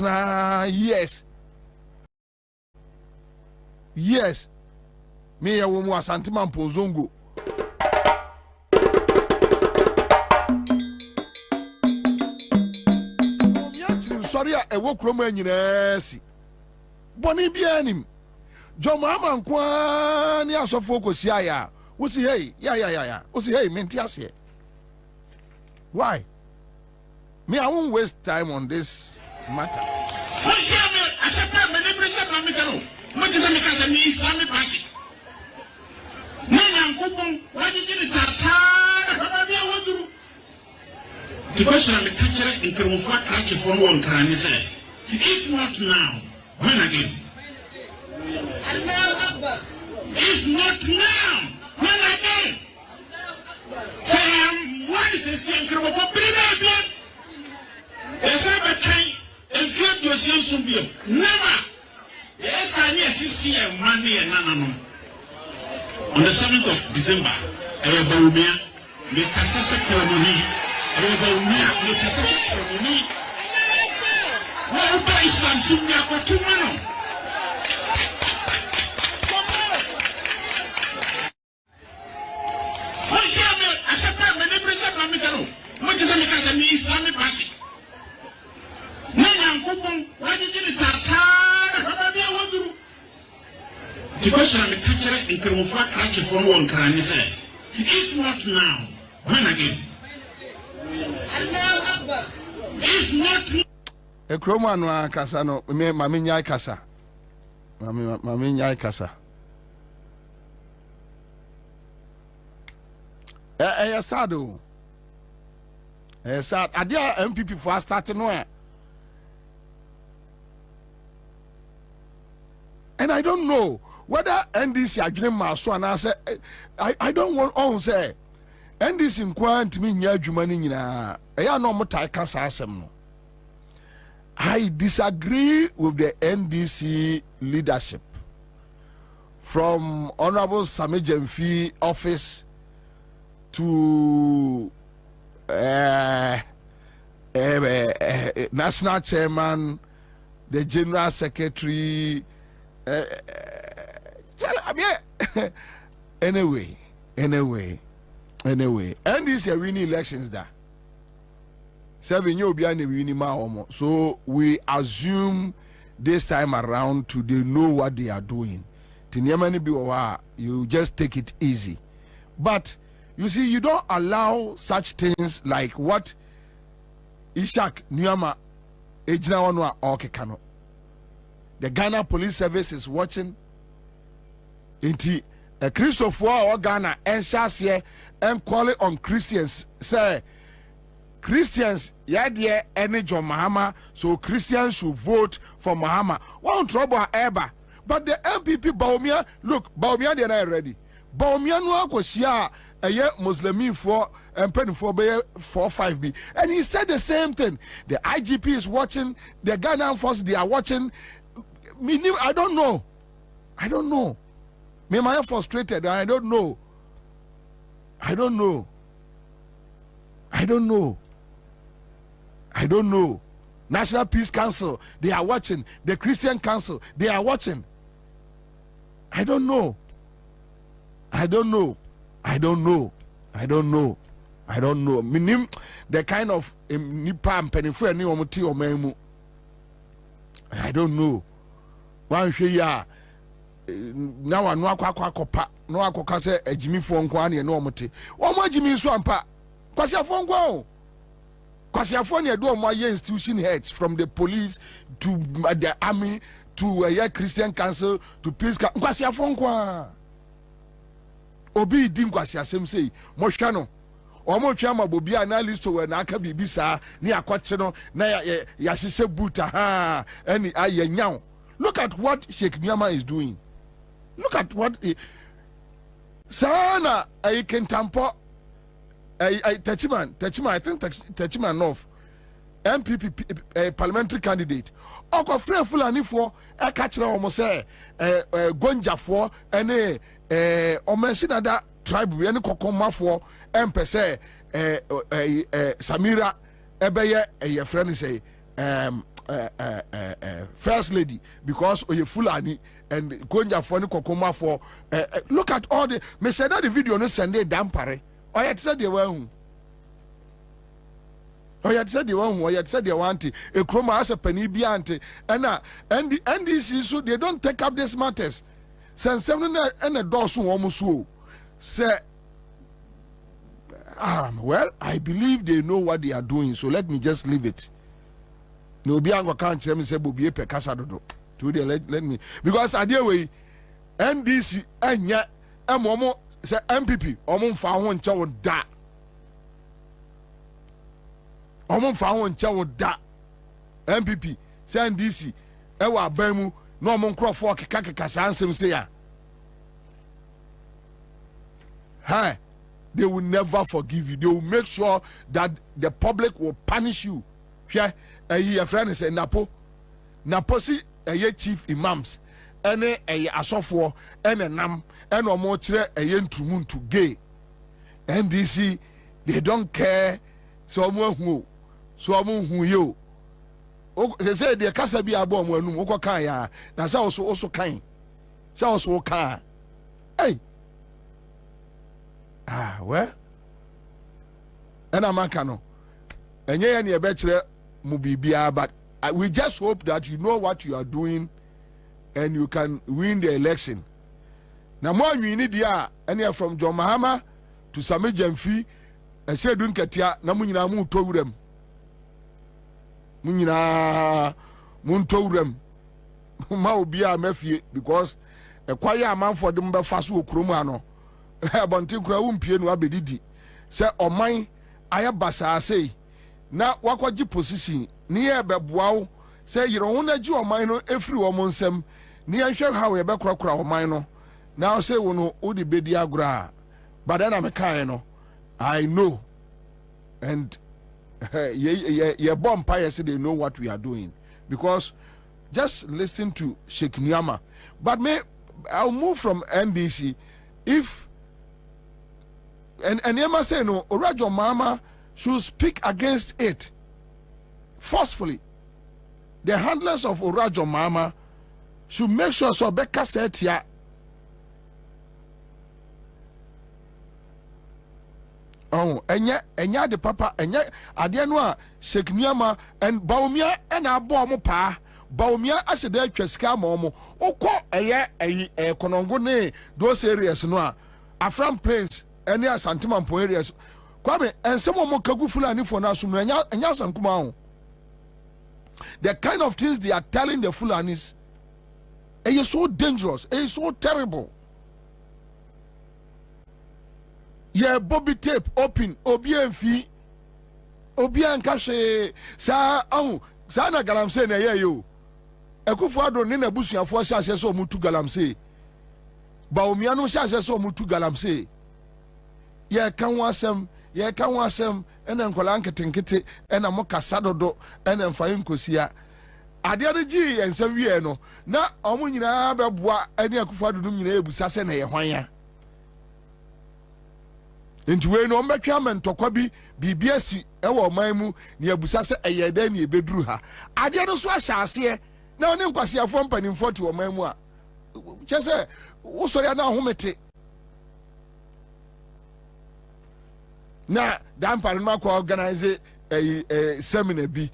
na yes me ya wo mu asantima mpozongo sorry a ewo kroma nyina si boni bia nim joma amankwa ni asofo kosia ya wo si hey ya wo si hey menti ase why me I won't waste time on this matter the question I'm catching in Kermufa catch for one can is if not now, when again? If not now, when again? Say, what is this in Kermufa? There's a kind and feel your sense of you. Never. Yes, I need to see a money and none. On the 7th of December, Bobie, the Cassasa ceremony. Islam sunya kwa tumano. If not now, when again? If not e kroma no akasa no me mama nyai kasa mama nyai kasa sad adia MPP for start no and I don't know whether NDC adwene maso and I don't want on say NDC nkwa ntimi nya adwuma ni nyina eya no motai kasa asem no. I disagree with the NDC leadership from Honorable Sami Jemfi office to National Chairman, the General Secretary. Anyway, NDC are winning elections there. 7 years behind the winning ma. So we assume this time around to they know what they are doing. You just take it easy. But you see, you don't allow such things like what Ishak Nyama Ejnawanwa Okekano. The Ghana Police Service is watching. Inti a Christopher or Ghana Ansah here and call it on Christians. Say Christians, yeah, dear, any John Mahama, so Christians should vote for Mahama. One trouble ever. But the MPP Baumia, look, Baumia, they are ready. Baumia no akosia a year Muslimin for and penny for 4-5B. And he said the same thing. The IGP is watching, the Ghana force they are watching. Meaning, I don't know. Me, I am frustrated. I don't know. National Peace Council, they are watching. The Christian Council, they are watching. I don't know. Minim the kind of nipa and penifo any omuti or memu. I don't know. One ya now I know kwa no akoka se ejimi fo nkwa na no omuti. Wo mo ejimi so ampa. Kwasi afo nkwa. Kwasi afo na do mo institution heads from the police to the army to a Christian Council to peace kwasi afo nkwa. Obi dim kwasi asem sei mo hwa no omo twa ma Bobie analyst we na aka bibisa ni akwate no na ya hyehyɛ buta ha any ayenyaw. Look at what Sheikh Nyama is doing. Look at what sana I can tampo Techiman I think Techiman North MPP parliamentary candidate okofre fulani for e ka kire omo say gonja for ene o mention that tribe we any kokomafo empese Samira ebeye friend say first lady because oye Fulani and Gonja for ni kokoma for look at all the me said that the video no send dampare or yet said they were or yet said they were or yet said they want a chroma as a penny biante and the NDC so they don't take up these matters since 7 and a dozen almost say well I believe they know what they are doing so let me just leave it. No be ango kan kire me say Bobie pe kasa dodo to dey let me because adie we NDC anya emomo say MPP omo mfa ho nche wo da omo mfa ho nche wo da MPP say NDC e wa ban mu no omo nkrofo keka sansem say ya hey they will never forgive you. They will make sure that the public will punish you. Yeah. Your friend say Napo si chief imams ene asofo ene nam ene omo kire ntumuntu gay NDC they don't care so omo hu yo say they kasa bi abo omo anum ukọ kan ya na say also kan say also kan hey well ena maka no enye ye ne be kire Mubibia, but we just hope that you know what you are doing and you can win the election. Now, more you need ya, and from John Mahama to Sami Jemfi, and say, Dun Katia, Namunina Moon told them. Munina Moon told them. Mau be a Mephi because a quiet man for them Fasu Krumano. Bantikra Umpian Wabedidi. Say, or mine, I have Basa say. Na wakwaji position ni ebeboa say you don't want to oman no efri wo nsem ni anhwe how ye bekrakra oman no now say wo no odi bedi agura but then am kai no I know and ye bomb pie say they know what we are doing because just listen to Sheikh Nyama but I'll move from NDC if and Nyama say no Orajo Mama should speak against it forcefully. The handlers of Orajo Mama should make sure so Becca said here. Oh, enya the papa enya adianwa Sheikh Nyama and Baumia and Abomo pa Baumia as a day cheska momo oko eye konongo ne those areas no Afram Plains any Santimampo areas Kwame, and some more Kagu Fulani for now, the kind of things they are telling the Fulanis, it is so dangerous, it is so terrible. Yeah, Bobie tape open, Obien fee, Obien cache, sa na galamse na ye yo. Ekufado nina busu ya fwa shase so mutu galamse. Ba omiano shase so mutu galamse. Yeah, kan wasem. Ye kan wasem ena nkola nketenkete ena mokasa dodo ena mfayin nkosia ade ade gi ensem wie no na omo nyina beboa ene akufo dodum nyina ebusa se na ye hwan enti we no mbetwa mentokwa bi bibiasi ewo man mu ne ebusa se eyeda ne ebeduru ha ade no so ahyase na one nkwasiafo mpanimfo te wo man mu a chese wo so ya na homete na dampare no akwa organize a seminar be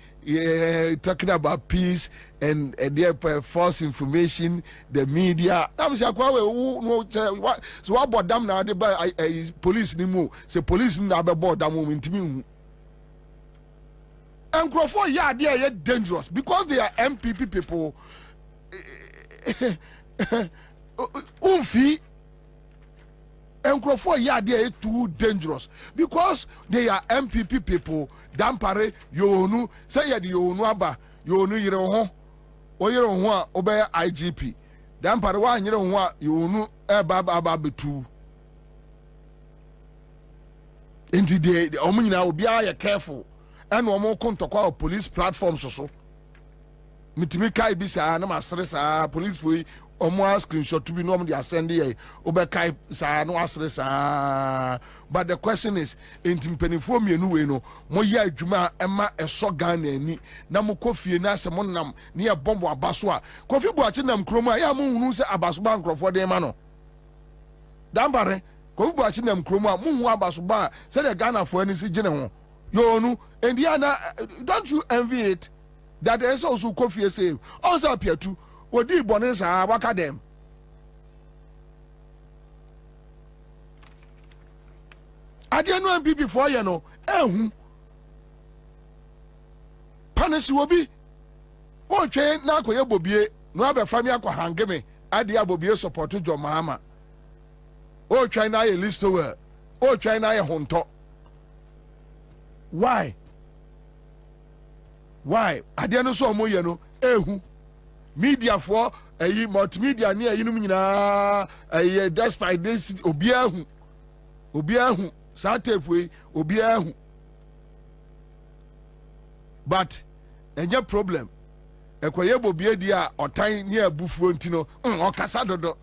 talking about peace and their false information, the media. That was akwa we no so what about them now they by police ni mo say police na be board them intimi and Crawford yeah they are dangerous because they are MPP people umfi and Crawford yeah they are too dangerous because they are MPP people dampare yonu say ya the yonu aba yonu yire ho o yire ho a obey IGP dampare wa yire ho a yonu e baba betu inti de omunyina obi a careful and omo kontokwa police platforms so mitimi kai bi sa na masere sa police foi omo screenshot to be no they send ye obekai sa no asre sa. But the question is enti mpanifo mienu we no mo ye adwuma ema eso Ghana ani na mo kofie na se mo nam ne ye bombo abaso a kofi buachi nam kroma ya mo hunu se abaso ba nkrofo de ma no dambare kofi buachi nam kroma mo hu abaso ba se de Ghana fo ani si gine ho yo nu Indiana, don't you envy it that there is also kofie say also piatu odi bonesa waka dem ade no MPP for ye no ehu panesi obi o twe na akoye Bobie no abefami akohangeme ade Bobie support jo Mahama o twe na ye listower o twe na ye honto why ade no so mo ye no ehu media for multimedia ni ayinum nyina despite this obi ahu satefwe obi ahu but enye problem ekoye Bobie dia otan ni abufuo ntino okasa dodo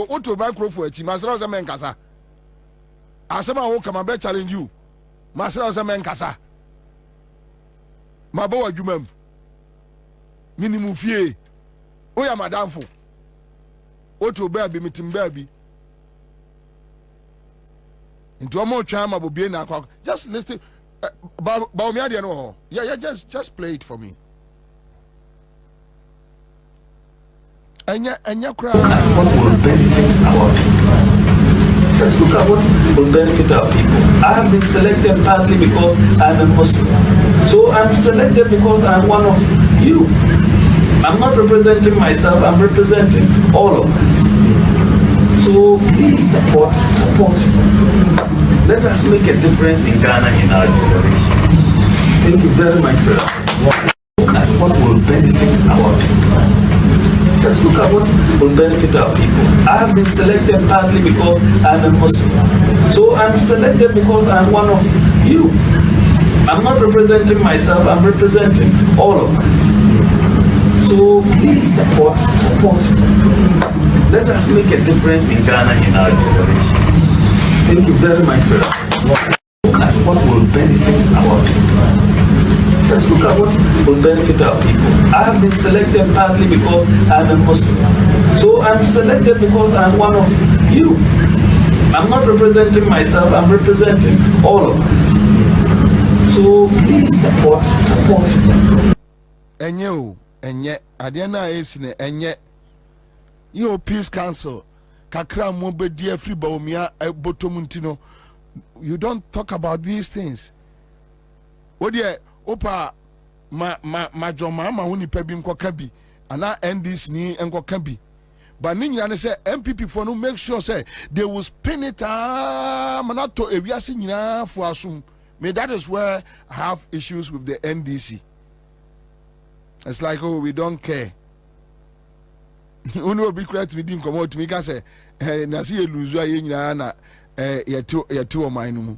oto microphone achi masra o se men kasa asema wo kama be challenge you masra o se men kasa mabo adwumam minimum fie oya madamfo oto baabi mitim baabi into omo twa ma Bobie na akwa just listen ba omi ade no yeah just play it for me anya kra what will benefit our people. Let's look at what will benefit our people. I have been selected partly because I'm a Muslim. So I'm selected because I'm one of you. I'm not representing myself, I'm representing all of us. So please support. Let us make a difference in Ghana in our generation. Thank you very much for that. Look at what will benefit our people. Let's look at what will benefit our people. I have been selected partly because I'm a Muslim. So I'm selected because I'm one of you. I'm not representing myself, I'm representing all of us. So please support. Let us make a difference in Ghana in our generation. Thank you very much for that. Look at what will benefit our people. Let's look at what will benefit our people. I have been selected partly because I'm a Muslim. So I'm selected because I'm one of you. I'm not representing myself, I'm representing all of us. So please support. Enye adena esine enye yo peace council kakra mo be dia free baomia bottom ntino. You don't talk about these things. Odie opa ma joma ma huni pebi nkoka bi ana NDC ni nkoka bi but ni nyina ne say MPP for no make sure say they will spin it manato ewiase nyina fo asum. Me that is where I have issues with the NDC. It's like, oh, we don't care. Uno be correct with him come out to me ka say na see eluzu aye nyina na yetu o man mu.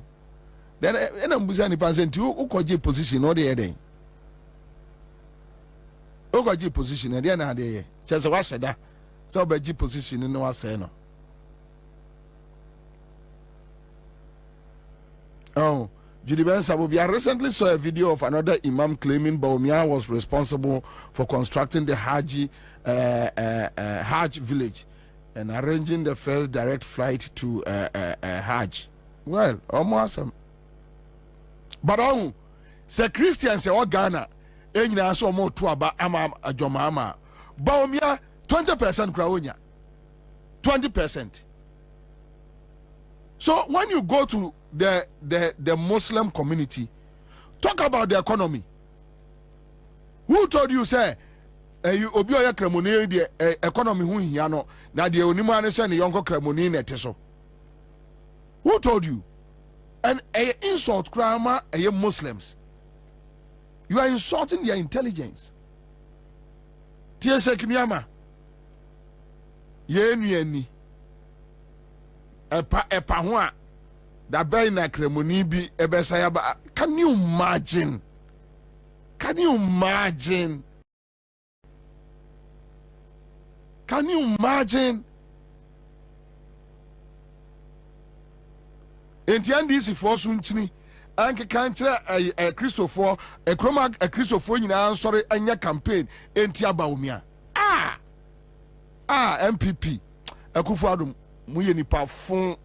Then I'm busy percent you ukoje position no dey den. Ukoje position e dey na dey. Chese wa seda. So obeji position no wa say no. Oh, Judy Ben Sabobia recently saw a video of another imam claiming Baumia was responsible for constructing the Hajj village and arranging the first direct flight to Hajj. Well, almost. But say Christians say Ghana, enyina so mo to aba ama ajoma ama. Baumia 20% crownya. 20%. So when you go to the Muslim community, talk about the economy. Who told you say you obi oya kremoni the economy hu hia no na de onimo ane say ne yonko kremoni na teso? Who told you? And a insult krama Muslims. You are insulting their intelligence. Tiese kiniama. Ye nuani. Epa ho a da bay na kremoni bi ebesaya ba. Can you imagine? Can you imagine? Can you imagine? Enti NDC for sunchini anke kantre a Christopher a chroma a Christopher nyina sorry anya campaign enti Bawumia MPP Akufo-Addo muye nipa fun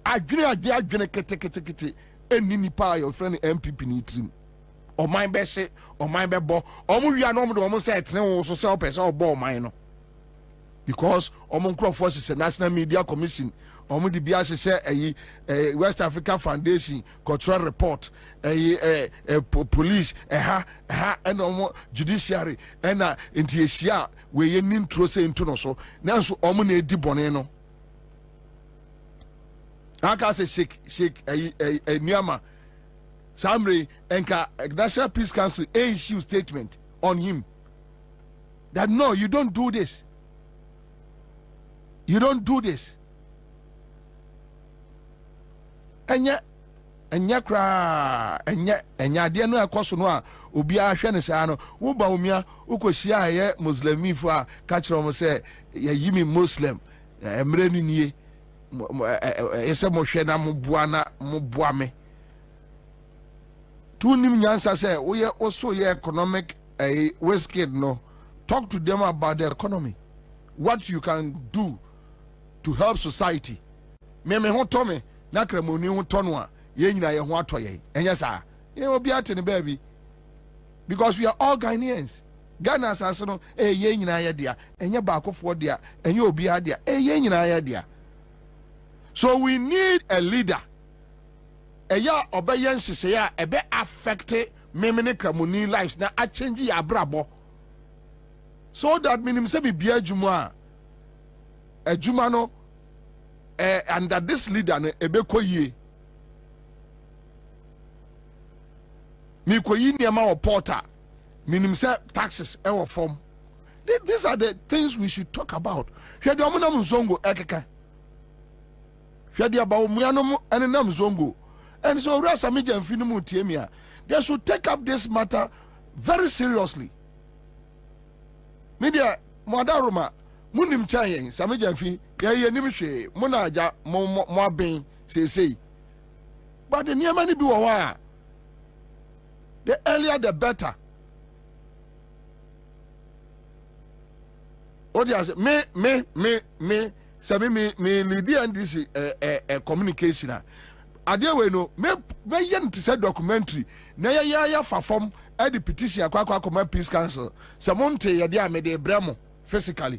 adwene kete eni nipa your friend MPP ni trim oman be se oman be bo omo wia no mo de say tene wo so say opese obo oman no because omo nkrofo se National Media Commission omo di bia se West Africa Foundation cultural report police and omo judiciary and enti esia we ye nintro se into no so nanso omo na edi bone no aka se shake Niama Samre enka National Peace Council issue statement on him that no, you don't do this. You don't do this. Enya de no akoso no a obi a hwe ne sa no wo Bawumia ukosia ye muslimi fo a ka kire mo se ye yimi muslim emre ni nie ese mo hwe na mo boa me tunim nyansa se wo ye oso ye economic wiskid no talk to them about the economy, what you can do to help society. Me ho to me na kramoni ho to no a ye nyina ye ho atoye enya sa ye obi atene baby because we are all Ghanaians. Ghana asase no ye nyina ye dia enya baakofo dia enya obi adia ye nyina ye dia. So we need a leader eya obeye nsese ya ebe affect memene kramoni lives na a change ya brabo so that minim se bibia adwuma adwuma no under this leader no ebe koyie mi koyi niam o porter minim se taxes e wo form. These are the things we should talk about. Hwe de omo nam zongo ekeka hwe de Bawumia no ene nam zongo. And so Rasamija Finimu Tiemia, they should take up this matter very seriously. Media Modaruma, Munim Chayen, Samija Fi, Yaya Nimishe, Munaja, Mo Ben, say. But the near many be aware. The earlier the better. Oh, yes, me, Sami me, Lydia and this communication. Adia we no me yen to say documentary na ya fa form e the petition akwa command peace council samonte ye dia me de bremo physically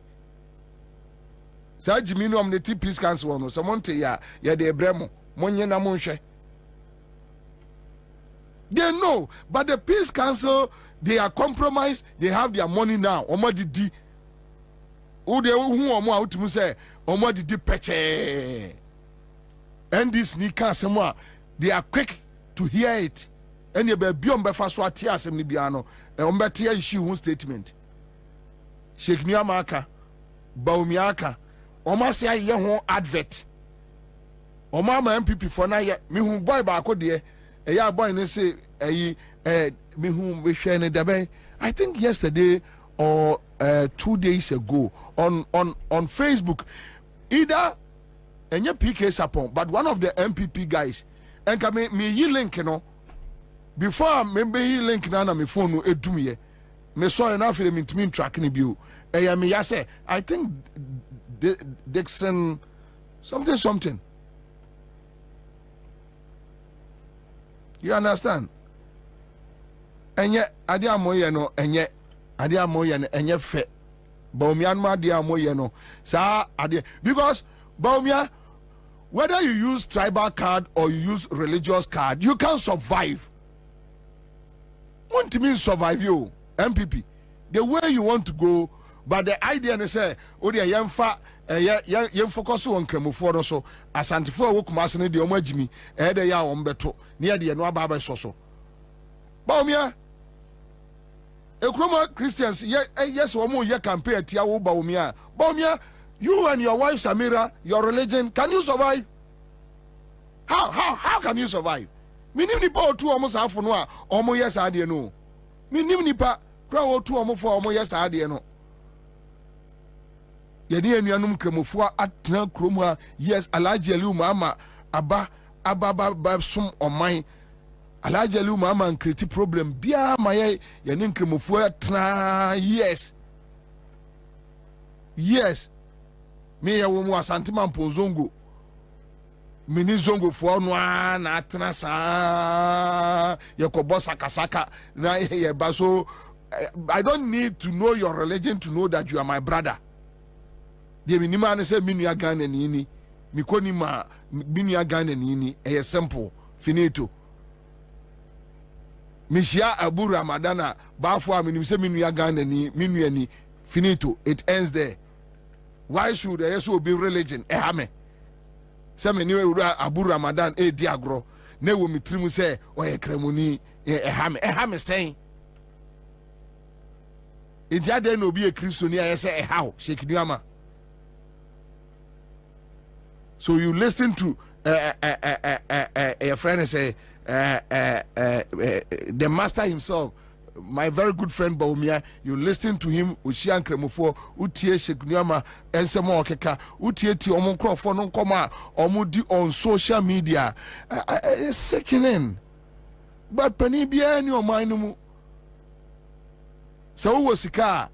sa jimi no am the peace council no samonte ya de bremo monye na monhwe. They know, but the peace council they are compromised, they have their money now omodidi o de hu omo a utumu say omodidi peche. And this nika semwa, they are quick to hear it. And you be beyond befaso atia assembly biano. And umbetia issue one statement. Sheikh Niamaka, Bawumia, Oma say ye ho advert. Oma ma MPP for na ye me hu boy ba ko de e ya boy ne say me hu we share ne dabe. I think yesterday or 2 days ago on Facebook, either and your PK Sapon, but one of the MPP guys, and come me ye link no before maybe he link na me phone no edumye me saw enough in me tracking view. Me ya say I think Dixon something. You understand? And yet adia moye no and yet adia moye and yet fe Bawumia ma adia moye no sa adia because Bawumia, whether you use tribal card or you use religious card, you can survive. Want to mean survive you, MPP. The way you want to go, but the idea is say, oh dear, young focus on Kremuforo so Asante for Wokumasene de Omajimi, Ede ya Ombeto, near the Noa Baba Soso. Bawumia, Ekroma Christians, yes, Omo ye campaign Tiawo Bawumia. Bawumia, you and your wife Samira, your religion, can you survive? How can you survive? Minim nipa otu omo sa afo no a omo yes ade no. Minim nipa kra otu omo fo omo yes ade no. yɛne anuanom kramofoɔ atena kurom a yes Alhaji Aliu Mama aba som ɔman Alhaji Aliu Mama nkreti problem bia ma yɛne nkramofoɔ atena yes me yɛwɔ mu Asante Mampo Zongo mini zongo fo no na atena saa yɛkɔbɔ sakasaka na yɛba so I don't need to know your religion to know that you are my brother. The minimum say minua Ghana ni mikoni ma minua Ghana ni simple finito. Mishia Abu Ramadana bafo aminim say minua Ghana ni minua ni finito. It ends there. Why should there also be religion? Ehame. Say me niwe Abu Ramadan diagro ne wo mitrimu say oye kremoni ehame saying Inti ade no be a Christian here say how Sheikh Nuama. So you listen to a friend say the master himself, my very good friend Bobie, you listen to him Ushian Kremofo, Utie Sheikh Nuama ensemo okeka, Utie ti omo nkrofo no nkoma omudi on social media. It's sickening. But pani bia ni o man mu so who was sika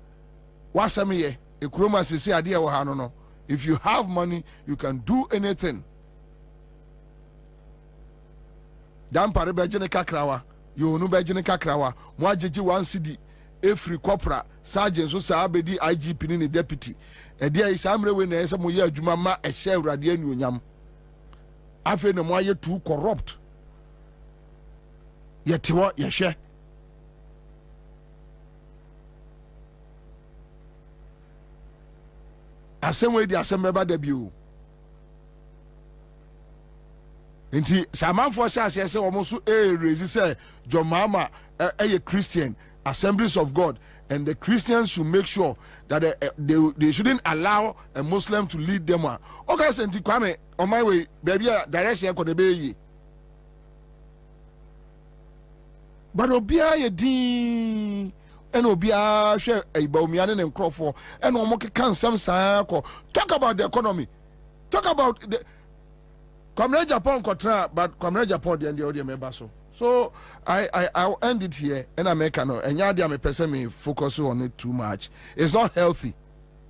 wasamiye ekroma sisi ade e wo ha no. If you have money you can do anything. Dan pare be gene kakrawa you no be gene kakrawa mo agege 1 cedi efri corporal sergeant so sa abedi IGP ni deputy e dia isamre we na ese mo ye adwuma ma e hye awrade anuonyam afi na mo aye too corrupt yetewo ye hye asem di asem beba da biu nti samanfo sha se omo so raise say John Mahama a Christian Assemblies of God and the Christians should make sure that they shouldn't allow a Muslim to lead them. Okay, senti Kwame on my way baby direction ko de be but obia ye din and obia share a baumian and crofo and omoke can some talk about the economy, talk about the Comrade Japan contra, but Comrade Japan the audio member so I'll end it here and I make no and yadia me person me focus on it too much. It's not healthy.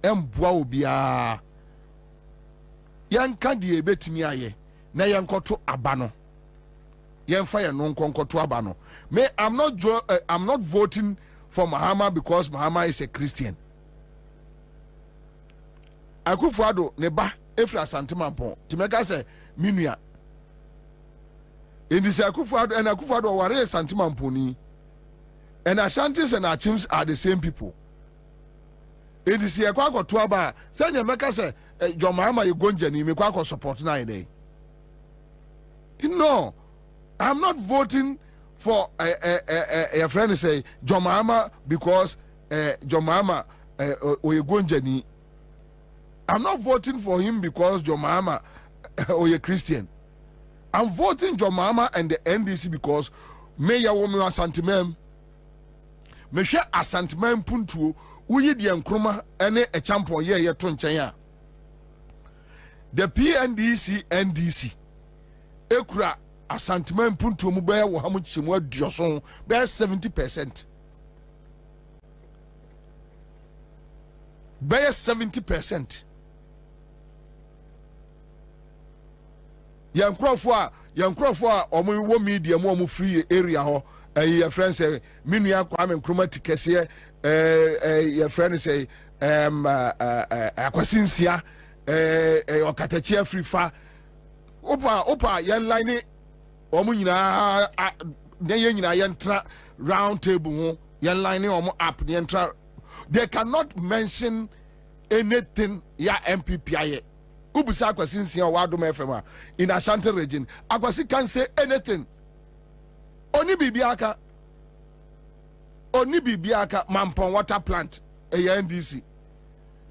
Mbwa obia yanka die betimi aye na yankoto abano yemfa ye no nkonkoto abano. Me I'm not voting for Mahama because Mahama is a Christian. Akufo-Addo ne ba efra Asante Mampo timeka say minua in this Akufo-Addo and Akufo-Addo ware Asante Mampo ni and Ashantis and Achims are the same people. In this year kwa to aba say meka say John Mahama you gonja ni me kwa support na ide. No, I'm not voting for a friend say John Mahama because John Mahama Oyegonjani. I'm not voting for him because John Mahama or Christian. I'm voting John Mahama and the NDC because Mayor Womi Asantemem Mesha Asantemem Puntu Uyi di Nkrumah ene a champion ye tonchanya. The PNDC NDC Ekura Asantman Puntu Mubaya wo hamu chimwa dioson be 70%. Be 70%. Yankrofo a omo wo media mo omo free area ho your friend say minua Kwame Nkrumah tikese your friend say akwasinsia okatachi afrifa opa yan line omo nyina den ye nyina yentra round table ho yan line omo app yentra. They cannot mention anything ya MPP aye ubusa akwasinsia wa Adom FM in Ashanti region akwasi can say anything. Oni bibiaka Mampon water plant a NDC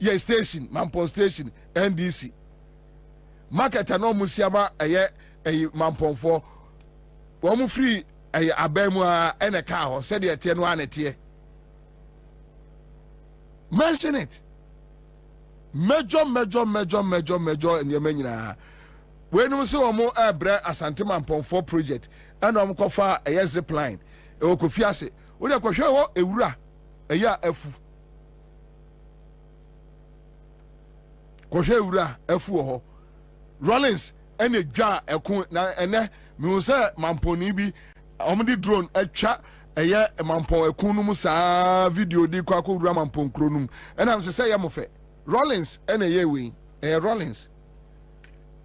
ye station Mampon station NDC market no musiama a Mampon for womu free a abemu and a car said the 10 1 a tier. Mention it. major and yemena. When we say omo ebre asante mampon project and omo kofa a zip line e okofiase we dey kwhwe wo ewura eya afu kwhwe ewura afu ho Rollins ene dwa ekun na ene mi say mamponi bi omo di drone atwa eye mampon ekun num saa video di kwa ko wura mampon kronum ena am say ye mo fe Rollins ene ye we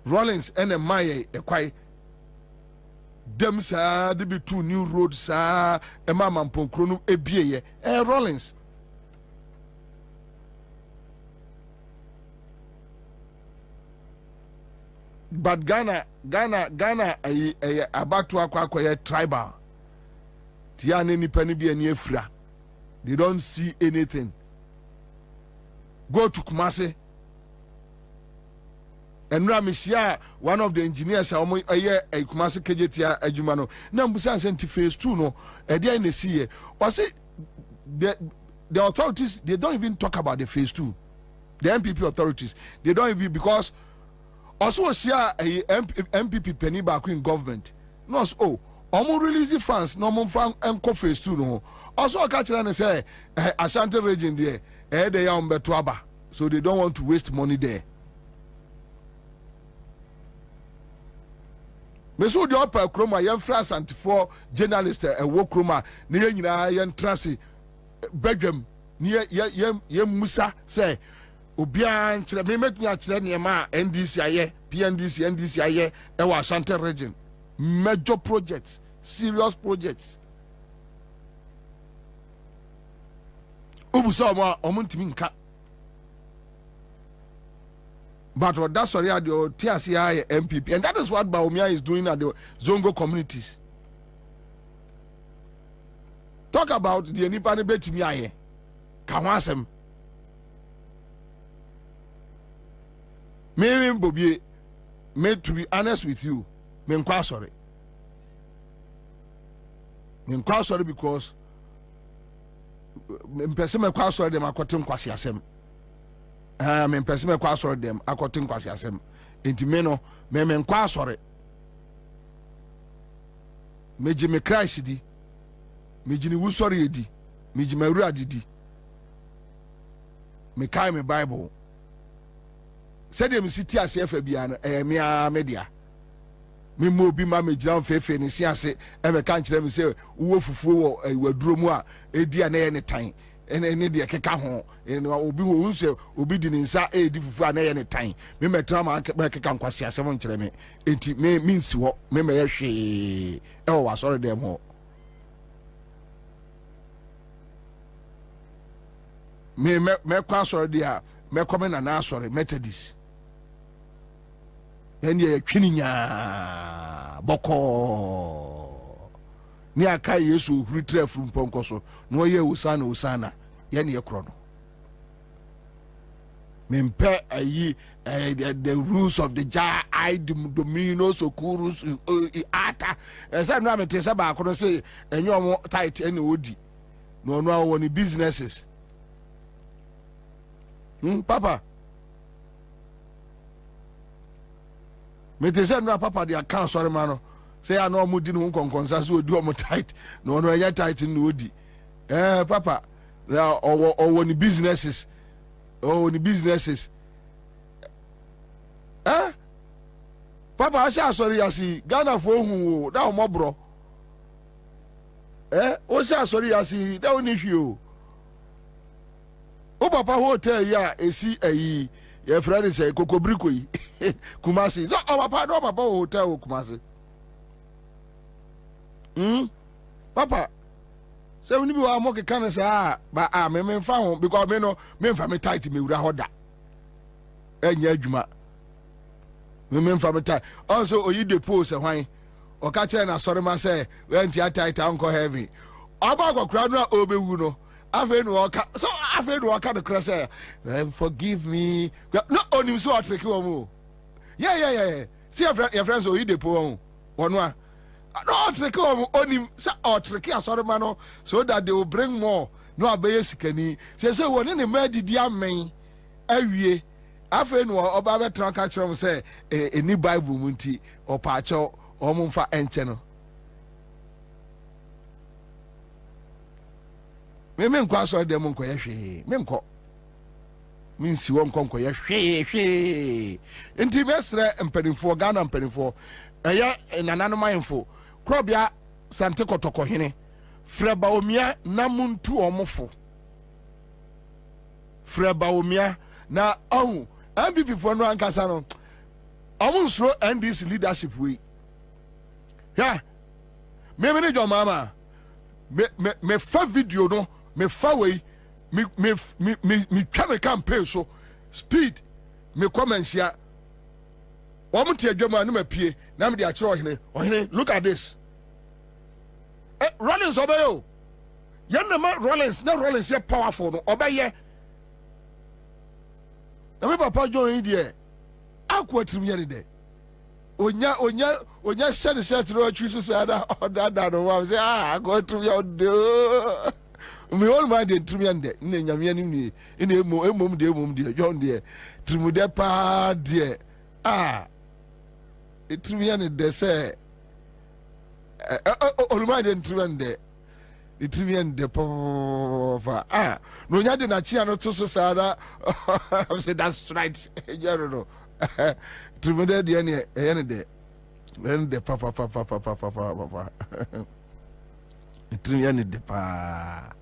Rollins and a Maye a quite dem sa de be 2 new roads sa a mamma poncronum a bie Rollins. But Ghana a abatu akwa tribal. Tiane ni penny be an efra. They don't see anything. Go to Kumasi. And Ramisia, one of the engineers, a year a Kumasi Kejetia Ejumano. Nambusan sent to phase 2 no, a day in the sea. Was it the authorities? They don't even talk about the phase 2. The MPP authorities, they don't even because also see a MPP penny back in government. No, almost release funds, no more fan and phase 2 no. Also, catch and say Ashanti region there, they are Betuaba, so they don't want to waste money there. Meso de opera kroma yem France and for journalist e wo kroma na ye nyina ye ntrase bedwam ni ye musa say obia nkyere me metunya kyere ne ma NDC aye PNDC NDC aye e wa Ashanti region major projects serious projects obusa omo ntimi nka. But that's what the TRCI MPP, and that is what Baumia is doing at the Zongo communities. Talk about the Nipani Betimiaye. Kawasem. Maybe Bobie, made to be honest with you, I'm quite sorry. I'm quite sorry because I'm quite sorry them akwatem kwasi asem. Me person me kwa sorry them akotin kwasi asem enti me no me kwa sorry meji me Christ di meji ni wu sorry edi meji maru adidi me kai me Bible said them city ase afa bia no me a media me mo bi ma meji ran fefe ni si ase e me kan kire me say wo fufuo wo waduro mu a edi a na ye ne tan ene de keka ho obi wo unse obi di nsa di fufu ana ye ne tan me metra ma keka nkwase asem nkire me enti me nsi ho me ye hwe e wo wasore dem ho me kwa sore dia me kome na asore Methodist ene ye twini nya boko ni aka Yesu huritre from ponkoso no ye usana ye ne ekro no mempe ayi the rules of the jar I dominos okurus ata esa no amete se ba akoro se enye omo tight ene odi no awoni businesses papa mete se no papa the account sorry man say I know mudi no konkonsa so odi omo tight no enya tight no odi papa now or ni businesses papa asha sorry yasi Ghana for hu da omo bro o sha sorry yasi da oni hwi o papa hotel ya esi ayi ye friend say kokobriko yi Kumasi so o papa hotel Kumasi papa se we ni bi wa mo ke kan say ba me mfa ho because me no me mfa me tight me wura hoda enya adwuma me mfa me tight also oyi depo se hwan o ka kire na sorry ma say we ntia tight anko heavy aba akokura no obewu no afa no o ka so afa no o ka no kra say forgive me no onim so o trick wo mo yeah see your friends oyi depo won a no trick onim say or trick asori man so that they will bring more no abeye sikani say won ne ma didi amen awie Afe no oba betra ka kyerɛ mo sɛ eni Bible mu nti ɔpa akyɛw ɔmo mfa enche no. Me nkɔ aso dem nkɔ yɛ hwee. Me nkɔ. Me nsi wɔ nkɔ yɛ hwee. Nti mesrɛ mpanimfoɔ Ghana mpanimfoɔ ɛyɛ nananom ayemfo. Krobia sante kotoko hene. Freba omia na muntu omofo. Freba omia na ahu MPP for no ankasa no. Omunsro NDC leadership we. Yeah. Me jo mama. Me fa video no, me fa we me twa me campaign so speed me comments ya. Omuti adwama no mapie na me de akere ohene look at this. Rollins obeyo. Yanama Rollins na Rollins ye powerful no obeye. Na me papa join there. Akwa trim ye de. Onya shed set ro twi so say da oda no wa say akwa trim ye de. Me all my de trim ye de. Na nyame ani ni. Ina emom de John de. Trim de pa de. Trim ye de say Oluma de ntrimende itrimiende papa no nya de na chia no to so sada I say that's right you know trimende de ne de papa itrimiende de pa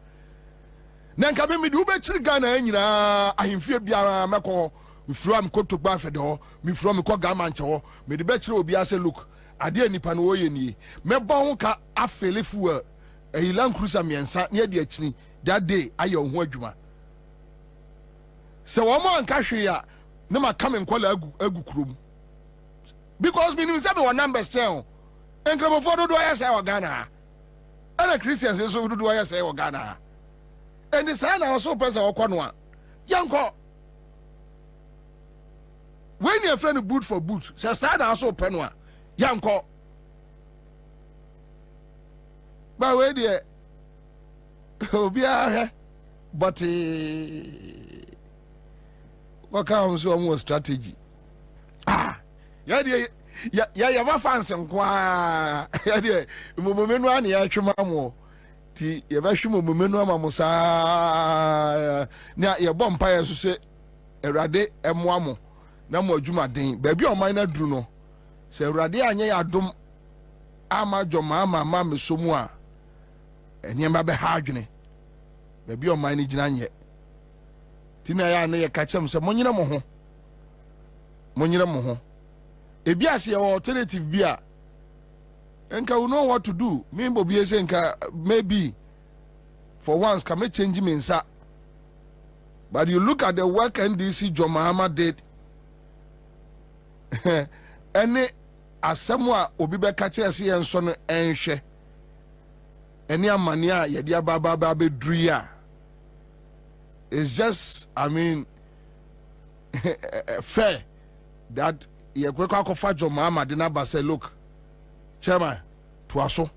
na nka me de ubechiri Ghana anyina ahemfie bia mekọ mifro am koto gba fede ho mifro me ko gama nche ho me de bechiri obi ase look ade nipa no woye ni mebɔ ho ka afele fuel eyilan cruiser miensa ne de akini that day aye ho adwuma se wo mo anka hwe ya ne ma come nkola agu krom because me nim say me numbers tell enkramo for do aye say o Ghana ana Christians so do aye say o Ghana and the sign also person okɔ no a yanko when your friend boot for boot say sign also pen no a yanko ba we de obia but what comes one strategy ya de ya ma fans nkwa ya de momomenu an ya twema mo ti ya ba hwe momomenu amamo sa na ya bɔ mpa ya so se Awurade emoamo na mo adwuma den ba bi o man na duru no se Awurade anye ya dom ama joma ama mesomu a eniema be ha adwene ba bi o man ni gina nye tina ya na ye ka chem se monyina mo ho ebi ase ya alternative bia enka we know what to do me Bobie say enka maybe for once can me change me nsa but you look at the work NDC John Mahama did any asɛm a obi bɛka kyerɛ sɛ yɛn so no ɛnhwɛ any amane a yɛde ababa bɛduru a it's just I mean fair that yɛkɔ akɔfa John Mahama de na ba say look chairman to aso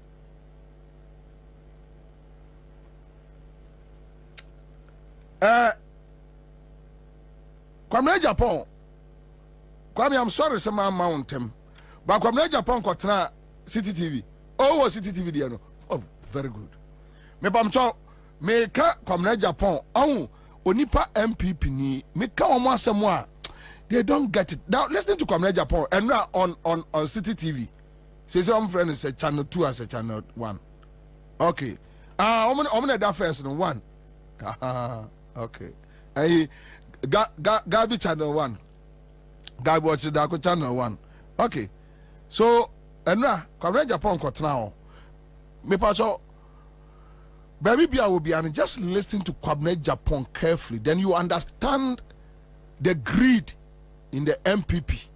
Kwabena Japan Kwame, I'm sorry, some mountain. But Kwabena Japan Kotra City TV. Oh, City TV, dear. Oh, very good. Me Bamcho, me ka Kwabena Japan. Oh, Onipa MPP ni. Me ka omo asemwa. They don't get it. Now listen to Kwabena Japan and now on City TV. Say some friend is a channel 2 as a channel 1. Okay. Omne that first no 1. Okay. Hey, Gabi channel 1. Guy watch the channel 1. Okay. So, and now, Kwabena Japan got now. Me pacho, baby, I will be and just listen to Kwabena Japan carefully. Then you understand the greed in the MPP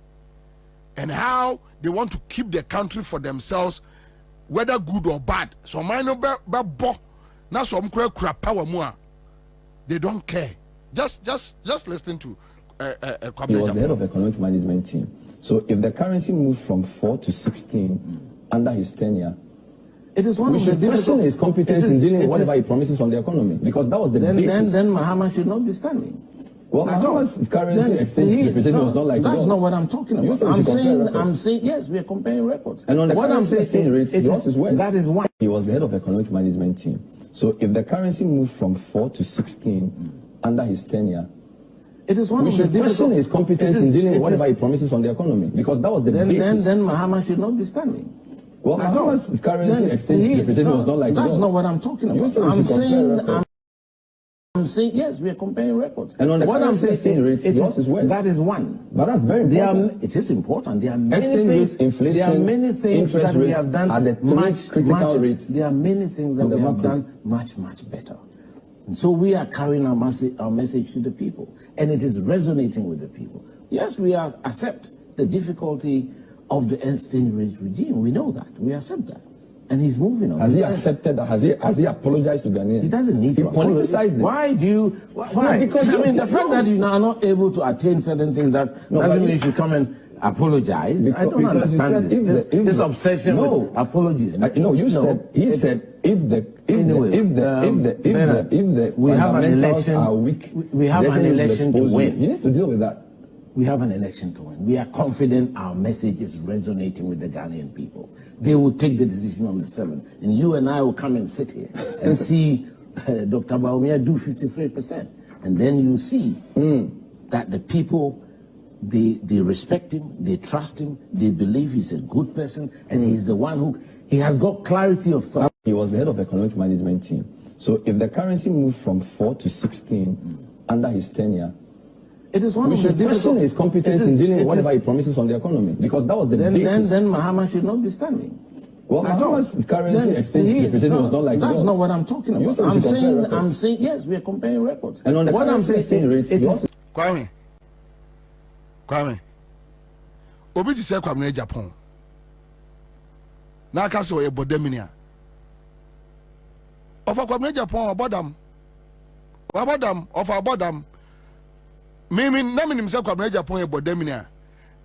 and how they want to keep the country for themselves, whether good or bad. So, mine no bo na some power more. They don't care. Just listen to. He was the head of economic management team. So if the currency moved from 4 to 16 under his tenure, it is one we of should the question his competence in dealing with whatever he promises on the economy, because that was the basis. Then Mahama should not be standing. Well, Mahama's currency exchange depreciation was not like that's yours. not what I'm talking about. I'm saying yes, we are comparing records. And on the currency exchange rate, yours is worse. That is why he was the head of economic management team. So if the currency moved from 4 to 16 under his tenure, it is one we of the should question his competence in dealing with whatever he promises on the economy, because that was the basis. Then Mahama should not be standing. Well, Mahama's currency exchange depreciation was not like yours. That's not what I'm talking about. I'm saying yes, we are comparing records. And on the currency exchange rate, yours is worse. That is one. But that's very important. It is important. There are many exchange things. Rates, inflation, there are many things that we have done are the critical rates. There are many things that we have done much better. And so we are carrying our message to the people, and it is resonating with the people. Yes, we accept the difficulty of the exchange rate regime. We know that. We accept that. And he's moving on. Has he accepted that? Has he apologized to Ghanaians? He doesn't need to. He politicized it. Why do you? Why? No, because the fact that you are not able to attain certain things doesn't mean you should come and apologize. I don't understand this obsession with apologies. He said if the fundamentals are weak, we have an election to win. He needs to deal with that. We have an election to win. We are confident our message is resonating with the Ghanaian people. They will take the decision on the 7th. And you and I will come and sit here and see Dr. Bawumia do 53%. And then you see that the people, they respect him, they trust him, they believe he's a good person, and he's the one who, he has got clarity of thought. He was the head of economic management team. So if the currency moved from 4 to 16 under his tenure, it is one we should question his competence in dealing with whatever he promises on the economy, because that was the basis. Then Mahama should not be standing. Well, Mahama's currency exchange depreciation was not like yours. That's not what I'm talking about. I'm saying yes, we are comparing records. And on the currency exchange rate, Kwame, Obi just said Kwabena Japan. Now I say we bodeminia. Of Kwabena Japan, abodam. Me na me nimse Kwabena Japan e bodeminia.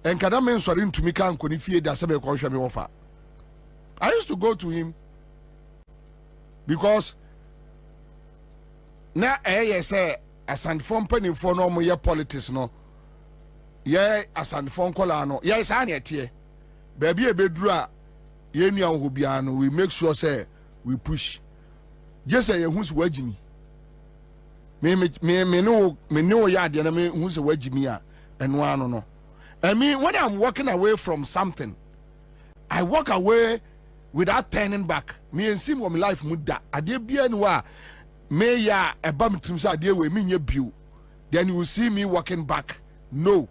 Enkada me nsori ntumi kan koni fie da sebe ko hwe me wofa. I used to go to him because na say asandfo mpanimfo no mo ye politics no ye asandfo nkola no ye sa na etie ba bia beduru a ye nua ho bia no we make sure say we push je say ye hu se wagimi me no ya de na me hu se wagimi a eno ano no. I mean, when I'm walking away from something, I walk away without turning back. Me and sim my life muda ade bia ni wa me ya eba mitim say ade we me nya biu, then you will see me walking back. No,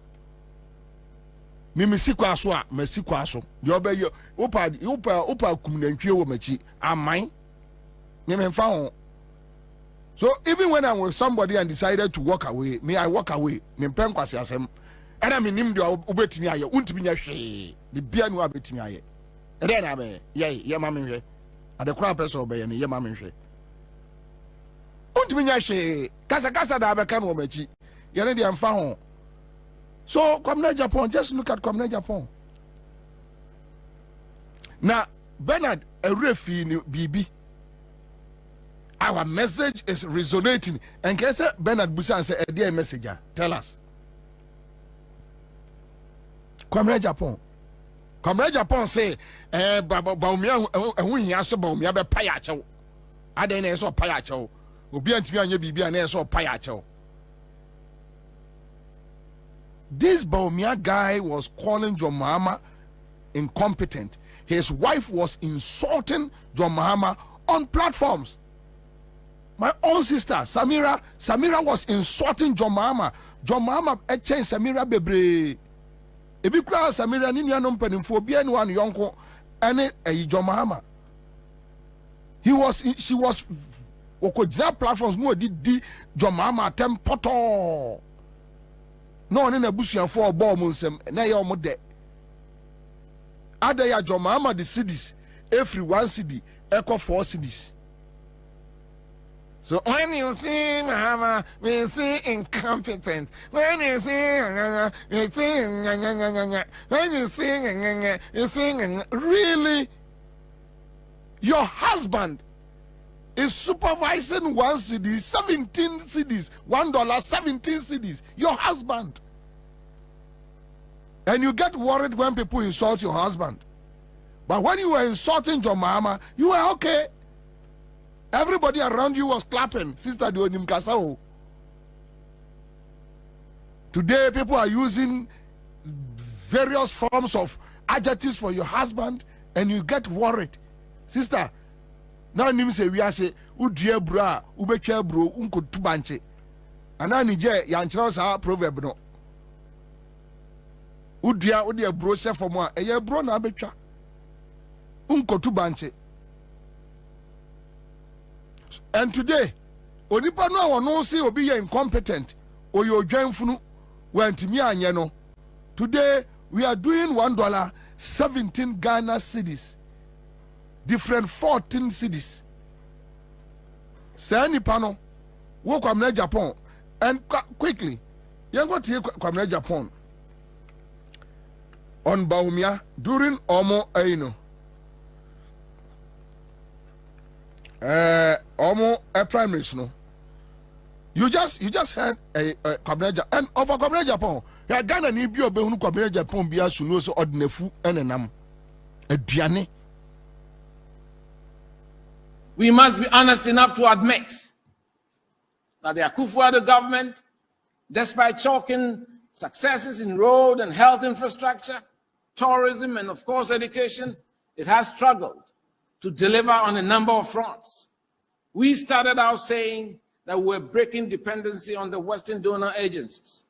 me sikwa so a me sikwa so de obey opa kumunantwie wo machi amman me mfa ho. So even when I'm with somebody and decided to walk away, me I walk away. Me pen kwase asem and I mean de obetimi aye untimi nya hwe de bia ni obetimi aye. Ede na be ye ma me hwe ade kura person obey no ye ma me hwe untimi nya hwe kasa da be kan wo machi ye ne de mfa ho. So Kwabena Japan, just look at Kwabena Japan. Now Bernard Erefi ni bibi, our message is resonating. And can say Bernard Busan say a dear messenger, tell us. Kwabena Japan say Bawumia ehun hia so Bawumia be paya chew. Ade na so paya chew. Obi antimi anya bibia na so paya chew. This Bawumia guy was calling John Mahama incompetent. His wife was insulting John Mahama on platforms. My own sister Samira was insulting John Mahama. John Mahama echen Samira bebre. Ebi kura Samira ni nuanom panimfo bia ni wan yonko ene John Mahama. She was Okudzeto platforms mo di John Mahama tempoto. No ne na busuanfo obo mo nsem na ye omo de. Ada ya John Mahama the cities every 1 city echo 4 cities. So when you see Mahama, we see incompetent. When you see, when you see, really, your husband is supervising 1 cedi, 17 cedis, $1, 17 cedis, your husband. And you get worried when people insult your husband. But when you were insulting your mama, you were okay. Everybody around you was clapping. Sister Dionim Kasao. Today, people are using various forms of adjectives for your husband, and you get worried. Sister, now nim say we are say udie bra, ubetwa bro, unko tubanche. Ana nije yanchira sa proverb no. Udia bro se for mo, eye bro na betwa. Unko tubanche. And today, onipa no wono say obi ye incompetent, oyo dwanfunu, wantimi anye no. Today we are doing $1, 17 Ghana cedis. Different 14 cities. Say pano, wo Kwabena Japan, and quickly, you go to Kwabena Japan. On Baumia during Omo Aino. Omo a primary no. You just heard a Kwabena Japan, and over Kwabena Japan. Ya Ghana ni bi obe hunu Kwabena Japan bia sunu so ordinafu enenam. Aduane. We must be honest enough to admit that the Akufo-Addo government, despite chalking successes in road and health infrastructure, tourism, and of course education, it has struggled to deliver on a number of fronts. We started out saying that we're breaking dependency on the Western donor agencies.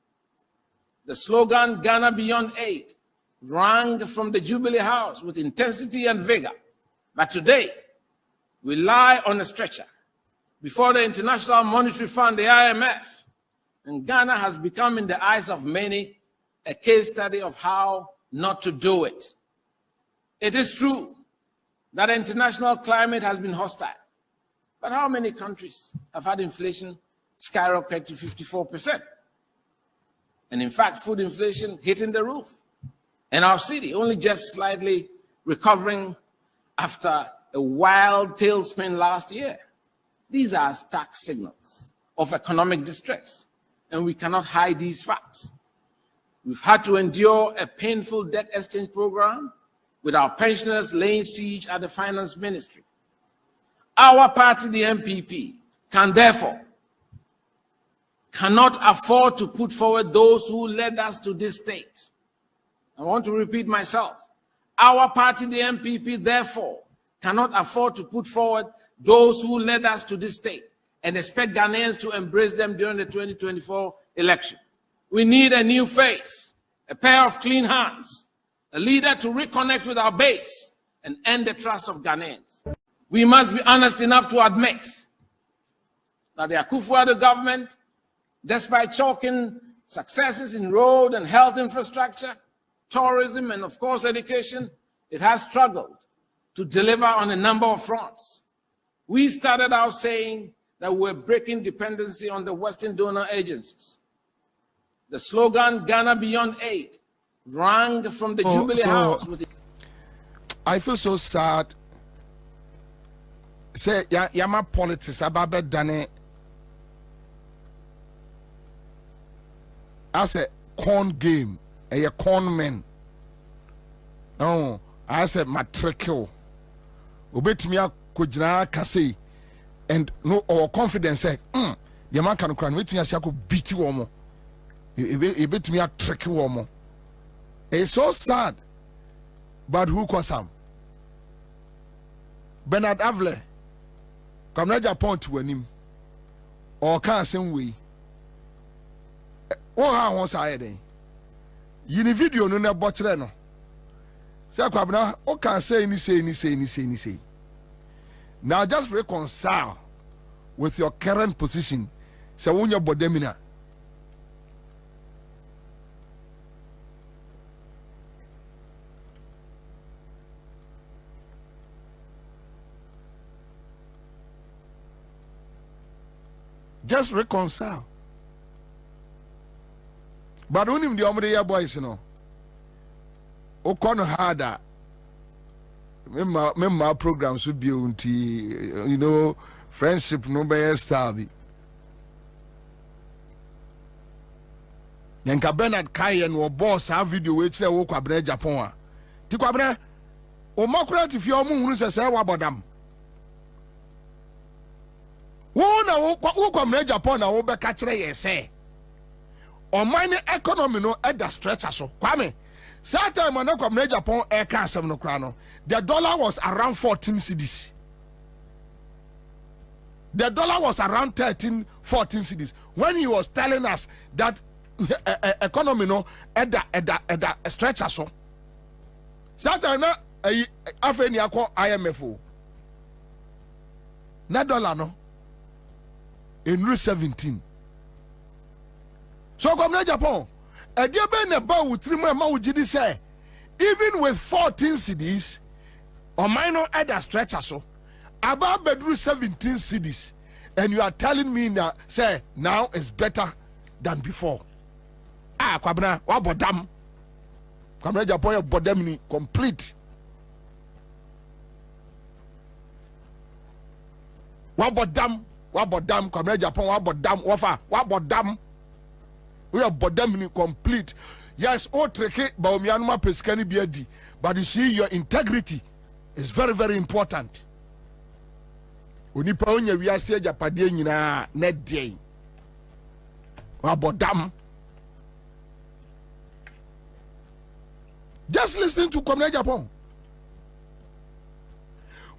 The slogan, Ghana Beyond Aid, rang from the Jubilee House with intensity and vigor. But today, we lie on a stretcher before the International Monetary Fund, the IMF, and Ghana has become, in the eyes of many, a case study of how not to do it. It is true that the international climate has been hostile, but how many countries have had inflation skyrocket to 54%? And in fact, food inflation hitting the roof. And our city only just slightly recovering after a wild tailspin last year. These are stark signals of economic distress, and we cannot hide these facts. We've had to endure a painful debt exchange program with our pensioners laying siege at the finance ministry. Our party, the MPP, cannot afford to put forward those who led us to this state. I want to repeat myself. Our party, the MPP, therefore, cannot afford to put forward those who led us to this state and expect Ghanaians to embrace them during the 2024 election. We need a new face, a pair of clean hands, a leader to reconnect with our base and earn the trust of Ghanaians. We must be honest enough to admit that the Akufo-Addo government, despite chalking successes in road and health infrastructure, tourism, and of course education, it has struggled to deliver on a number of fronts. We started out saying that we're breaking dependency on the Western donor agencies. The slogan, Ghana Beyond Aid, rang from the Jubilee House. I feel so sad. Say, yama politics about done as a corn game, a corn man. Oh, I said matrikil. Obetmia kujina kase and no or confidence say, the man can cry with me as I could beat you omo. Ebetmia trick you omo. It's so sad. But who caused him? Bernard Avle. Come not Japan to him. Or can't same way. Oh, how was I then? Yini video no na botchere no. Say Kwabena, o can say any. Now just reconcile with your current position. Say when your bodemina. Just reconcile. But when him the Omri boys, you know, Okon harder. Remember programs would be you know, friendship no be style bi Yanka Bernard Kaye no boss ha video we kire wo Kwabena Japan a ti Kwabena o makura ti fi o mu hunu se wa bodam wo na wo Kwabena Japan na wo be ka kire ye se o mine economy no e da stretcher so Kwame that time na Kwabena Japan e ka asem no kra no the dollar was around 14 cedis. The dollar was around 13, 14 cedis when he was telling us that economy no edda stretcher so. That na afeni akọ IMF na dollar no in 17. So Kwabena Japan e dey be na ba wutri ma wo gidi say even with 14 cedis or minor edda stretcher so about bedroom 17 cedis and you are telling me now say now is better than before. Kwabena wa bodam Kwabena Japan bodam ni complete wa bodam Kwabena Japan wa bodam wafa wa bodam we are bodam ni complete. Yes, o treke ba omianuma peskani biadi, but you see your integrity is very, very important. Onipa onya wiase ajapade nyina na dey wa bodam. Just listen to Kwabena Japan.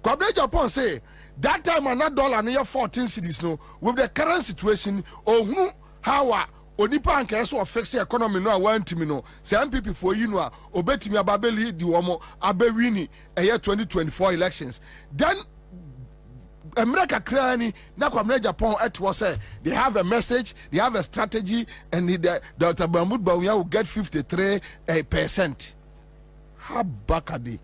Kwabena Japan say that time another dollar near 14 cedis no with the current situation ohunu how onipa anka so fix economy no awantimi no say MPP for you no obetimi ababeli di womo abewini eye 2024 elections then America krani na Kwabena Japan was say they have a message, they have a strategy, and Dr. Mahmoud Bawumia will get 53%. How bakadi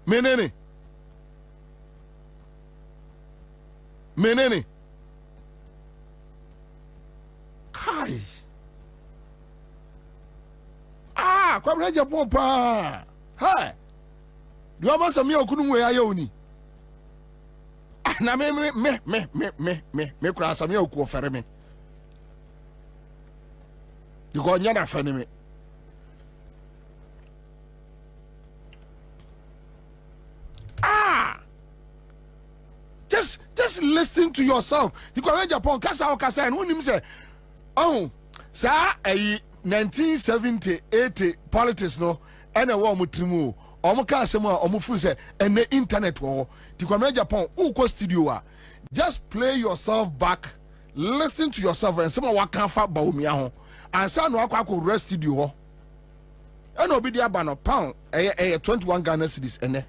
menene kai Kwabena Japan pa hey do ama sami okunu we ayo ni na me kura sami oku ofere me diko nya na fane me just listen to yourself. Kwabena Japan kasa and unim say oh sa 1970 80 politics no ene wo mutrimu omo ka asem a omo fu say ene internet wo Kwabena Japan uko studio a just play yourself back, listen to yourself and some wa kan fa Bawumia ho Ansah no akwa rest studio ho ene obi dia ba no pound 21 Ghana cedis ene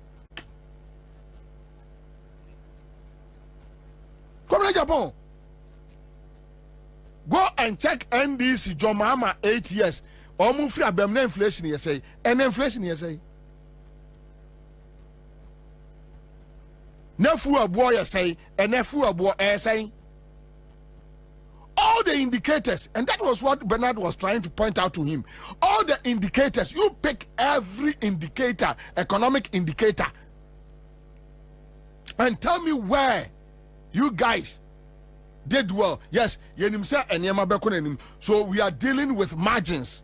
Kwabena Japan. Go and check NDC Jomama 8 years. Omu free abemna inflation ye say. And inflation ye say. Nefu abo ye say. And nefu abo say. All the indicators, and that was what Bernard was trying to point out to him. All the indicators, you pick every indicator, economic indicator, and tell me where you guys did well. Yes, so we are dealing with margins.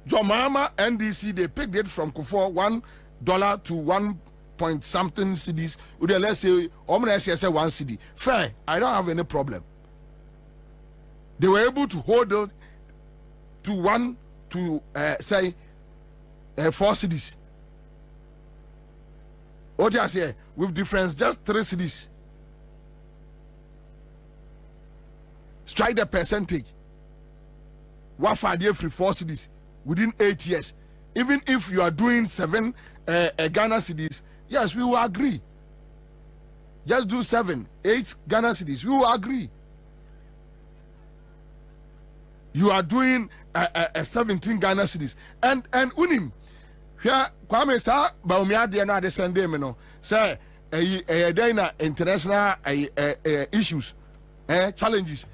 Jomama NDC, they picked it from Kufuor $1 to 1 point something cedis. Let's say, say 1 cedi. Fair, I don't have any problem. They were able to hold it to 1 to say 4 cedis. What I say with difference just 3 cedis. Strike the percentage. What for the free 4 cedis within 8 years. Even if you are doing 7 Ghana cedis, yes, we will agree. Just do 7, 8 Ghana cedis. We will agree. You are doing 17 Ghana cedis. And unim. Here, Kwame sa Bawumia de na de sende me no. Say international issues challenges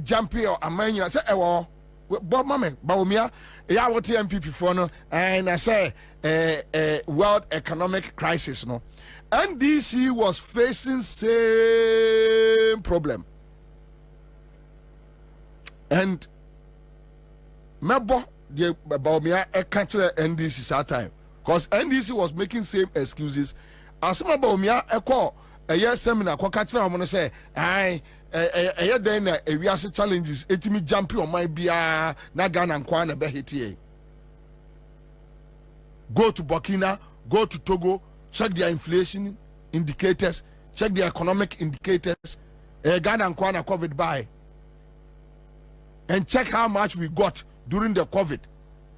jumpy or amanya say Bob Mame Baumia what MPP for no and I say world economic crisis no NDC was facing same problem and Mebo the Baumia catch NDC that time because NDC was making same excuses as some Baumia call a year seminar kwa catch am say then we have challenges etimi jump on my bia na Ghana nkwa na be hitie go to Burkina, go to Togo, check their inflation indicators, check their economic indicators Ghana nkwa na COVID buy and check how much we got during the COVID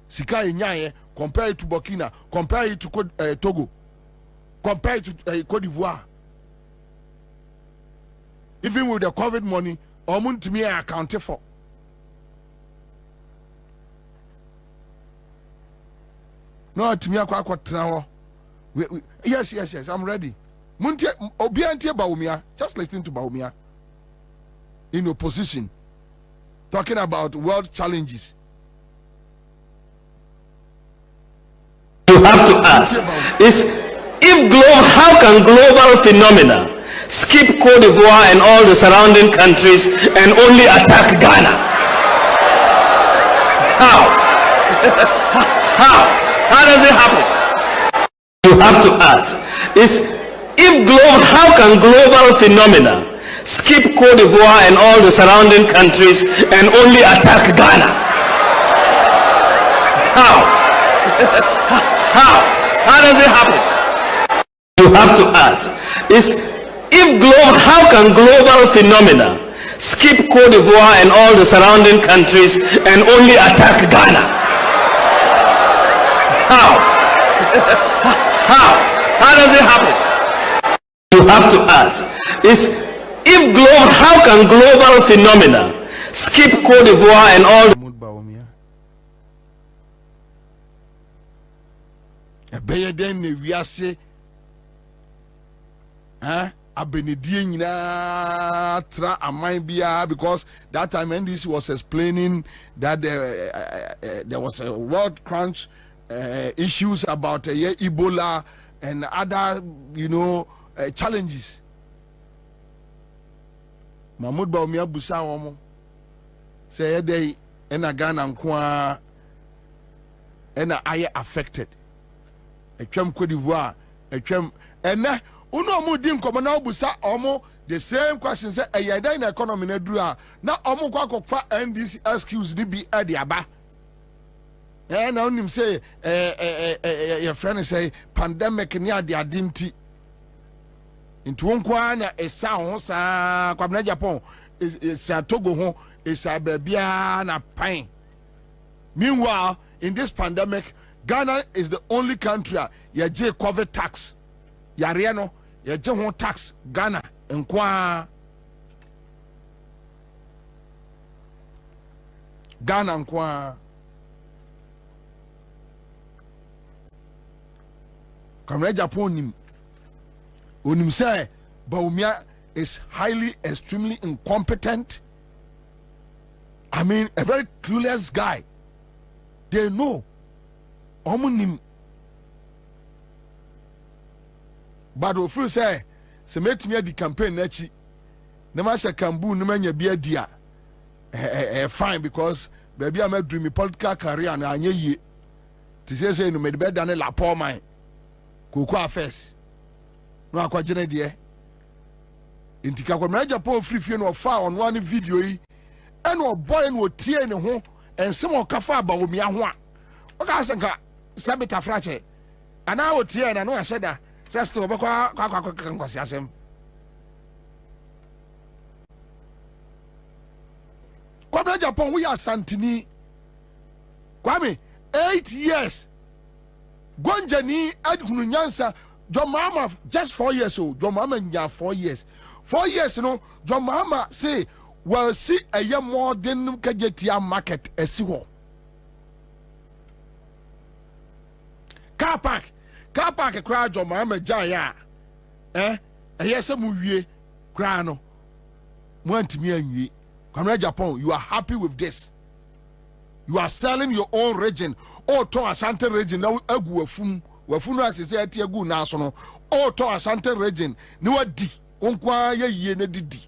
sika nyaye compare it to Burkina, compare it to Togo, compare it to Cote d'Ivoire. Even with the COVID money, to me I accounted for. No, to me I yes, I'm ready. Just listen to Baumia in opposition, talking about world challenges. You have to ask is how can global phenomena skip Cote d'Ivoire and all the surrounding countries and only attack Ghana? How does it happen? You have to ask is how can global phenomena skip Cote d'Ivoire and all the surrounding countries and only attack Ghana? How does it happen? You have to ask is how can global phenomena skip Cote d'Ivoire and all the surrounding countries and only attack Ghana? How does it happen? You have to ask is how can global phenomena skip Cote d'Ivoire and all the Abenedie nyina tra amai bia because that time NDC was explaining that there was a world crunch issues about Ebola and other challenges. Mahmoud Baumia busa womo say dey ena Ghana nkoa ena aye affected etwam Cote d'Ivoire etwam ena uno mu din komo na obusa omo the same question say eyeda in economy na duru a na omo kwa kokfa NDC excuse di bi e de aba na onim say your friend say pandemic ni ade adinti nti wonkwa na esa ho sa Kwabena Japan esa Togo ho esa babia na pan. Meanwhile in this pandemic Ghana is the only country ya je COVID tax yare no ya je ho tax Ghana nkwa Ghana nkwa Kwabena Japan onim say Baumia is highly extremely incompetent. I mean a very clueless guy. They know omunim but Ofosu say se metumi adi campaign na chi na ma sha kambu no manya bia dia fine because baby am dream political career na anye yie ti say no me be da ne la poor man koko affairs no akwagene de intika Kwabena Japan free no fa on one video yi e no boy no tie ne ho ensem o kafa Baumia ho a o ka sanka sabita frache ana o tie na no aheda just obakwa kwasi asem Kwabena Japan we are santini Kwame 8 years gonjani adhunu nyansa John Mahama just 4 years old. John Mahama nya 4 years. 4 years, John Mahama say, well, see a year more than Kajetia market a siwo. Car park a crowd John Mahama Jaya. yes, muwie grano. Want me and ye. Kwabena Japan, you are happy with this. You are selling your own region. Oh, to Ashanti region. Now, wefunu as say atiagu nasono. Oh, to Ashanti region. No di. Onkwa ye ne di.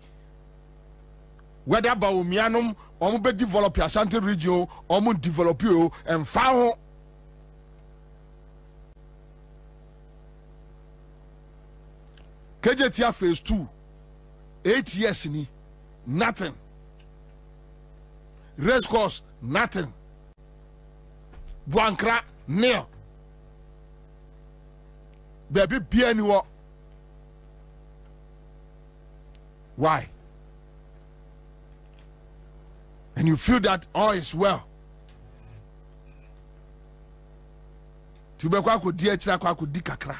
Whether Baumianum or be develop Ashanti region or mu develop you and found. KJTR phase 2, 8 years ni nothing. Race course nothing. Buankra nil. Baby BNO. Why? And you feel that all is well. Tubekwa ko di echira kwa ko di kakra.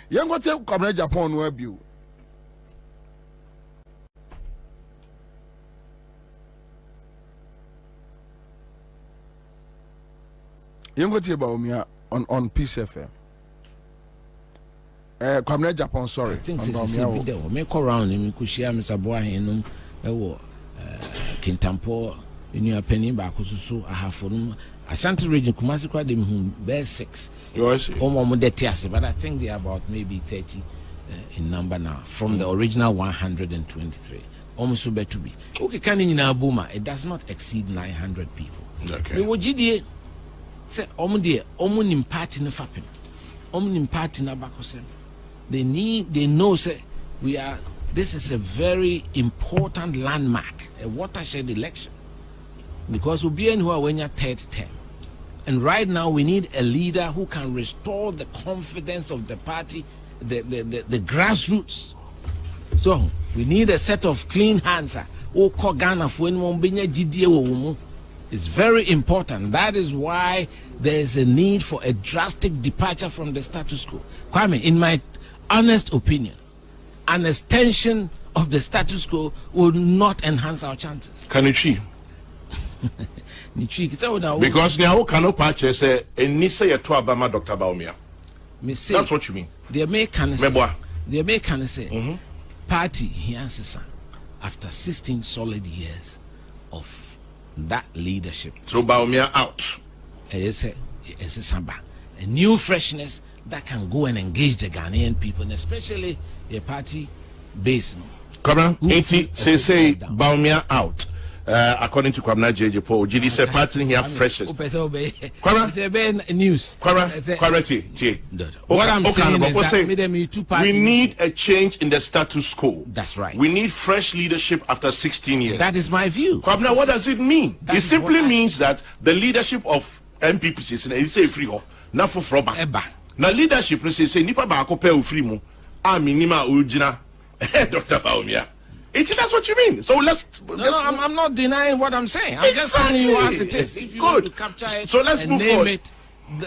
Young what's up, Kwabena Japan web you. Young what's about me on Peace FM. Kwabena Japan, sorry. I think this is a video. Make around him, Kushia, Mr. Boahinum, Kintampo, in your penny back, so I have for them. Ashanti region, Kumasi Kwadim, whom bear 6. But I think they are about maybe 30 in number now, from the original 123. Almost so better to be. Okay, can in Abuma, it does not exceed 900 people. Okay. They were GDA say, Omun party in Fapping, Omun party in Abakosem. They know, say, this is a very important landmark, a watershed election. Because we'll be in who are when you're third term. And right now we need a leader who can restore the confidence of the party, the grassroots. So we need a set of clean hands. It's very important. That is why there is a need for a drastic departure from the status quo. Kwame, in my honest opinion, an extension of the status quo will not enhance our chances. Can you see? Because now cannot patch say and Nisa Yatua Bama Dr. Baumia. That's what you mean. The American say party he answers after 16 solid years of that leadership. So Baumia out. A new freshness that can go and engage the Ghanaian people, and especially the party base. Come on, 80 say Baumia out. According to Kwabena JJ Paul, GD said party here freshest. News. What I'm saying is that we need a change in the status quo. That's right. We need fresh leadership after 16 years. That is my view. Kwabena, what does it mean? It simply means that the leadership of MPP is a free ho, not for Froba. Now leadership is say nipa ba akope ofri mu. Minima ujina. Dr. Baumia. That's what you mean. So I'm not denying what I'm saying. I'm just telling you as it is. If you want to capture it, so let's move forward.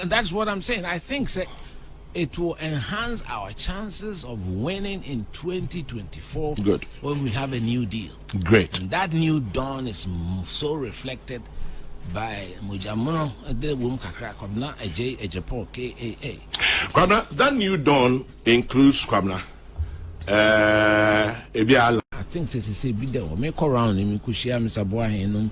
That's what I'm saying. I think it will enhance our chances of winning in 2024. Good. When we have a new deal. Great. And that new dawn is so reflected by Mujamuno de Wumkakra Kwabena Ejepo KAA. Kwabena, that new dawn includes Kwabena. I think say video make around him Kushia Mr. Boahinum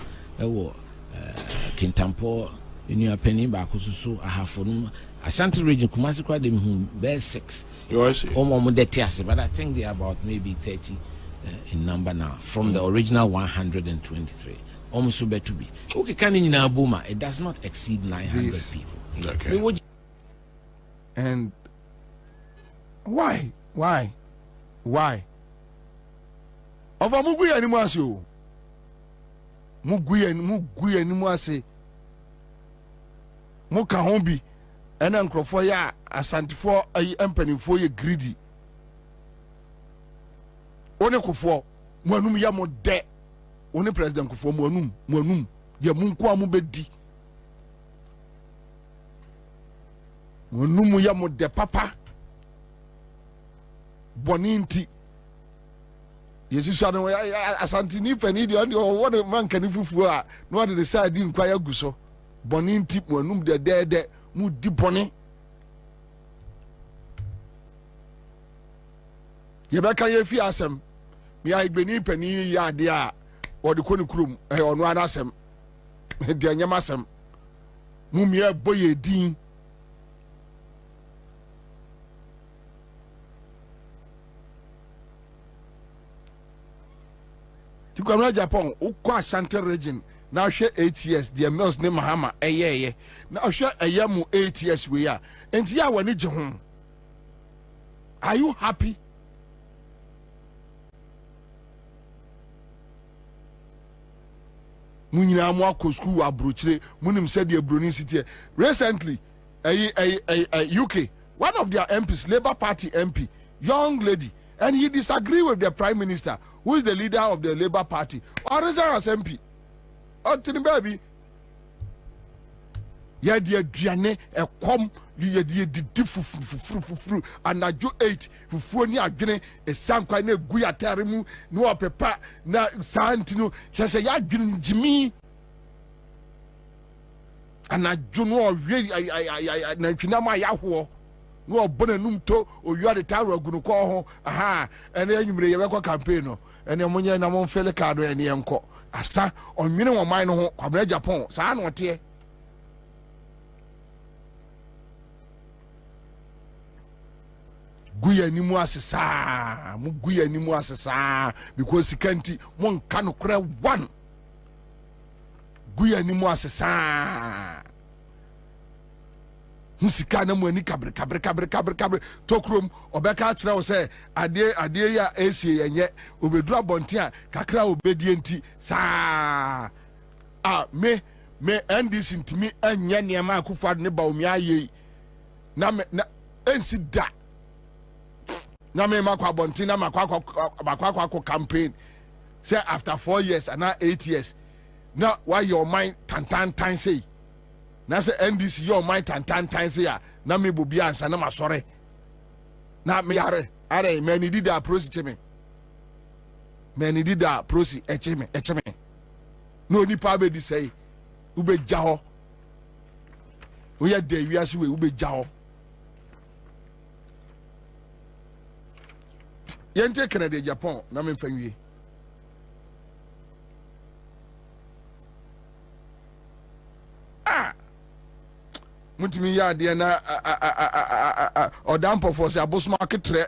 Kintampo in your penny back so I have for them Ashanti region Kumasi Kwadim whom bear 6. But I think they are about maybe 30 in number now, from the original 123. Almost so better to be. Okay, can in Abuma, it does not exceed 900 people. Okay. And why? Why? Of a Muguya animasio. Muguya animase. Muka hombi. And uncle for ya asante for a empany for ye greedy. One kufo, Monum yamo de. One president kufo monum. Ya munkwa mubedi. Monum yamo de papa. Boninti. Yesu shano asante ni fani di on what man can fufu no one decide di nkwa ya guso. Boninti monum de mu di bone. Ye beka ye fi asem. Mi a igbeni pani ya de a o de koni krum ono anasem. De anyam asem. Mu mi e boye din. Ti kwamra Japan ukwa Ashanti region na hwe 8 years the mills ne mahama eyeye na hwe eyemu 8 years we ya enti ya wani je ho. Are you happy? Munyina mo akọ school abrochire munim said the Bruni city recently UK one of their MPs Labour Party MP young lady and he disagree with the Prime Minister who is the leader of the Labour Party or resign as MP. Tini baby ya di aduane ekom di fufu anajo 8 fufu ni adwene esankwa na egu ya tare mu ni opepa na santino sese ya adwene jimi anajo no owe na twina ma ya ho no obona num to oyu ade taro agunu ko ho aha ene anyumre ye be ko campaign no ene monye na mon Felix card ene enko asa onwene wo man no ho Kwabena Japan saa na ote guya ni mu asesa mu guya ni mu asesa because kanti mon kanu kra one guya ni mu asesa musika na mu ani kabre tokrom obeka kira wo se ade ya esi yenye obedu abonte a kakra obedi enti saa me NDC ntimi anya niam akufo ne ba omi aye na ensi da na me makwa bonti na makwa campaign say after 4 years and now 8 years now why your mind tan say na say NDC your mind tan say ya na me bobi Ansah na masore na me yare are me ni dida approach cheme me ni dida approach echeme no ni pa be di say ube jaho we ya de wiase we ube jaho yente Canada Japan na me mfanwie mutimi ya de na odampo for say abos market tre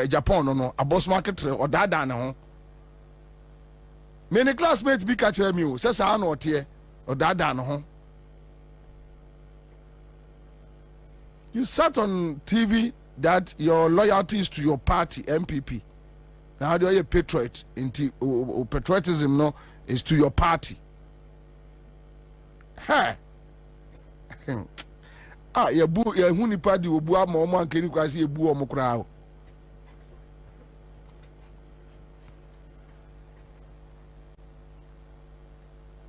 Japan no abos market tre odada na ho many classmates bi ka kire mi o say sa na ote odada na ho. You sat on TV that your loyalty is to your party MPP. Now how do you patriot into patriotism no is to your party. Hey. Ya huni padi obu ama omo ankeni kwasi ebu omo kra.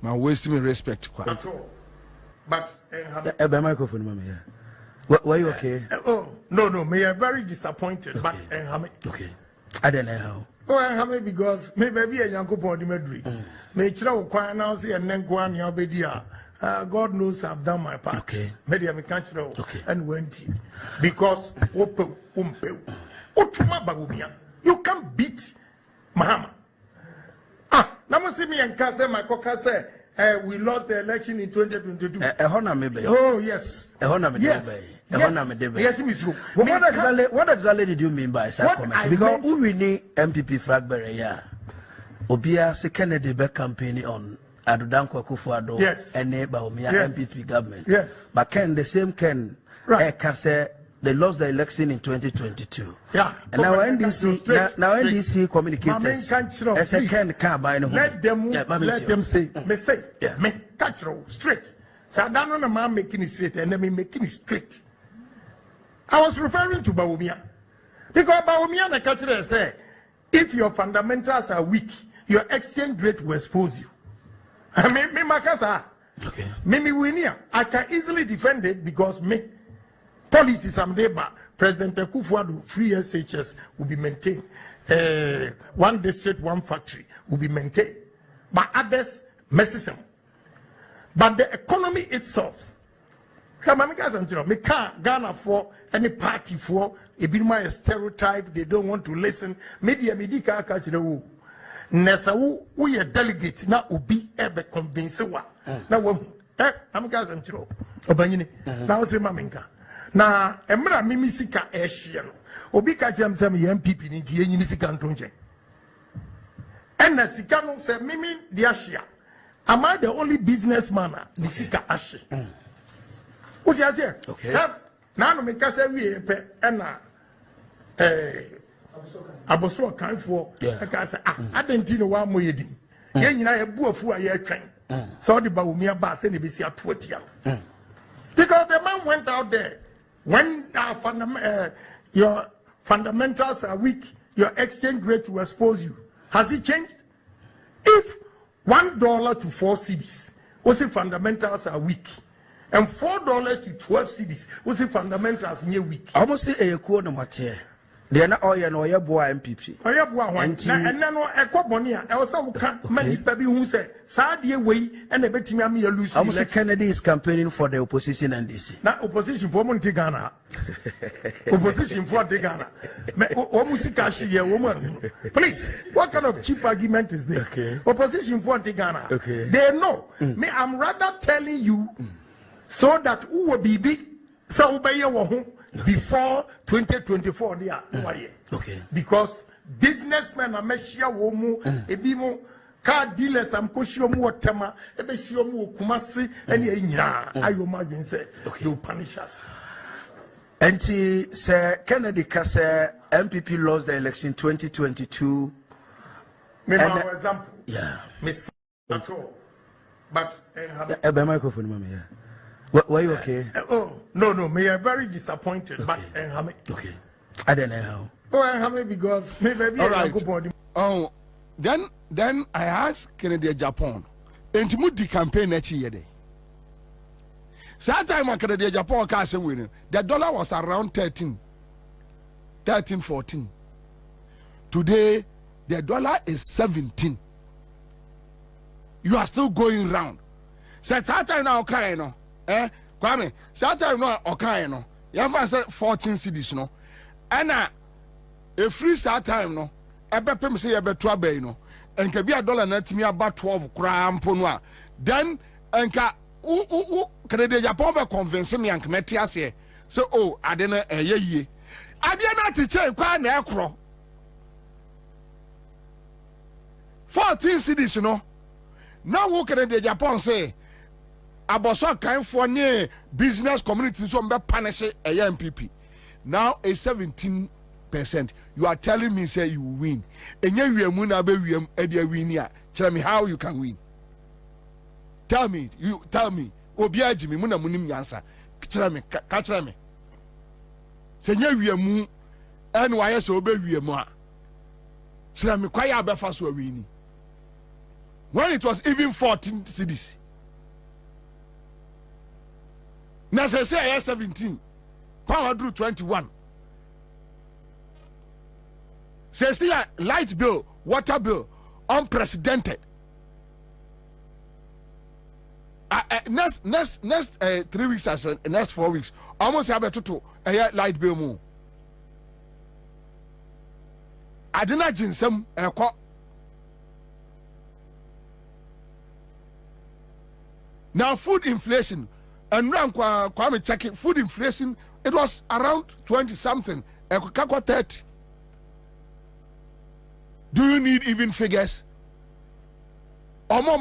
Man waste me respect kwa. But the microphone mama yeah. Were you okay? No, me are very disappointed. Okay. But okay. I don't know how. Oh, because maybe a young couple of Madrid. May children acquire now see and then go on your bedia. God knows I've done my part. Okay. Maybe I'm a country and went because you can't beat Mahama. Now see me and Kase, my Kokase. We lost the election in 2022. Oh yes. Yes, What exactly did you mean by that comment? Because who we need MPP Fragberry, yeah. Obia se Kennedy back campaigning on Adudanko Kufuado, yes, and neighbor Omia MPP government. Yes. But Ken the same Ken right. Kase they lost the election in 2022. Yeah. And now NDC communicators. Let them say, me catch straight. So I don't know the man making it straight and then me making it straight. I was referring to Bawumia. Because Bawumia the catcher say, if your fundamentals are weak, your exchange rate will expose you. I mean, me Makasa. Okay. Me Winia. I can easily defend it because me policies I'm there, but President Akufo-Addo free SHS will be maintained. One district, one factory will be maintained. But others, messism. But the economy itself, come on, guys, me can't Ghana for any party for a bit my stereotype. They don't want to listen. Media catch the woo. Nessa we a delegate now ubi ebe convince wa. Now I'm guys and Chiro. Obanyini. Now say maminka. Na emra mimi sika eshia no. Obi ka jam say me MPP ni tie nyimi sika ntonje. Enna sika no say mimi di ashia. Am I the only businessman ni sika ashi? What you say? Okay. Now no me ka say we pe enna Aboso kan for ka say adenti no wa moyedi. Ye nyina ye buafu a ye twen. So the Bawumia ba say ne be si atotia. Because the man went out there. When your fundamentals are weak, your exchange rate will expose you. Has it changed? If $1 to 4 cedis, also fundamentals are weak, and $4 to 12 cedis, also fundamentals near weak. I almost say a quarter material. They are not all your boy MPP. Oh, yeah, boy, and then a Kwabena, I was so many people who say, Sadia way, and a bit me a loose. Almost Kennedy is campaigning for the opposition and DC. Not opposition for Montigana. Opposition for Tigana. Omusikashi, woman. Please, what kind of cheap argument is this? Okay. Opposition for Tigana. Okay. They know. Me, I'm rather telling you so that who will be big, so obey your home. Before 2024, they are okay. Because businessmen are meshia womu, ebimo car dealers am koshio mu otema, ebeshio mu kumasi, and yenya. I imagine say you punish us. And Sir Kennedy Kase MPP lost the election 2022. Me for example, yeah, Miss at all, but a microphone, mommy. Yeah. Were you okay? No, me are very disappointed. Okay. But okay, I don't know how. Oh, because maybe all right. Then I asked Kennedy Japan, and to move the campaign next year. So time when Kennedy Japan cast a winner, the dollar was around 13, 14. Today, the dollar is 17. You are still going round. So that time now, okay, Kwame, Saturday no okay no. You have say 14 cedis no. And a free Saturday no. Ebe pem say ebe 12 no. Enka bi $1 na timi about 12 kra mpo no a. Then enka Canada Japan be convince me anka meti ase. So ade na yeye. Ade na teacher kwa na ekro. 14 cedis no. Now wo Canada Japan say Aboso kind for near business community so mbe punish a MPP. Now a 17%. You are telling me say you win. And you na be win ya. Tell me how you can win. Tell me. Obia Jimmy muna munim yansa. Tell me. Say you mu NYS obe wiemu a. Tell me kwa ya be fa so wini. When it was even 14 cities. Now say I have 17. Power drew 21. Say light bill, water bill, unprecedented. Next 3 weeks as next 4 weeks, almost have a light bill more. I did not some now food inflation. And now, Kwame checking food inflation, it was around 20 something. 30. Do you need even figures? Ask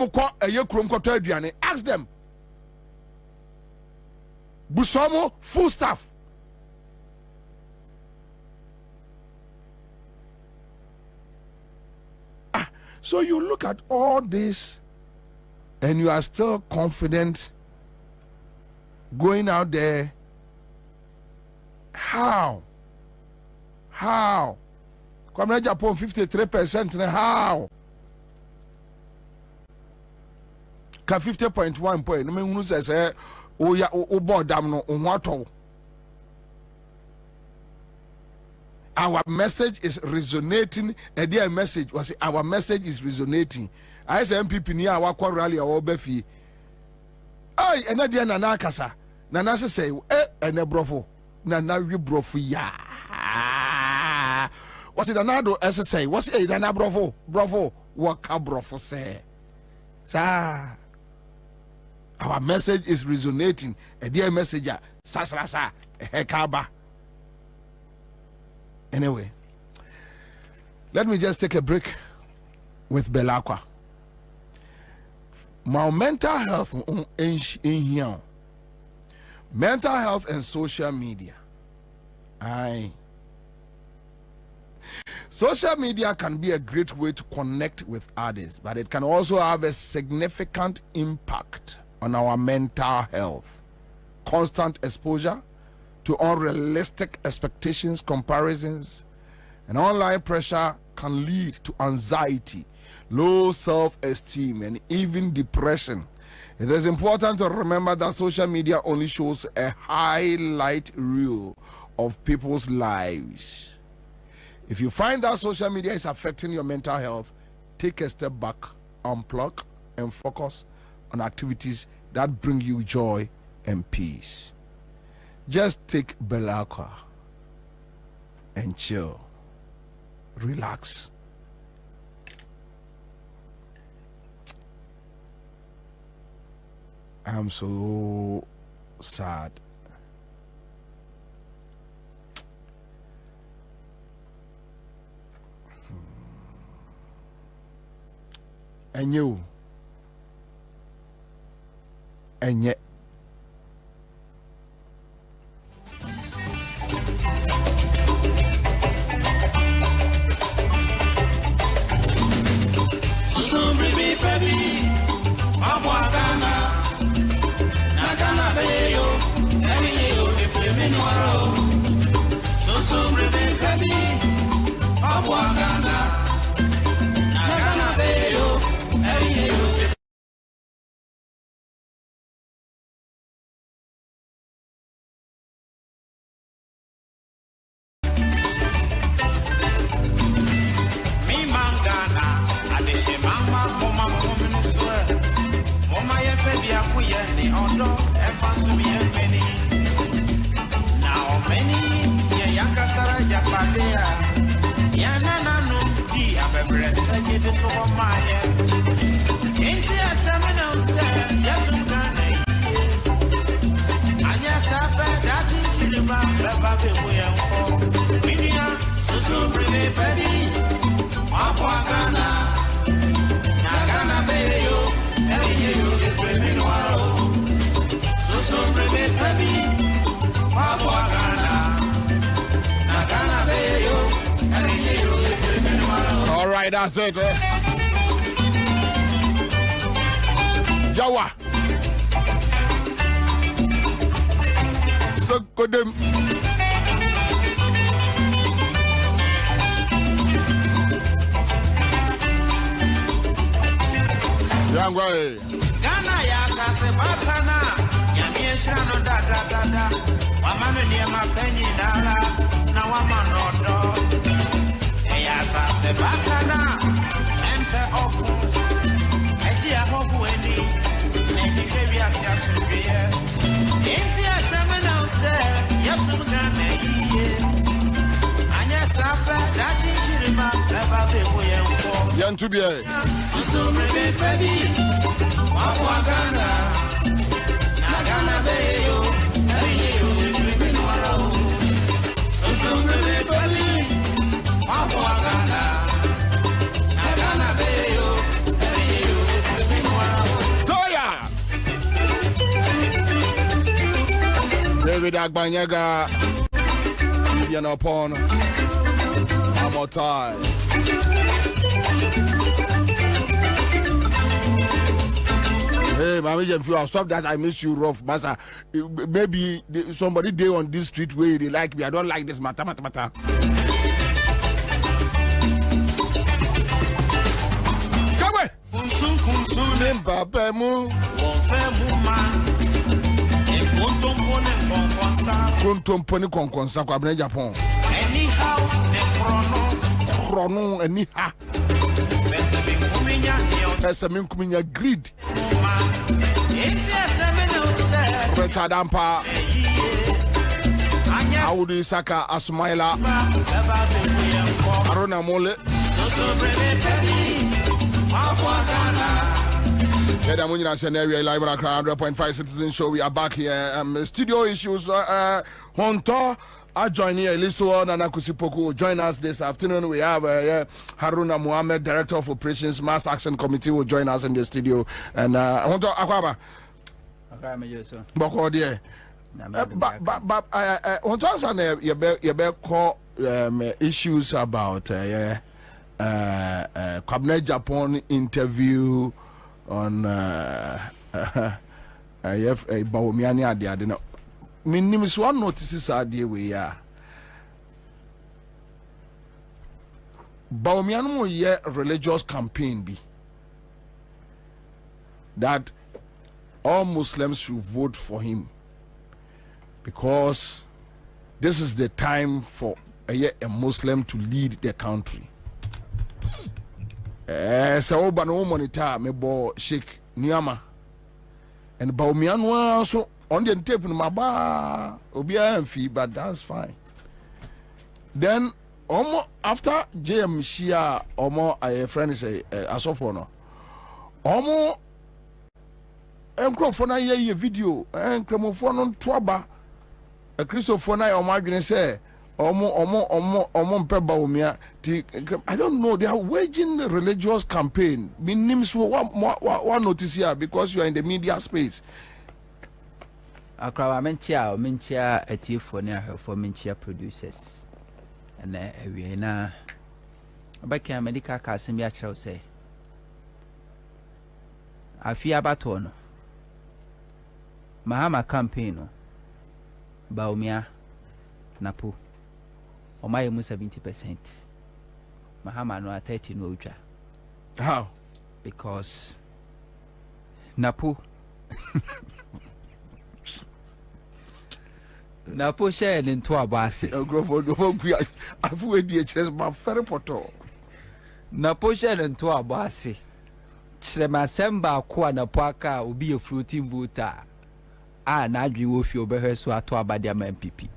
them. Busomo full staff. So you look at all this and you are still confident going out there. How? Kwabena Japan 53%. How? Ka 50.1 point. No me hunu say o ya o board dam no o. Our message is resonating. A dear message was our message is resonating. I say MPP ni our rally or befi. Ay, and dear Nana Kasa. Nana say, and a brofo. Nana you brofo ya. What's it another SSA? What's it Nana brofo? Brofo. What can brofo say? Sa. Our message is resonating. A dear messenger. Sa. Hekaba. Anyway, let me just take a break with Ablakwa. My mental health in here. Mental health and social media. Social media can be a great way to connect with others, but it can also have a significant impact on our mental health. Constant exposure to unrealistic expectations, comparisons, and online pressure can lead to anxiety, low self-esteem, and even depression. It is important to remember that social media only shows a highlight reel of people's lives. If you find that social media is affecting your mental health, take a step back, unplug, and focus on activities that bring you joy and peace. Just take Ablakwa and chill. Relax. I'm so sad. And you. And yet. All right, that's it. Jawa. So good. Yangway. Ghana ya sase batana. Yamiesha no da. Wamanu ni mapenyi dala. Na wamanodo. Ya sase batana. Empe oku. Eji ahobu eni. Nekike biasi asubie. Inti asemena use. Yasum Ghana iye. Anya sape. Dachi chirima. Beba bebo yenfo. Yantubie. Susu brebe baby. Wapwa Ghana. Na Ghana beyo. Eyo ifrimi nwaro. Susu brebe baby. Wapwa Ghana. Na Ghana beyo. Eyo ifrimi nwaro. Soya. David Agbanyaga. You're not porn. One more time. Hey, Mama, if you stop that, I miss you rough, Massa. Maybe somebody there on this street where they like me. I don't like this matter. Come away. Kontomponi konkonsa Kwabena Japan. Chrono anyhow. Pesamin kuminya greed. Retadampa. Audu Saka Asmaila. Arona Mole. Munina Scenario live on Accra 100.5 Citizen Show. We are back here. Studio issues. Honto are joining here. Listo Nanakusipoku join us this afternoon. We have Haruna Muhammad, Director of Operations, Mass Action Committee, will join us in the studio. And Honto Akwaba. Boko dear. Honto San you call issues about Kwabena Japan interview on Bawomiani Adia. Minim one notices idea we are Bawomiano ye religious campaign be that all Muslims should vote for him because this is the time for a Muslim to lead the country. So Bano monitor me bo Sheikh Niama and Bawomiano so on the tape in my bar Obia fee, but that's fine. Then after JM Shia a friend say Asofono Omo Encrophona ye video and Cremophone Twaba a Christophona or Margaret say Omo Pebbaumia. I don't know, they are waging a religious campaign. Names one notice here because you are in the media space. Akra Mintia a tea for near her for Mintia producers. And we na back a medical Casimia shall say. I fear Batono Mahama campaign Baumia Napu. Or my 70%. Mahama no 30 no. How? Because Napu Napu shared into a basi. I've waited just my ferry poto. Napu shared into a basi. Shrema Semba Kwa Napaka will be a floating voter. Nadri Wofi Obehesu Atua Badiam MPP.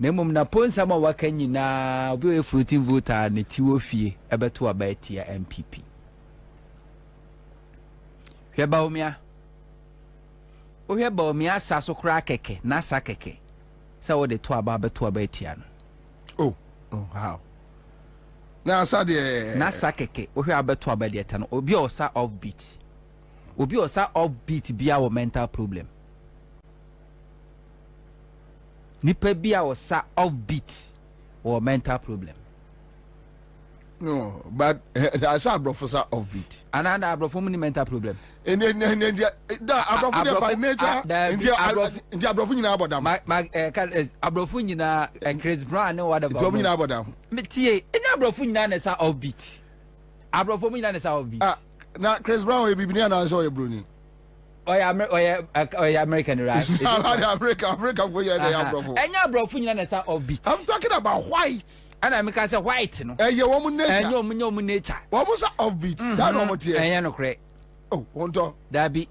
Nemum Napon Sama Wakani na be a floating voter ne Tiwofi Ebetu Abetia MPP. Hebaumia. We have Baumia Sasso Krakeke, Nasa Keke. So the Twaba Betuabetian. Oh, how? Now, Sadia Nasa Keke, we have Betuabetian, Obiosa offbeat. Obiosa offbeat be our mental problem. Nipe be our sa offbeat or mental problem. No, but I saw Professor offbeat. And I brought mental problem. And then by nature, India Brofuna about them. Abrofuna and Chris Brown, no what about me about them. Metie, and Abrofuna is offbeat. Abrofuna is offbeat. Now, Chris Brown will be near now, so Bruni. Oh, American, right? America, where you are. And Abrofuna is offbeat. I'm talking about white. And I'm because of white, no. And your woman nature. And your nature. What was that offbeat? That no material. And you're no correct. Oh, one time. That be.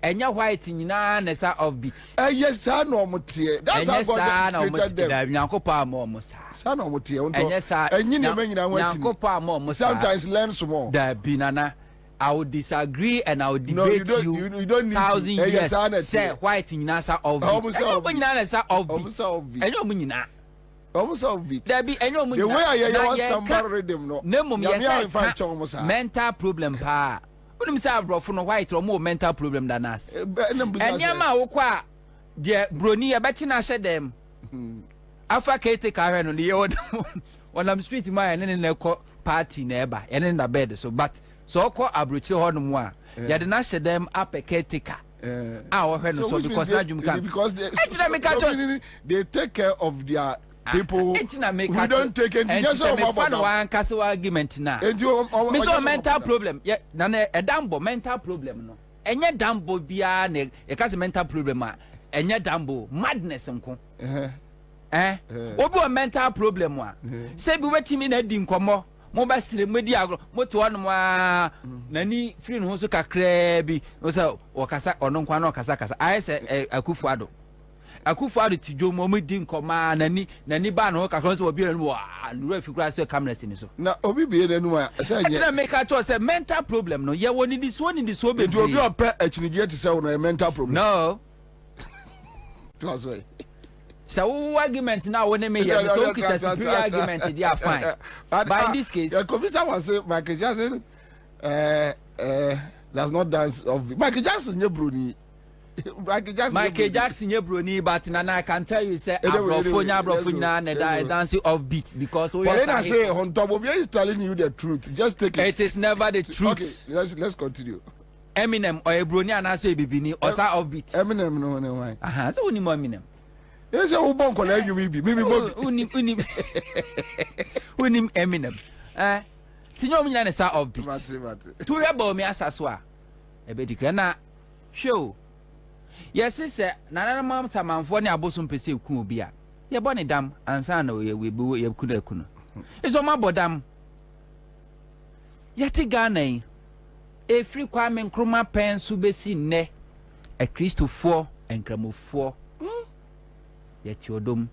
And your white in Nasa offbeat. Yes, I know material. That's how God created them. Yankopa more, Son of material. And yes, and you know, Yankopa more. Sometimes learn some more. That be Nana. I would disagree and I would debate you don't need 1,000 years. Say white in Nasa offbeat. And your Nasa offbeat. And your Munina. Almost offbeat. There be any the way I hear somebody rhythm no. Mental problem pa. When say bro for no white or more mental problem than us. And yama okwa de broni e beti na hye dem. afa kete ka no ye on am street ma ene ne ko party na eba ene na bed so but so ko abrochi ho no mo a ya de na hyedem apekete ka wo hwe no so because adwum kan because they take care of their people who don't take anything. Yes, one castle argument now. Me so mental problem. Yeah, na a dambo mental problem no. Enye dambo bia ne e ka se mental problem a enye dambo madness nko. Obi o mental problem a. Se bi wetimi na di nkomo. Mo ba sire mo di agro. Mo to ono a nani free no so kakra bi. O se o kasa ono nkwa na o kasa. Ai se Akufuado. Akufuado tijo mo di nkoma nani ba no kakra so obi enu wa lura fikura se cameras ni so. Na obi bi enu a se anye. Na make a say mental problem no. Ye woni di so be. Do obi ope achinije to say no mental problem. No. That's why. So argument now when me here so kita superior argument they are fine. But in this case, Komisa was say Michael Jackson does not dance of Michael Jackson ye broni. Michael Jackson ye broni, but Nana I can tell you say Abrofonya na dancing off beat because we say on top of is telling you the truth. Just take it. It is never the truth. Okay, let's continue. Eminem or Brony and I say bibini or sa off beat. Eminem no why. Aha, so we Eminem. Yes, I will bonk on you maybe. Unim Eminem. Tinyo mi na sa off beat. Tu rebo mi asaswa. Ebe dikra na show. Yes say na mam samanfo ne abosom pese ku obi a. Ye bo ne dam ansa na we bu ye ku da ku no. Iso ma bodam. Yati Ghana yi. Efri Kwame Nkrumah pen su besi ne. E Christopher enkramofo. Yeti odom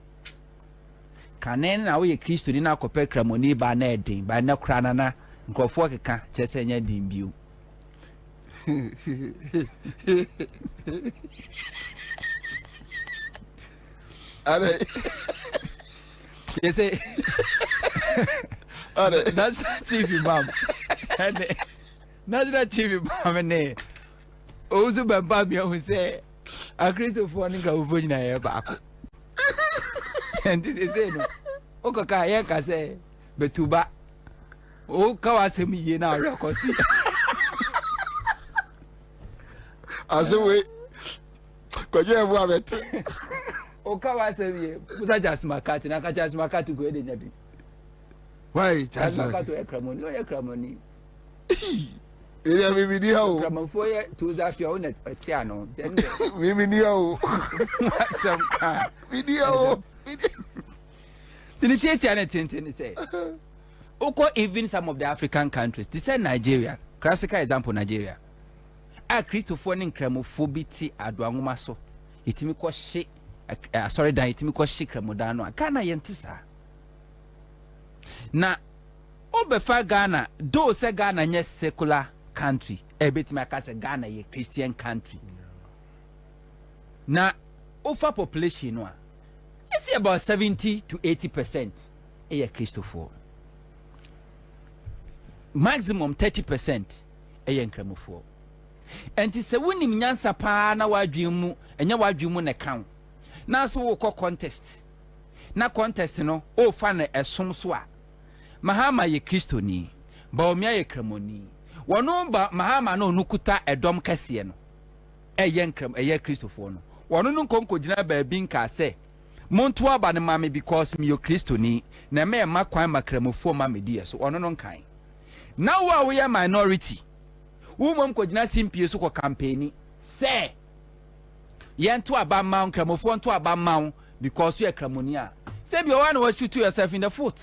kanen na wo ye Kristo ni na akopɛ kramoni ba na edin ba na kra na nkrofo keka kyese nya din biu are yese are that's chief imam and that's the chief imam ne ozu bamba mi o say a Christopher ni ga ofo nyina ye ba ko and they say no okaka ye ka say betuba o ka wa se mi ye na re ko si asewe ko je ebu abet o ka wa se mi ye musa jasmakati na ka jasmakati go ede nyabi why jasmakati e kramoni ere mi di ha o kramofo ye to za fi o net patia no mi ni ha o some kind video the TNT say even some of the African countries this is Nigeria classical example Nigeria a Christopher ni nkramophobia adoanwoma so itimi ko hye sorry dan itimi ko hye kramodan no Ghana yentisa na obefa Ghana do say Ghana nye secular country ebetimi aka say Ghana ye Christian country na over population no it's about 70 to 80% a Christopher. Maximum 30% a Nkramofo. And it's a winning nyansa pa na wadwimu enya wadwimu na count. Na so wo contest. Na contest no o fa na esom so a. Mahama ye Kristo ni, ba omia ye kramoni. Wono ba Mahama no nukuta edom kase no. Eye nkram eye Kristofo no. Wono no konko gina ba bi nka se Montu aba ne mame because me yo Kristo ni na me ma kwan makramofo ma me die so ono no nkan now we are minority wo mom ko gina simpie so ko campaign say yentu aba ma nkramofo ntu aba ma because you kramoni a say be one what shoot yourself in the foot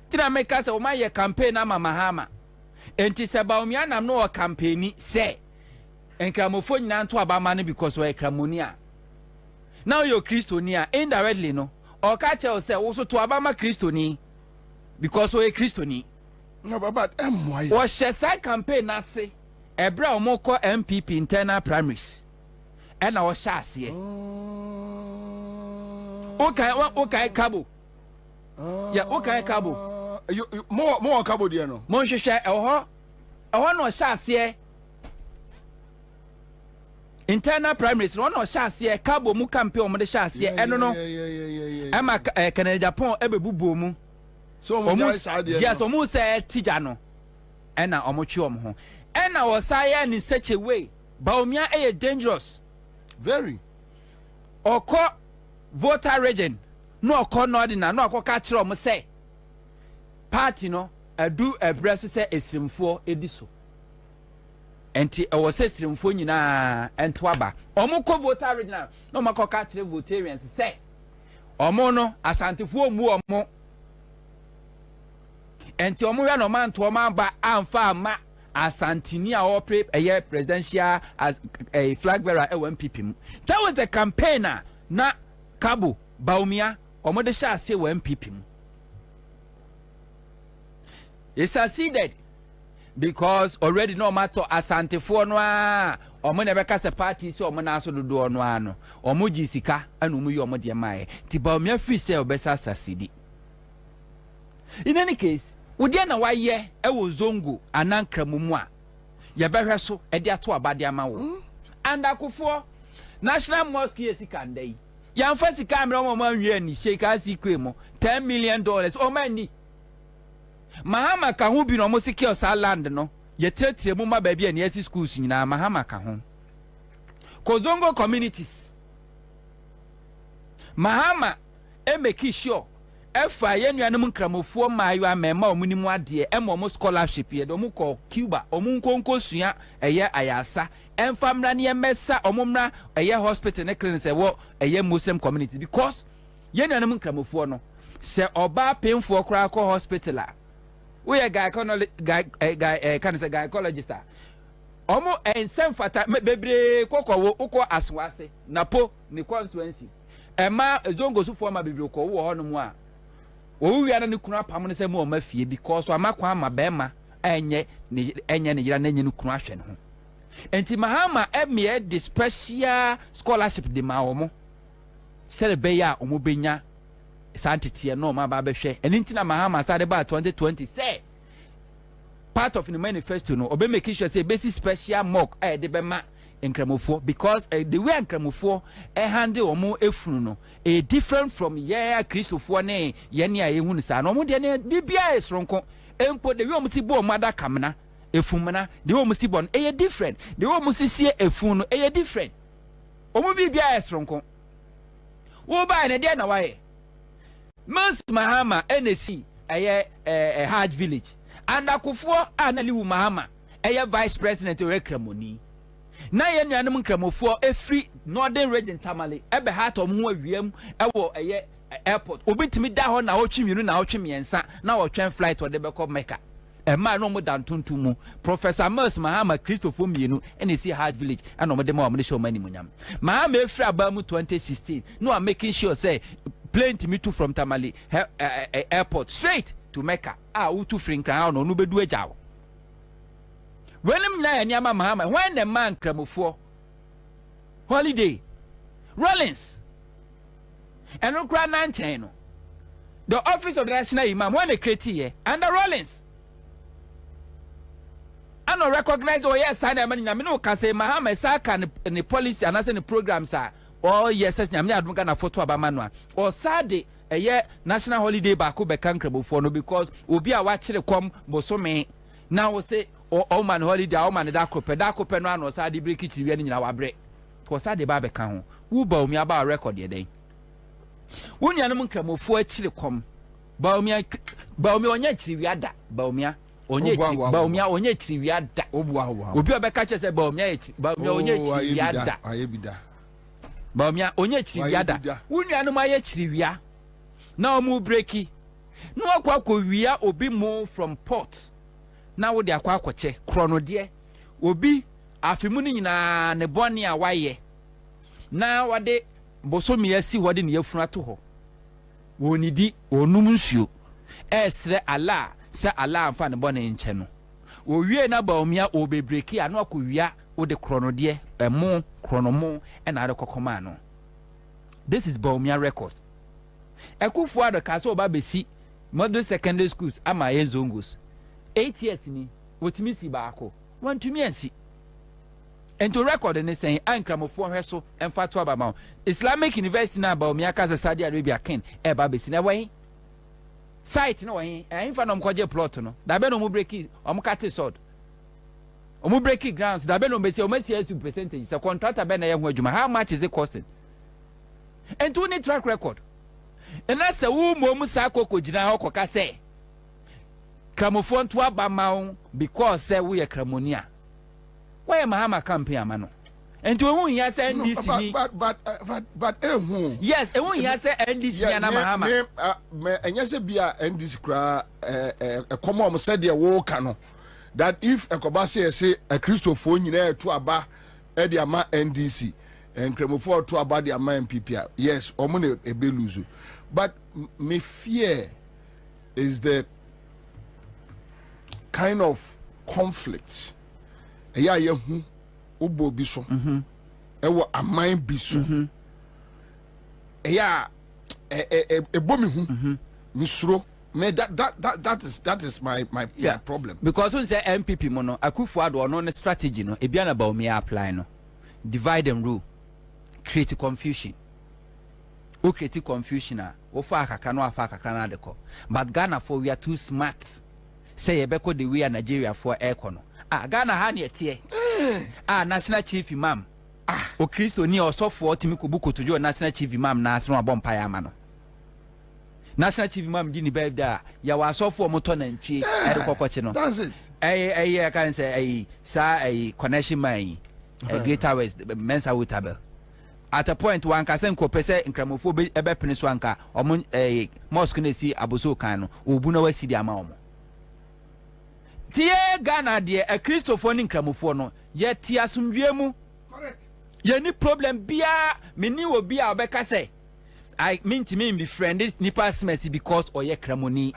tina make us o ma ye campaign ama Mahama enti se ba omia nam no campaign say nkramofo nyina ntu aba ma ne because we kramoni a now you're Christonia indirectly no or catch yourself also to Abama Christoni because we're Christoni. No, but why? What shall I campaign? I say, a brown moko MPP internal primaries, and our chassis. Okay, Cabo. Yeah, okay, Cabo. You more Cabo, dear no. Monsieur, I want no chassis. internal primaries no no hyase kabo mu campaign mo de hyase eno no ema Canada Japan ebebubo mu so mo yes omu say tija no ena omotwe om ho ena wosaye in such a way Bawumia dangerous very oko voter region no oko no ordinary no oko ka kire om say party no adu ebreso say esrimfo ediso enti ewo say esrimfo nyina ento aba omko voter region no mako ka kire votarians say omo no asantefo mu omo enti omo ya no man to omo ba amfa ama asantini a opre eye presidential as a flag bearer e MPP. That was the campaigner na Kabo Bawumia omo de sha ase wa MPP. He succeeded because already no matter asantefo no a omo na beka se party so omo na so dodo no ano omo jisika anu mu yi omo de mae ti Bawumia free say obesa succeed. In any case wodi na waye e wo zongo anankramumu a ye behwe so e de ato abade ama wo andakofo national mosque yesika ndai ya mfa sika amre mo manwie ni sheka sikwe mo $10 million o mani mahama ka ho bi no mo secure sa land no ye tetre mu ma ba bia ne yesi schools nyina mahama ka ho kozongo communities mahama e make sure efa ye nuanom nkramofo maayo amema omunimu ade emo scholarship ye do mu ko Cuba omunkonko sua eye ayasa emfamra ne emesa omumra eye hospital ne clinic wo eye Muslim community because ye nuanom nkramofo no se oba painful kra ko hospital a we guy kan say gynecologist omo ensem fata bebre kokwo ukọ aswase napo ni constituency ema ezongo su forma bebre ko wo honom a owuya na ne kunu apam ne se mo mafie because amakwa ama bema enye ne yira na enye ne kunu ahwe ne ho enti mahama emie the special scholarship de ma omo selebe ya omo benya santete no ma ba behwe eni ntina mahama sade ba 2020 say part of the manifesto no obe make sure say basic special mock de be ma nkramofo because the way nkramofo handle omo efunu no different from Christopher ne ye ne ayehunu sa no omo de ne bibia esronko empo the way omo si bo mada kamna efumna the way omo si bon different the way omo si sie efun no different omo bibia esronko wo ba ne de na waye Mas Mahama NC Hajj village and akufo analiwu Mahama vice president rekramoni na ye nuanom nkramofo every northern region tamale ebe heart of ho awiem ewo airport obitimi da ho na otwimienu na otwemiensa na otwen flight o de beko Mecca ma no mo dantuntum mu Professor Mas Mahama Christopher mienu NC Hajj village and no mo de ma mo de show mani munyam Mahama efri abamu 2016 no am making sure say plane to me to from Tamale airport straight to Mecca utu frinkra no no bedu ajawo when him na nyama Mahama when the man kramofo holiday Rollins and no kra nan chen no the office of the national imam when they create here under Rollins I no recognize oh yes sign am na me no can say Mahama sa kan the policy and as the programs are oh yes nyame adum na photo aba manual or Saturday national holiday back be kankrabofo no because obi a wa kire kom bosome now we say oh man holiday oh man da kope no ano Saturday break kiri wi nyina wa bre to Saturday ba be kan ho wo ba omi aba record ye den wonyanum nkramofo a kire kom ba omi onya kiri wi ada ba omi onye kiri wi ada obi obeka che se ba omi onye kiri wi ada Bawumia onye chiriwiada wunuanum aye chiriwia na omu breki no akwa wia obi mo from port na wo de akwa akoche krono de obi afimu ni nyina ne boni a waye na wade bosomi asi wade ne yafunu ato ho wonidi onum nsuo esre ala se ala amfa ne boni nche no owie na Bawumia obebreki anu akowia wo de krono de emo kronomo and other kokomano. This is Bawumia record. Ekufu ado kaso oba besi model secondary schools ama ezongos 8 years ni wotimi si baako wantumi ansi and to record in saying ankramofo hweso emfa to abama Islamic University na ba omiaka za Saudi Arabia ken eba besi na wen site no wen emfa no mkwaje plot no da be no mu break o mkate sword o mu break grounds da be no besi o mesi asu percentage se contractor be na ye ho adwuma how much is it costing and to need track record and that's a wo mo sa kokko gina ho koka say kramofo to abama because say we are kramonia. Why am Mahama campaign amano? And to whom yes NDC but yes, and whom yes NDC na Mahama. And yes be a NDC kra common said the wo kano that if a kobase say a Christopher nyina to aba e dia ma NDC and kremofo to aba dia ma MPP. Yes, omo e be lose. But me fear is the kind of conflicts. Eya ye hu obo bi so ewo aman bi so eya ebomi hu misro me that is my problem because when say MPP mo no Akufo-Addo no strategy no e bia na ba o me apply no divide and rule create confusion o create confusion o fa akaka no afa akaka na adeko but Ghana for we are too smart say e be ko the way Nigeria for econo Ghana ha ne tie national chief imam o Kristo ni osofo timi kobuko tojo national chief imam na asno abompa ya ma no national chief imam di ni birthday ya wa asofo moto na ntwi e kokoche no that's it I can say connection mai greater west mensa wotable at a point one ka sen ko pese nkramofo be pene so anka omo mosque na si aboso kan no obu na wasidi ama omo tie Ghana de a Christopher nkramofo no ye tie asumdwe mu correct ye ni problem bia me ni obi a obeka say I mean to me be friend this nipa smesi because oye kramoni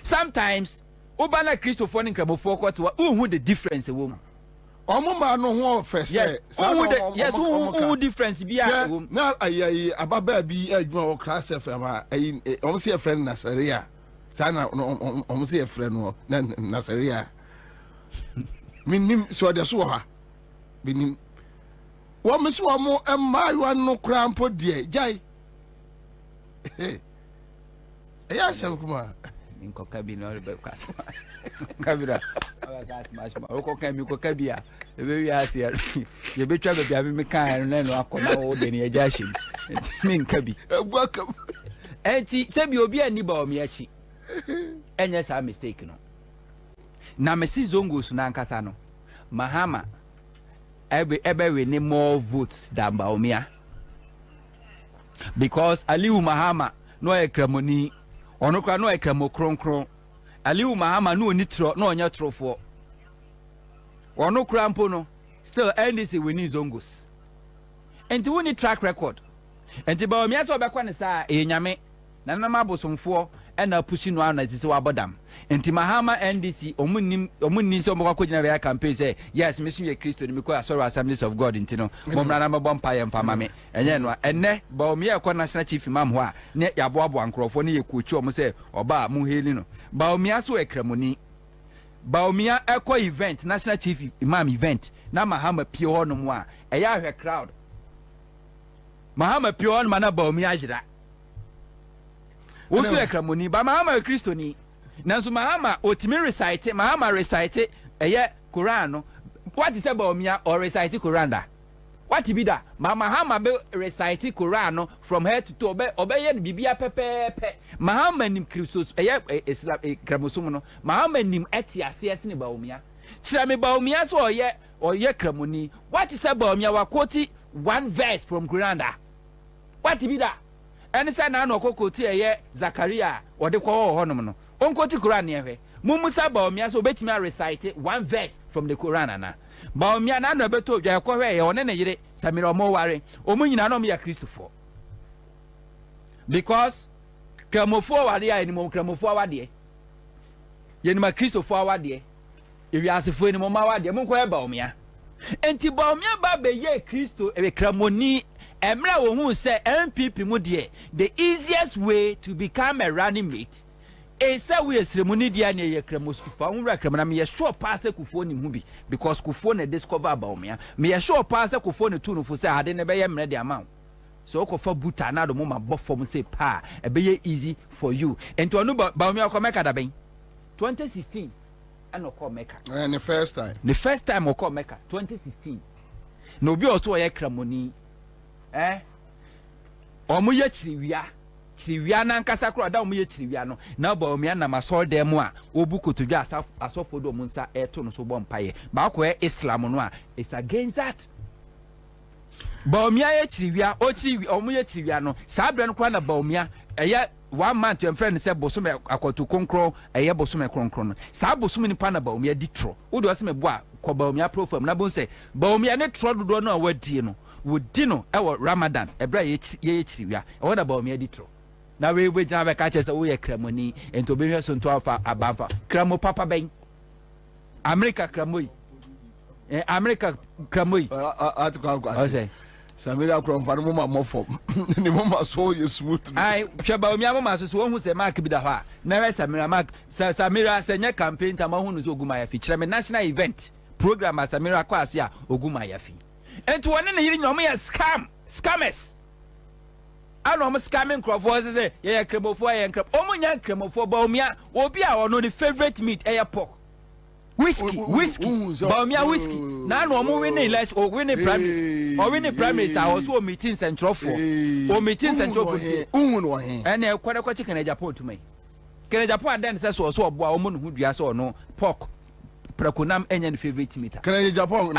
sometimes obana Christopher nkramofo kwatwa who the difference e wo omo ma no ho first yes who difference bia na ayi ababa bi adwuma wo class FM omo se friend Nasaria sana omo se friend no Nasaria minim so de so ha binim wo meso mo emma no krampo die jai ya se kuma inko kabi no be kwasa kabira gas mash ma ko kan mi ko kabia e be wi asia ye be twa be abi me kan no no akona wo de ne eja him min kabi egwakam enti se bi obi ani ba o mi achi enye sa mistake no na mesi zongos na nkasa no Mahama ebe we ni more votes than Baumia because Aliu Mahama no ekramoni onokra no ekramo kronkron Aliu Mahama no nitro no onya trofo onokra mpo no still NDC we ni zongos enti we ni track record enti Baumia so be kwa ne sa enyame na na mabosomfo ena pushi no ana tise wabodam enti Mahama NDC omunni so mokwa kogina be campaign say yes me ye Kristo ni mekọ Asoro Assemblies of God enti no momra na mabompa ye mfa mame enye no enne ba omi ekọ national chief imam ho a ne yaboabo ankrofo ne ye kochu omo say oba mu heli no ba omi aso ekramoni ba omi ekọ event national chief imam event na Mahama pie ho no mu a eya ahwe crowd Mahama pie ho no na ba omi ajira Osu ekramoni ba Mahama Kristo ni nanso Mahama otimi recite Mahama recite eye Quran no what is about me or recite Quran da what be da Mahama be recite Quran no from head to toe obeye no bibia pepepe Mahama nim Kristo eye Islam kramosom no Mahama nim etiase ase ne ba omia kira me ba omia so oye kramoni what is about me wa quote one verse from Quran da what be da ene say na no kokoti eye Zakaria ode kwo ho nom no onkoti Quran ne hwe mumusa ba omia so betimi recite one verse from the Quran na ba omia na no beto dwa kwo hwe ye one ne yire samira omo ware omo nyina no me ya Christopher because kramofo wade ya ni mo kramofo wade ye ni ma Christopher wade ewi asefo ni mo ma wade mo kwo ba omia enti ba omia ba be ye Kristo e kramoni Emra wo hu say MPP mu de the easiest way to become a running mate esa we ceremony dia na ye kramos kufa unra kramna me sure pass kufuo ni hu bi because kufuo na discover about me sure pass kufuo ne tu no fo say ade ne be ye mre de amount so okofa buta na do mo ma bofom say pa e be ye easy for you enti onu ba me akomeka da ben 2016 and okomeka and the first time okomeka 2016 no bi oso ye kramoni omo ye chiriwia na nkasa kro da omo ye chiriwia no na ba omo na masol dem a obu kotodwa asofo do mo nsa eto no so bom paye ba ko Islam no a it's against that ba omo ye chiriwia omo ye chiriwia no sabre no kwa na ba omo eye 1 month your friend say bosume akoto konkro eye bosume konkro no sa bosume ni pa na ba omo di tro wo do aseme bo a ko ba omo profile na bon say ba omo ne tro dodo no awadi no wodi no ewo Ramadan ebra ye chiriwia e na ba omo di tro na we jana be ka che say wo ye kramoni ento be hwe so nto afa abafa kramo papa ben America kramoyi America kramoyi atukwa Samira krom fa no mo fom ni mo ma so ye smooth ai hweba omi amoma so wo hu se mark bi da ha na we Samira mark Samira se nya campaign ta ma hu no so oguma ya fi kire me national event program Samira kwa ase a oguma ya fi ento woni ne yiri nyom ya scammers ano mo scamming crofo se ye kremofo ye krem omo nya kremofo ba omia obi a ono the favorite meat pork whiskey baumia whiskey na no mo win election or win primary or win primaries I also meeting central for or meeting central for and e kwada chicken Japan to me Kenya Japan then say so obo a omo no hu dua so no pork prekonam enye favorite meat Kenya Japan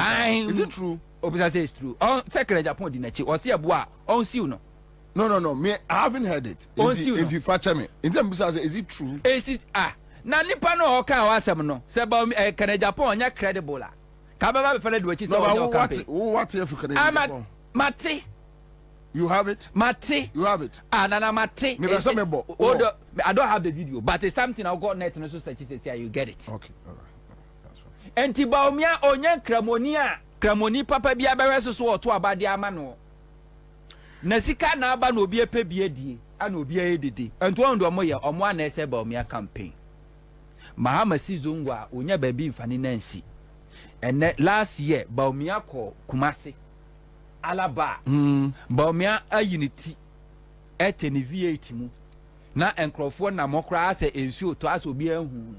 is it true obisa say it's true on say Kenya Japan di na chi o say abo a on see no no me I haven't heard it if you fact me in them is it true is it na nipa no o kan wasem no se ba Kenya Japan onya credible la ka ba be fele do chi se o campaign what if Kenya Japan mate you have it you have it na mate me be me bo I don't have the video but it's something I got net no so search say you get it okay all right that's fine enti ba omia onya kramoni papa bia be reso so oto abade ama no na sika na aba na obi epe bia die ana obi edede enti on do mo ye omo ana ese ba omia campaign Mahama Sizongwa onya baby mfani nansi and last year Baumia ko Kumasi Alaba Baumia ayiniti eteni V8 mu na enkrofo na mokra ase ensuo to aso bi ahu no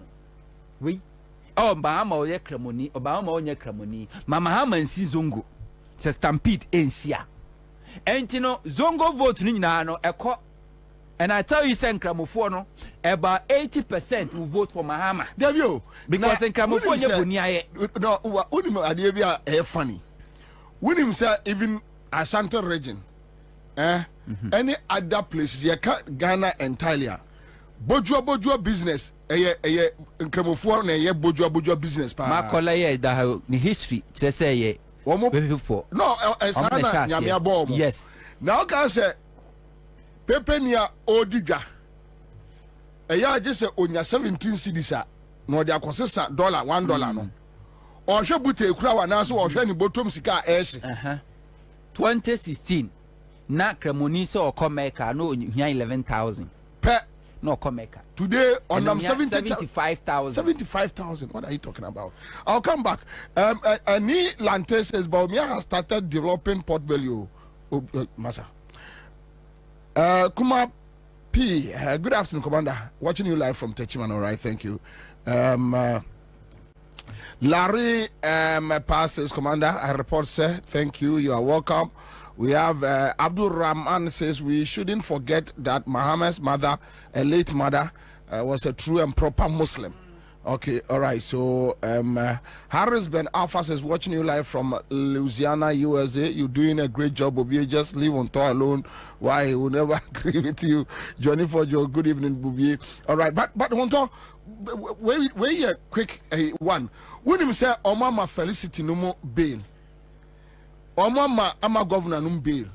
we Bahama oye kramoni Bahama onye kramoni Mahama Sizongo se stampede ensia entino zongo vote ni nyina no ekọ. And I tell you, Nkramofo no, about 80% will vote for Mahama. Because Nkramofo no, unim adebia funny. Unim say even Ashanti region, any other places, Ghana entirely. Bojo business, Nkramofo na ye bojo business pa. Makola ye da ni history. Just say ye. Before. No, Esana nyamia bom. Yes. Now can say. Pepe nia odidwa eya je se onya 17 cedis a no de akosesa $1 no o hwe buta ekura wa na so o hwe ni botom sika ehye 2016 na kramoni so okomeka no hia 11,000 pe no okomeka today on 75,000 what are you talking about? I'll come back. Ani Lante says Baumia has started developing Port Bellew Masa. Kuma P, good afternoon, Commander. Watching you live from Techiman, all right, thank you. Larry passes, Commander. I report, sir. Thank you. You are welcome. We have Abdul Rahman says we shouldn't forget that Muhammad's mother, a late mother, was a true and proper Muslim. Okay, all right. So Harris Ben Alpha says watching you live from Louisiana, USA. You're doing a great job, Bobie. Just leave on tour alone. Why he will never agree with you, Johnny for your good evening, Bobie. All right, but on top, wait a quick one. When him say Omama Felicity no more bail. Omama ama governor no bail.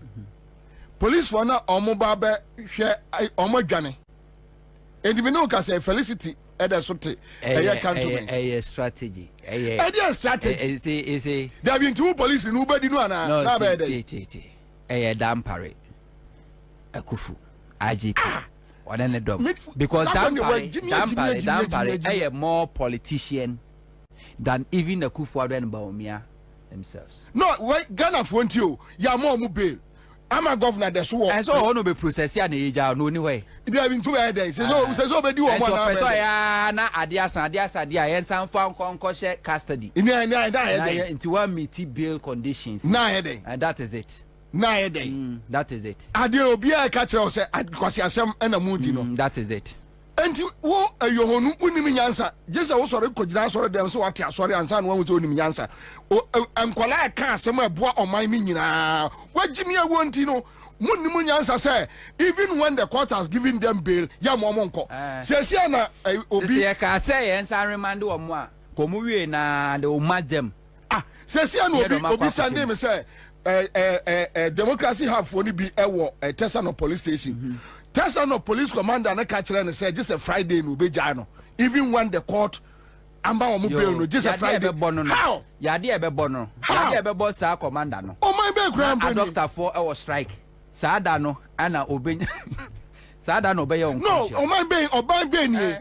Police for now Omo Babe share Omo Johnny. And we know say Felicity. A strategy. A strategy. There have been 2 police in nobody know a dampare. A kufu. IGP. Or then because Dampare more politician than even the Kufuor and Bawumia themselves. No, wait, Ghana want you. Ya more bail. I'm a governor that's what. And so I want to be processed in the age no anyway. If you have been 2 days, so be do one. Na adia and some found concussion custody. Into 1 meet bail conditions. And that is it. That is it. Adio be a catcher or say because you some and a moody. That is it. And you honu unimi nyansa just also rekogina so dem so what sorry ansa no wanto unimi nyansa ankwala ka asem eboa oman mi nyina wagimi awonti no munnimu nyansa say even when the court has given them bail ya momonko se na obi se ka say ensa remand omo a komu wie na the madam se na obi sande me say democracy have for ni bi ewo Tesano police station Tesano police commander na catch and say just a Friday no be jano even when the court amba omo bail no just a Friday how ya dey be bono ya dey be boss sa commander no o man be grand a doctor for our strike sa da no ana obenya sa da no be yon no o man be ni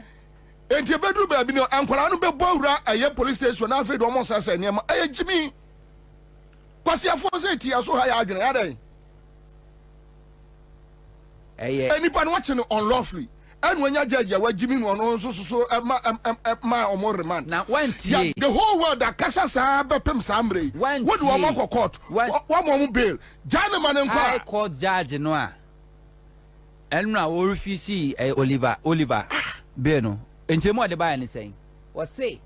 enti e bedru ba bi no ankwara no be bowura aye police station na fe do omo sasa niam aye jimi kwasi afo say ti aso ha ya adwene ya dey anybody watching unlawfully and when you judge you Jimmy no so ma omo remand na the whole world that kasa sa bepem samre what do we go court what mo bail jana man en high court judge no a enra o refuse Oliver bail no entemo de buy ni saying what say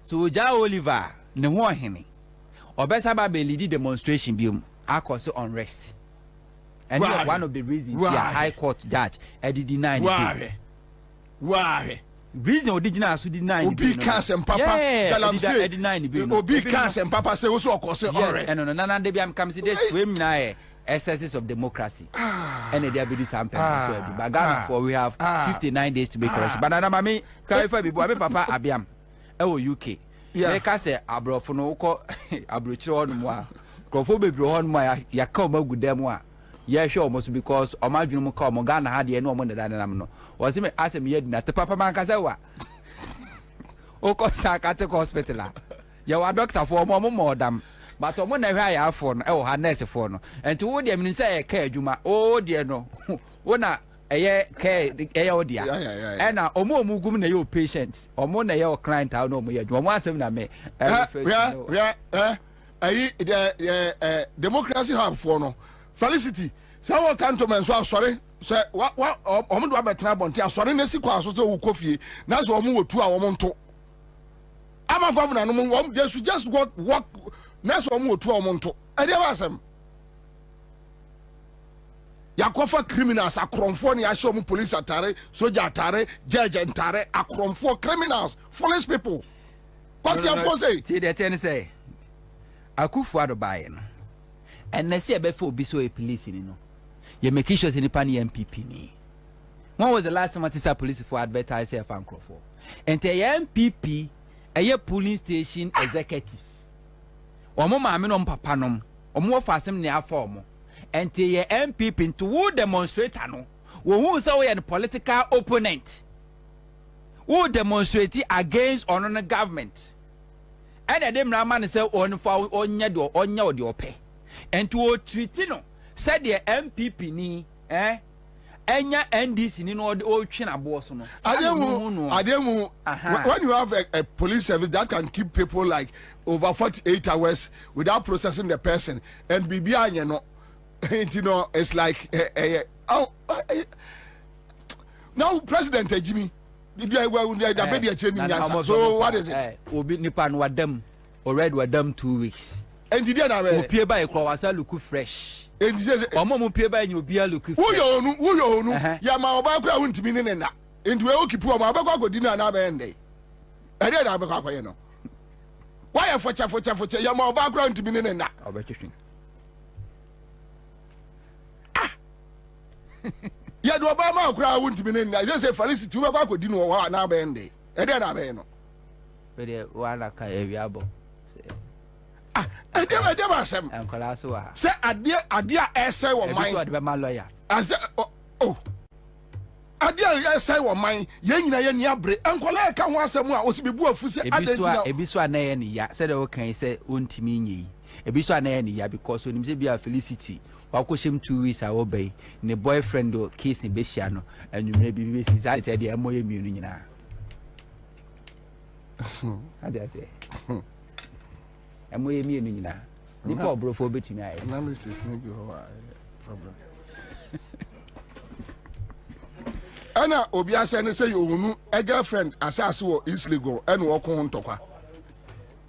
so ja Oliver ne ho hene obesa ba be lead demonstration biom akose unrest. And one of the reasons the High Court judge did deny why reason original so deny Obi can't and Papa Galam say deny Obi can't and Papa say also cause unrest. And no they be am come see this swim na excesses of democracy. And they be do something but Ghana for we have 59 days to make correction. But na mama clarify be Papa Abiam UK. They can say abrofo no ko abrochire on mo a krofo bebre on mo ya ka o magudam a yeah, sure, almost because Omadjum come Ghana had the no one that no. Was him as a yet not the Papa Mancazawa. Oko Sakate Hospital. You are doctor for more damn. But on one I have for her nurse for and to what them say, care Juma, oh dear no. One a year care the air dear. And now, Omo Mugum, your patient, or more your client, I know me. You want some me. Democracy have for no. Felicity say what cantonment so sorry say what omo do abetena bonte sorry na si kwa so say wo kofie na so omo wotu a omo nto ama governor no mo just work na so omo wotu a omo nto e dey asem yakofa criminals akromfo ne ahye omo police atare soldier atare judge atare akromfo criminals foolish people what's your for say see the ten say Akufuor buy no and na see ebe for be so a police ni no you make sure say nipa ni MPP ni when was the last time I saw police for advertise here fan crofo and the MPP a polling station executives omo maame no papa no omo fa asem ne afọ and the MPP into who demonstrator no who say we an political opponent who demonstrate against on the government and them man say on for onya do onya odi ope and to treat no said the MPP ni enya NDC ni no twin abo so no ademu when you have a police service that can keep people like over 48 hours without processing the person and bibia anya no you know it's like now President Jimmy so what is it obi nipa no wadam already wadam 2 weeks and did na we pie by kwasa look fresh and omo mo pie by nyu bia look fresh wo yo onu ya ma oba kura wuntimi ne na ntu e okipu o ma abekwa Gardiner na ba ende e dey na abekwa akoye no why ya focha ya ma oba kura wuntimi ne na obetwetwe ya do oba ma kura wuntimi ne na just say Felix tu bekwa Gardiner wo na ba ende e dey na ba no be dey wala ka e wiabo Ede ba sem. Enkola so wa. Say ade a ese wo mind. Ebi so de be ma lawyer. Ase oh. adia say wo man ye nyina ye nia bre enkola ka ho asem a osibebu afu se adentina ebiso anaye ne ya said o kan say ontimi nyi ebiso anaye ne ya because onim say bia Felicity wakoshem 2 weeks a obey ne boyfriend o kiss ne behia no anwumre bi si say te de amoye mienu nyina adia say amoye mienu nyina nipa obrofo betimi aye analysis ne bi ho problem ana obi ase ne say ohunu a girlfriend asase wo East Lagos ene wo ko ntokwa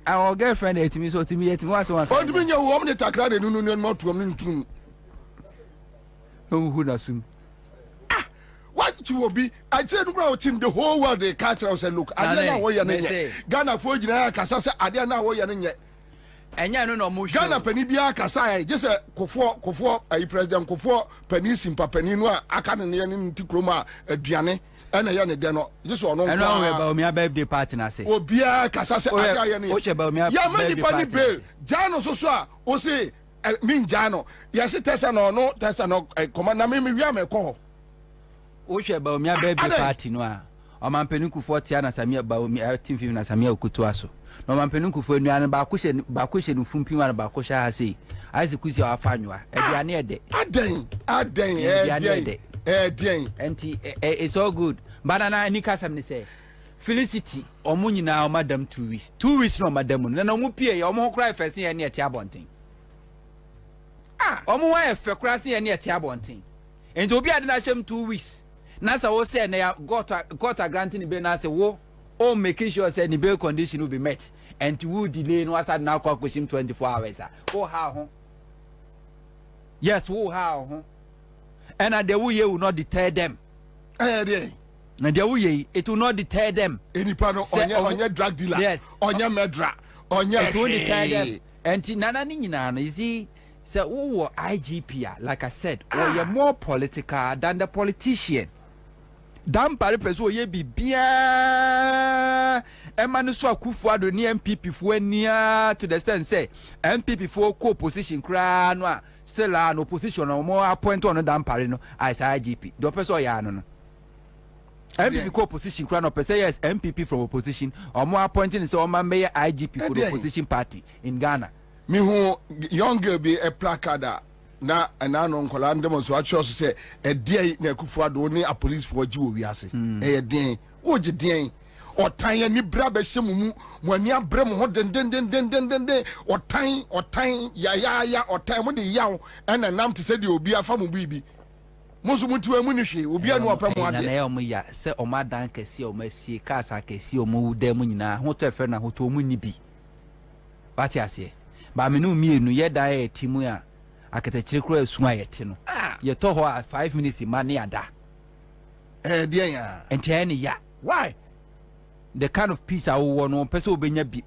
our girlfriend etimi so timi etimi what one odimi nya wo omne takra de nunu ne motuom ne ntum who na sum what you will be I tell you bro team the whole world they catch us say look ade na wo ye ne nye Ghana fo gina kasa se ade na wo ye ne nye enya no mo Ghana pani bia kasa ya je se kofo ayi president kofo pani simpa pani no aka ne ne nti kroma aduane ena ye ne de no je se ono eno we ba mi birthday party na se obia kasa se ade ye ne o che ba mi ya mani pani bill jano so so a o se min jano ya se tesa no command na me wi am ko o che ba mi birthday party no a o man pani ku 40 na samia ba mi 15 na samia okutu aso no man penu ku fo nuan ba ko hye no fumpi wan ba ko hye ha sei ai se kusi afanwa aduane ede aden enti it's all good banana ni kasam ni say Felicity omu nyina o madam 2 weeks no madam no na omu pie omu ho kra efese ye ne ete abonten omu wa efe kra se ye ne ete abonten enti obi ade na hyem 2 weeks na sa wo say na got a granting be na say wo or making sure say the bail condition will be met and will delay no as now call question 24 hours oh how yes oh how and the way will not deter them and the way it will not deter them any pano on your drug dealer yes on your medra on your it will deter them and nana ni you see say oh IGP like I said or you're more political than the politician. Dan pare peso ye bibia e manu so akufu ado ni MPP fo ania to the extent say MPP fo co position kra no a still an opposition no more appoint on dan pare no as IGP do peso ya no MPP co position kra no pese yes MPP from opposition or more appointing so man may IGP for the opposition party in Ghana me who young girl be a placard na no nkola ndem so acho so se e die na akufu ado ni a police for ji wo wiase e den wo ji den otan ya ni bra ba hyemu mu ani abre mo ho den otan ya otan mo de yawo na nam te se de obi afa mo bibi musu mutu amu ni hwe obi anu opa mo ade na ya omo ya se omo adan kesi omo asie kasa kesi omo udam nyina ho to efe na ho to omo ni bi pati ase ba me no mienu ye dan e timu ya akatachire kura esu ayete no ye to ho 5 minutes mani ada dia ya enti ya why the kind of peace I want no person obenya bi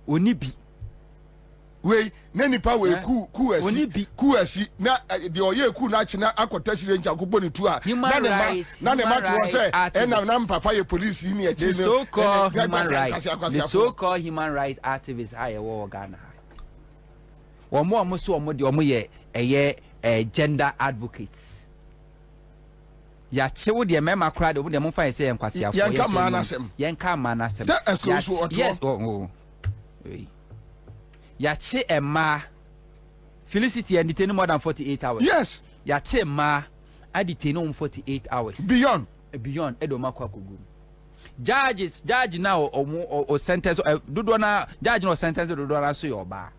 oni bi we na nipa we ku asi na de oye ku na chi na akotachire ncha ko boni tu a na ne ma to say na papa ye police ni achi no so called human rights activists aye wo Ghana omo so omo de omo ye gender advocates ya chewo de mema kra de omo de mo fa say enkwase afo yenka manasem say exclusive auto yes ya che ema Felicity and detain more than 48 hours yes ya che ema I detain on 48 hours beyond edo makwa kogu judge now o sentence dodo na judge no sentence dodo na so yoba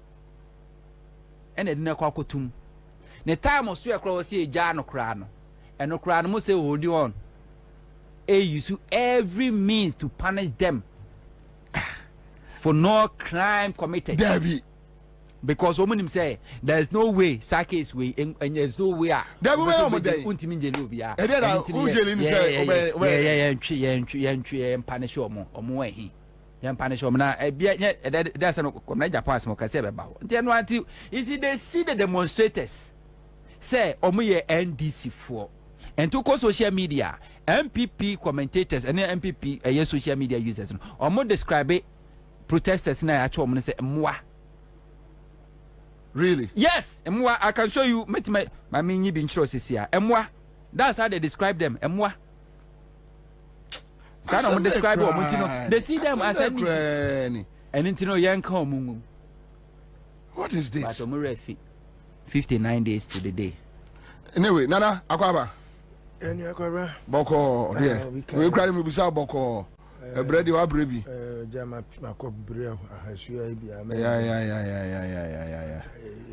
ene de na kwa kotum ne time so ye kra o se eja no kra no eno kra no mo say hold on use every means to punish them for no crime committed Debbie because woman say there is no way Sake's way and there's no way Debbie we am dey untimi jelu bia e dey na ujeli ni say yeah punish omo ehi yan punish omo na e bia that's no na Japan asmo ka say be ba nti no anti is they see the demonstrators say omo ye NDC for and to social media MPP commentators and MPP social media users omo describe it protesters na ya chom say mwa really yes mwa I can show you my nyi bi nchiro sisi a mwa That's how they describe them. Emwa. Some describe them. They see them as any. And into no young come. What is this? 59 days to the day. Anyway, Nana Akwaba. Any Akwaba? Boko. Yeah. We cry me bisa Boko. Bread wa brebi. Jama makop bread. Yeah.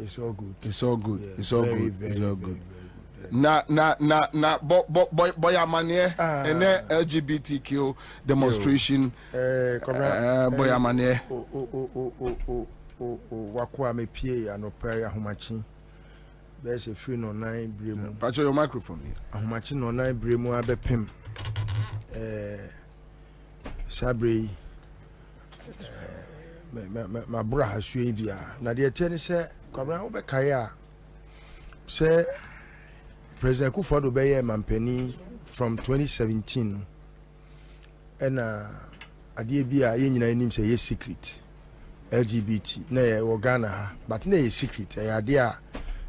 It's all good. It's all good. Yeah, It's all very, good. very, It's all very, good. very boy amane and LGBTQ demonstration boy amane wakwa me pie anopa ahomachi there's a free no 9 bremu patch your microphone here ahomachi no 9 bremu abepem sabre ma bra hasue bia na de tie ne se kwabra wo be kai a se President Kufuor Beye Mampeni from 2017 and adie bia ye nyina nim say ye secret LGBT na ye Ghana but na ye secret e ade a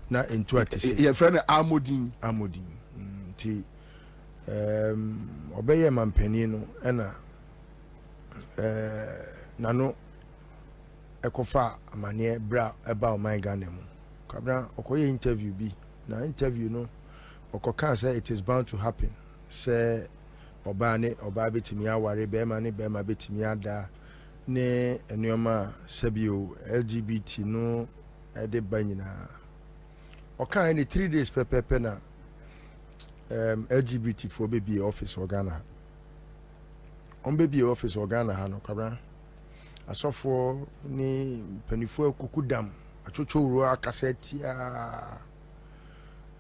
na into atese ye friend Amodin ti Obeye Mampeni no na nano ekofa amane bra eba o man Ghana mu kabra okoye interview bi na interview no Okoka say it is bound to happen. Say oba betimi aware bema ne bema betimi ada ne enyoma sabio LGBT no ede banyina. Oka any 3 days pepe na LGBT for baby office organa. On baby office organa ha no kabra. Asofo ni penifo kukudam achocho ru akaseti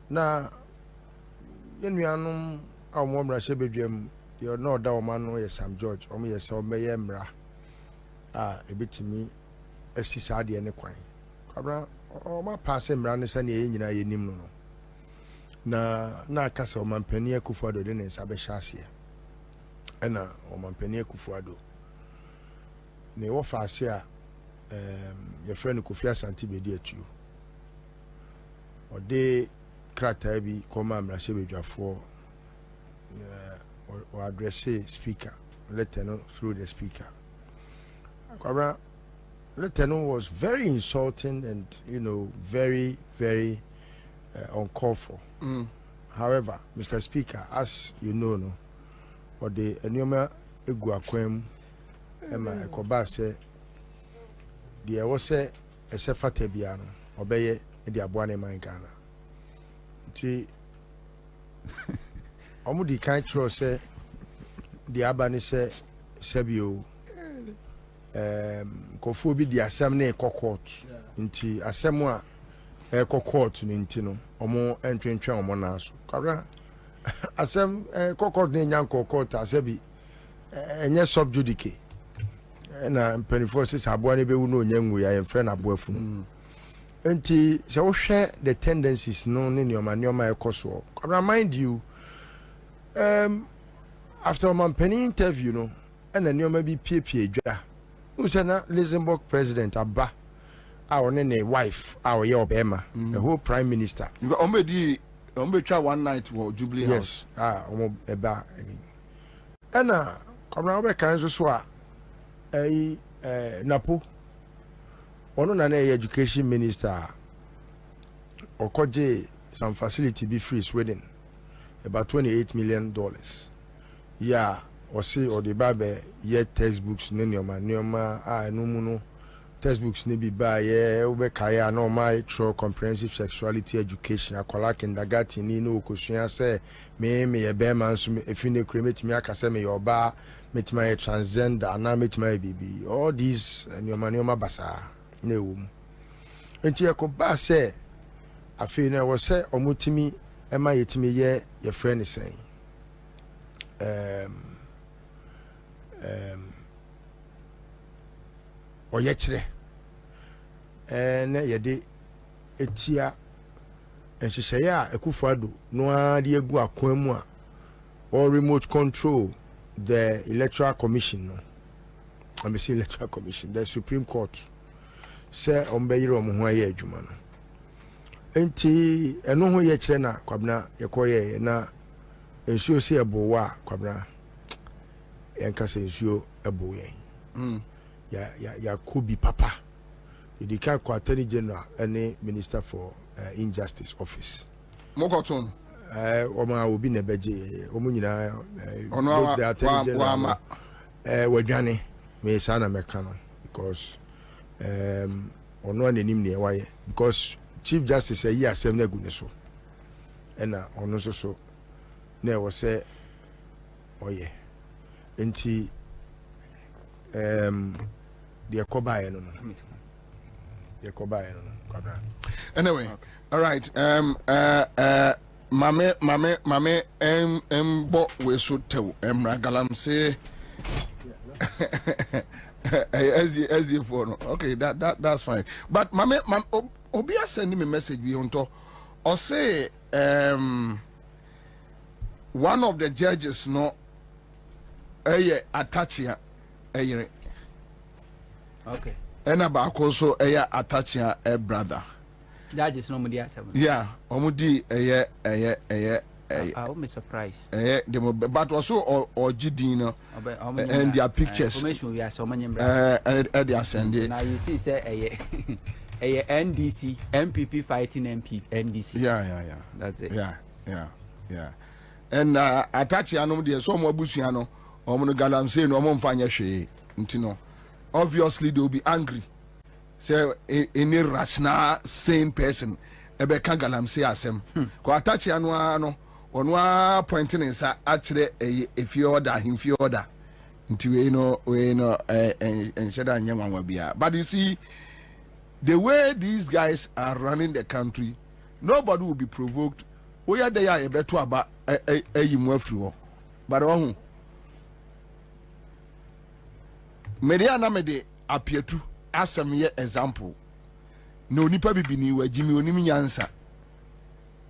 na yenuanum awomra shebedwam you know that woman no Sam George yes omeye mra ebetimi asisa de ne kwan kabra ma pass mra ne sane ye nyina ye nim no na akasa o mampani Akufuado de ne nsa be hyase na o mampani Akufuado ne wo fa ase a ye friend Kofi Asante be di atu o de krata bi koma amrashe bedwafo or address speaker letter no through the speaker Kwabra letter no was very insulting and very uncalled for. However, Mr. Speaker, as you know no or the enyoma egu akwam ema ekoba se the was say esefata bia no obeye e aboa ne man Ghana ti omudi kan tro se di abani se sebio kofo bi di asem na ekokot nti asem a ekokot ni nti no omo entwentwe omo na so kabra asem ekokot na nya kokot asebi enye subjudice na mpanifo se aboa ne bewu na onyangu ya yemfre na aboafu no nti se wo hwe the tendencies no ne nyoma ekoso kabra mind you after my penny interview no and then nyoma bi pie dwa who said na Luxembourg president aba our ne wife our your Obama the whole prime minister ombe one night wo Jubilee House omo eba and kabra obe kan so a napo ono na education minister okoje some facility be free Sweden about $28 million. Yeah, or see or the babe yet textbooks nyoma no muno textbooks ni bi ba ye ube kaya no my true comprehensive sexuality education akola kindergarten ni no okosua say me ye be man so efine kremeti me akase me yoba metima ye transgender na metima ye bibi all these nyoma basa na ewum enti yakoba say afi na wo say omutimi ema yetimi ye friend is saying oyekire na yede etia enhyehyeye a Akufuado no ade egu akwan mu a or remote control the electoral commission no I'm say electoral commission the Supreme Court say ombeyire omo ho aye adwuma no enti eno ho ye kire na Kwabena ye koye na ensuo se ebo wa Kwabena enka se ensuo ebo yen ya kobi papa idika kwa attorney general any minister for injustice office mokoton oma obi na beje omo nyina ono the attorney general wadwane me sana meka no because ono anenim ne waye because chief justice ayi asem na gune so ena ono so na e wo se oye enti the Kobaye no. The Kobaye no. Anyway, okay. All right. Mame bo we so tew galam say as you for no. Okay, that's fine. But mame obia send me message bi onto or say one of the judges no attach ya okay. And about also attach a brother. That is nobody else. Yeah, omudi I'll be surprised. But also or Gardiner and their pictures. Information we are so many and they are sending. Now you see say a NDC MPP fighting NDC. Yeah. That's it. Yeah. And attach ya no there so mo busuano omo galam say no omo mfanya hwe ntino. Obviously they will be angry. Say any rational sane person ebe kan galam say asem. Ko attach ya no ono pointing inside actually if you order him fi order. Nti we no and sheda nyanwa bia. But you see the way these guys are running the country, nobody will be provoked. Oya dey ya beto aba eyimu afri ho. But ohun media na mede apietu asem ye example no nipa bibini wa jimi onim nyansa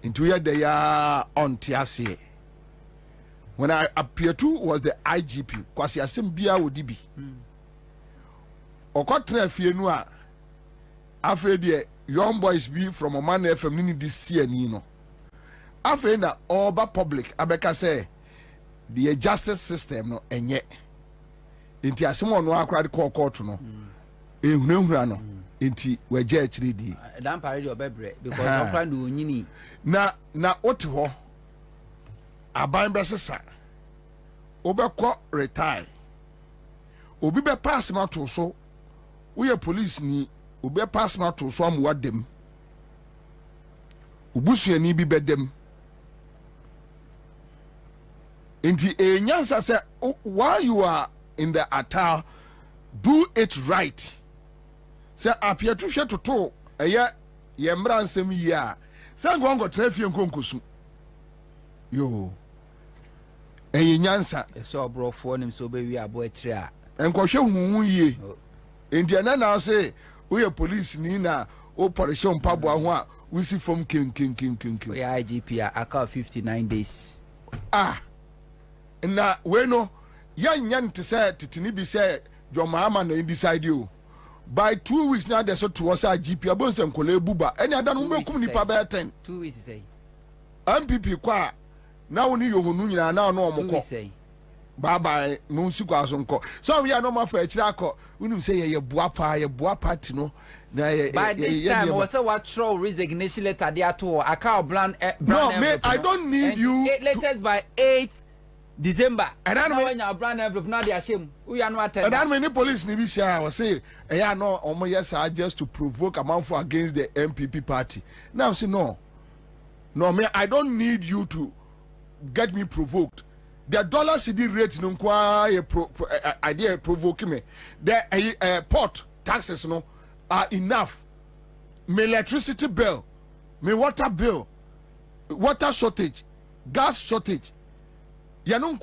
into ye dey ya on tiase when apietu was the IGP kwasi asem bia wodi bi okotra fie nu a afa de young boys be from Oman FM ni this year ni no afa na oba public abeka say the justice system no enye enti asem ono akra de court no ehunahuna no enti waje akire di dan parade obebre because okra do nyini na oti ho aban besesa obekọ retire obi be pass ma to so we police ni obi pass ma to so amwa dem obusuani bi bedem enti enyansa say while you are in the atar, do it right. Say appear to share to talk a year yemran sem year. Say go trefie nkonkosu. Yo. E nyansa. E so bro for nim so be wi abo atira. Enkohwe huhu ye. Enti na na say we police ni na o operation pabo ho a we see from king. We IGP aka 59 days. Na we no yan to say titini bi say your mama no decide you by 2 weeks now they so to us GP abonsem kole buba any other no mekum nipa be 10 2 weeks say MPP kwa na woni yohunu nyina na no omko bye no sikwa so nko so we are no ma fa akira akọ unim say ye boa party no na ye by this time we say what throw resignation letter there to aka brand no me I don't need you latest by 8 December. And then when you brand envelope, now they are shame. We are not. And then many police need share. I say, I know almost yes, I just to provoke a man for against the MPP party. Now say no, me. I don't need you to get me provoked. The dollar CD rate no idea provoke me. The port taxes no are enough. My electricity bill, my water bill, water shortage, gas shortage. No,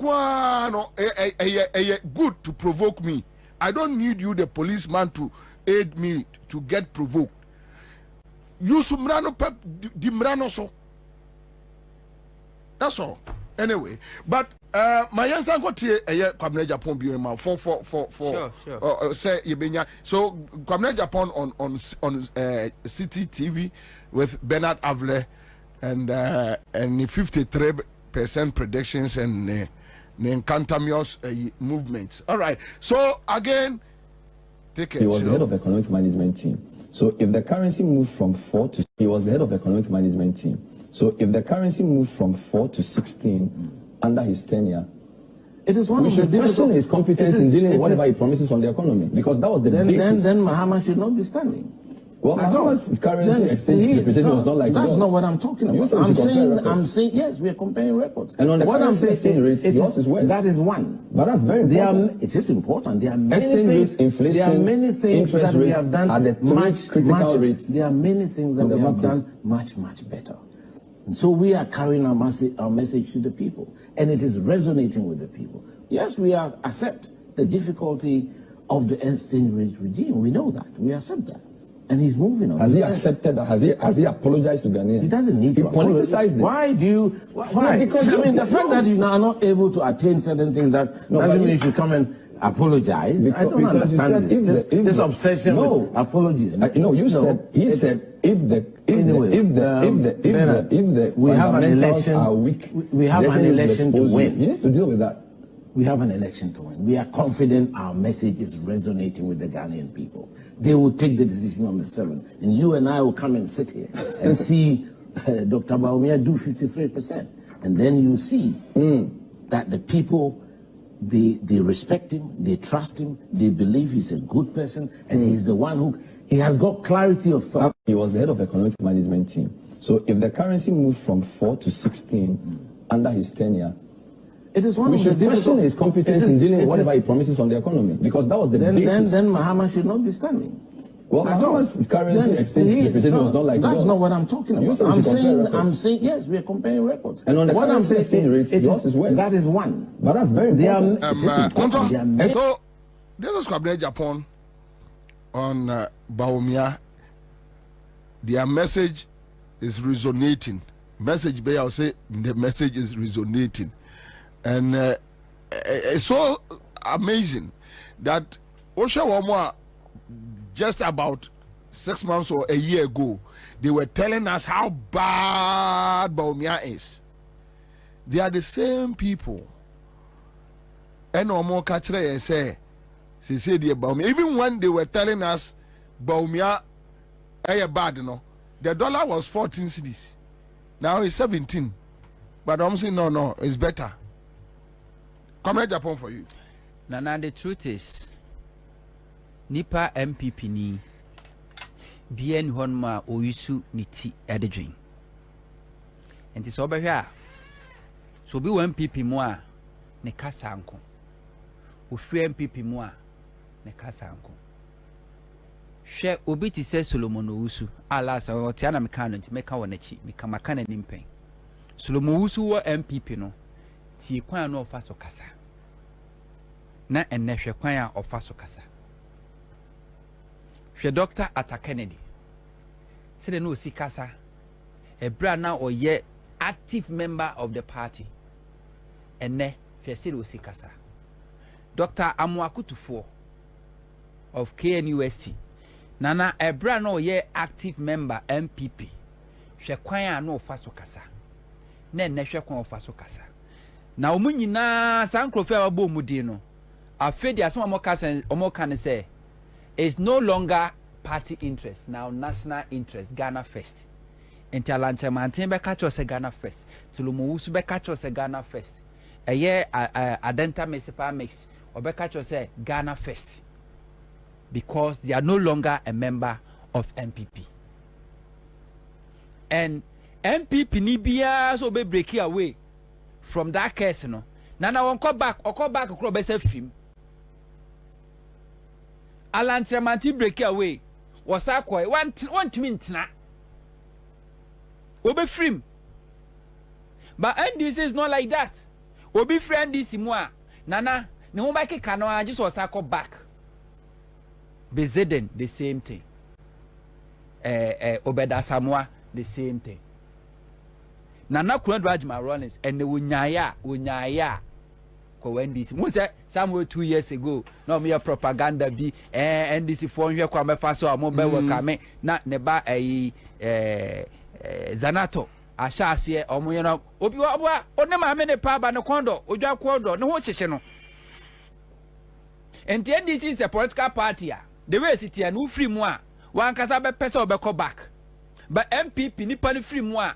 good to provoke me. I don't need you, the policeman, to aid me to get provoked. You sumrano pep dimrano so. That's all. Anyway, but my answer got here Kwabena Japan be ma for sure. Say Yebenya. So Kwabena Japan on City TV with Bernard Avle and 53% predictions and the Encantamious movements. All right. So again, take it. He was the head of economic management team. So if the currency moved from 4 to, he was the head of economic management team. So if the currency moved from 4 to 16 under his tenure, it is one we of the should question his competence in dealing with whatever he promises on the economy, because that was the basis. Then Mahama should not be standing. Well, Mahama's currency exchange depreciation was not like that's yours. not what I'm talking about. I'm saying yes, we are comparing records. And on the currency exchange rate, yours is worse. That is one. But that's very important. It is important. There are many exchange things. Rates, inflation, there are many things that we have done are the critical rates. There are many things that we have done much better. And so we are carrying our message to the people, and it is resonating with the people. Yes, we accept the difficulty of the exchange rate regime. We know that. We accept that. And he's moving on. Has he accepted that? Has he apologized to Ghanaians? He doesn't need to. He politicized it. Why do you? Why? No, because the fact that you are not able to attain certain things doesn't mean you should come and apologize. I don't understand this obsession with apologies. He said if the fundamentals are weak, we have an election to win. He needs to deal with that. We have an election to win. We are confident our message is resonating with the Ghanaian people. They will take the decision on the 7th. And you and I will come and sit here and see Dr. Bawumia do 53%. And then you see that the people, they respect him, they trust him, they believe he's a good person, and he's the one who, he has got clarity of thought. He was the head of economic management team. So if the currency moved from 4 to 16 under his tenure, it is one we of should the question his competence in dealing with whatever he promises on the economy, because that was the basis. Then Mahama should not be standing. Well, Mahama's currency exchange depreciation was not like yours. That's not what I'm talking about. I'm saying yes, we are comparing records. And on the currency exchange rate, yours is worse. That is one. But that's very important. So this is Kwabena Japan on Bawumia. Their message is resonating. Message Bay, I'll say the message is resonating. And it's so amazing that Osha Wamwa, just about 6 months or a year ago, they were telling us how bad Bawumia is. They are the same people. And no more catch and say the Bawumia. Even when they were telling us Bawumia is bad, you know, the dollar was 14 cedis. Now it's 17. But I'm saying no, it's better. Come here, Japan for you. Nana, the truth is, Nipa MPP ni bien honma oyisu niti ededwin. Enti so be hwa so bi wa MPP mu a ne kasa anko. Ofri MPP mu a ne kasa anko. Hwe obi ti se Solomon Owusu ala sa o tia na meka no nti meka wo nachi meka maka na nimpen. Solomon Owusu wo MPP no ti kwan no ofa so kasa. Na enne hwe kwan a ofa so kasa. Hwe Dr. Ata Kennedy. Se de no si kasa. Ebra na oye active member of the party. Enne hwe se de si kasa. Dr. Amwakutufo of KNUST. Nana Ebra no oye active member MPP. Hwe kwan a no ofa so kasa. Na enne hwe kwan ofa so kasa. Na omu nyina sankrofo a wabo mudi no. Afedi asema omoka say it's no longer party interest, now national interest, Ghana first. Enti alanche mantin be catch us Ghana first. Solomon Owusu be catch us Ghana first. Eye Adenta Municipal Mix or be catch us Ghana first. Because they are no longer a member of MPP. And MPP ni bia so be break away from that case no. Nana won come back akro be say film. Alantramanti break away was akwa one mintina obe free. But NDC is not like that. Obi friend this moi nana ne ho ba keka no just was akwa back. Bezeden the same thing. Obeda Samoa the same thing. Nana Kurandwajima Rollins and the Unyaya ko NDC mo say somewhere 2 years ago no me propaganda bi NDC fo hwe kwa me fa so mo be waka me na ne ba Zanato ashase omo ye no obi wa one ma me ne pa ba ne kondo odwa kondo ne ho hyehye no and the NDC is a political party the way sit here no free mu a wan kasa be pese obekọ back but MPP ni pani free mu a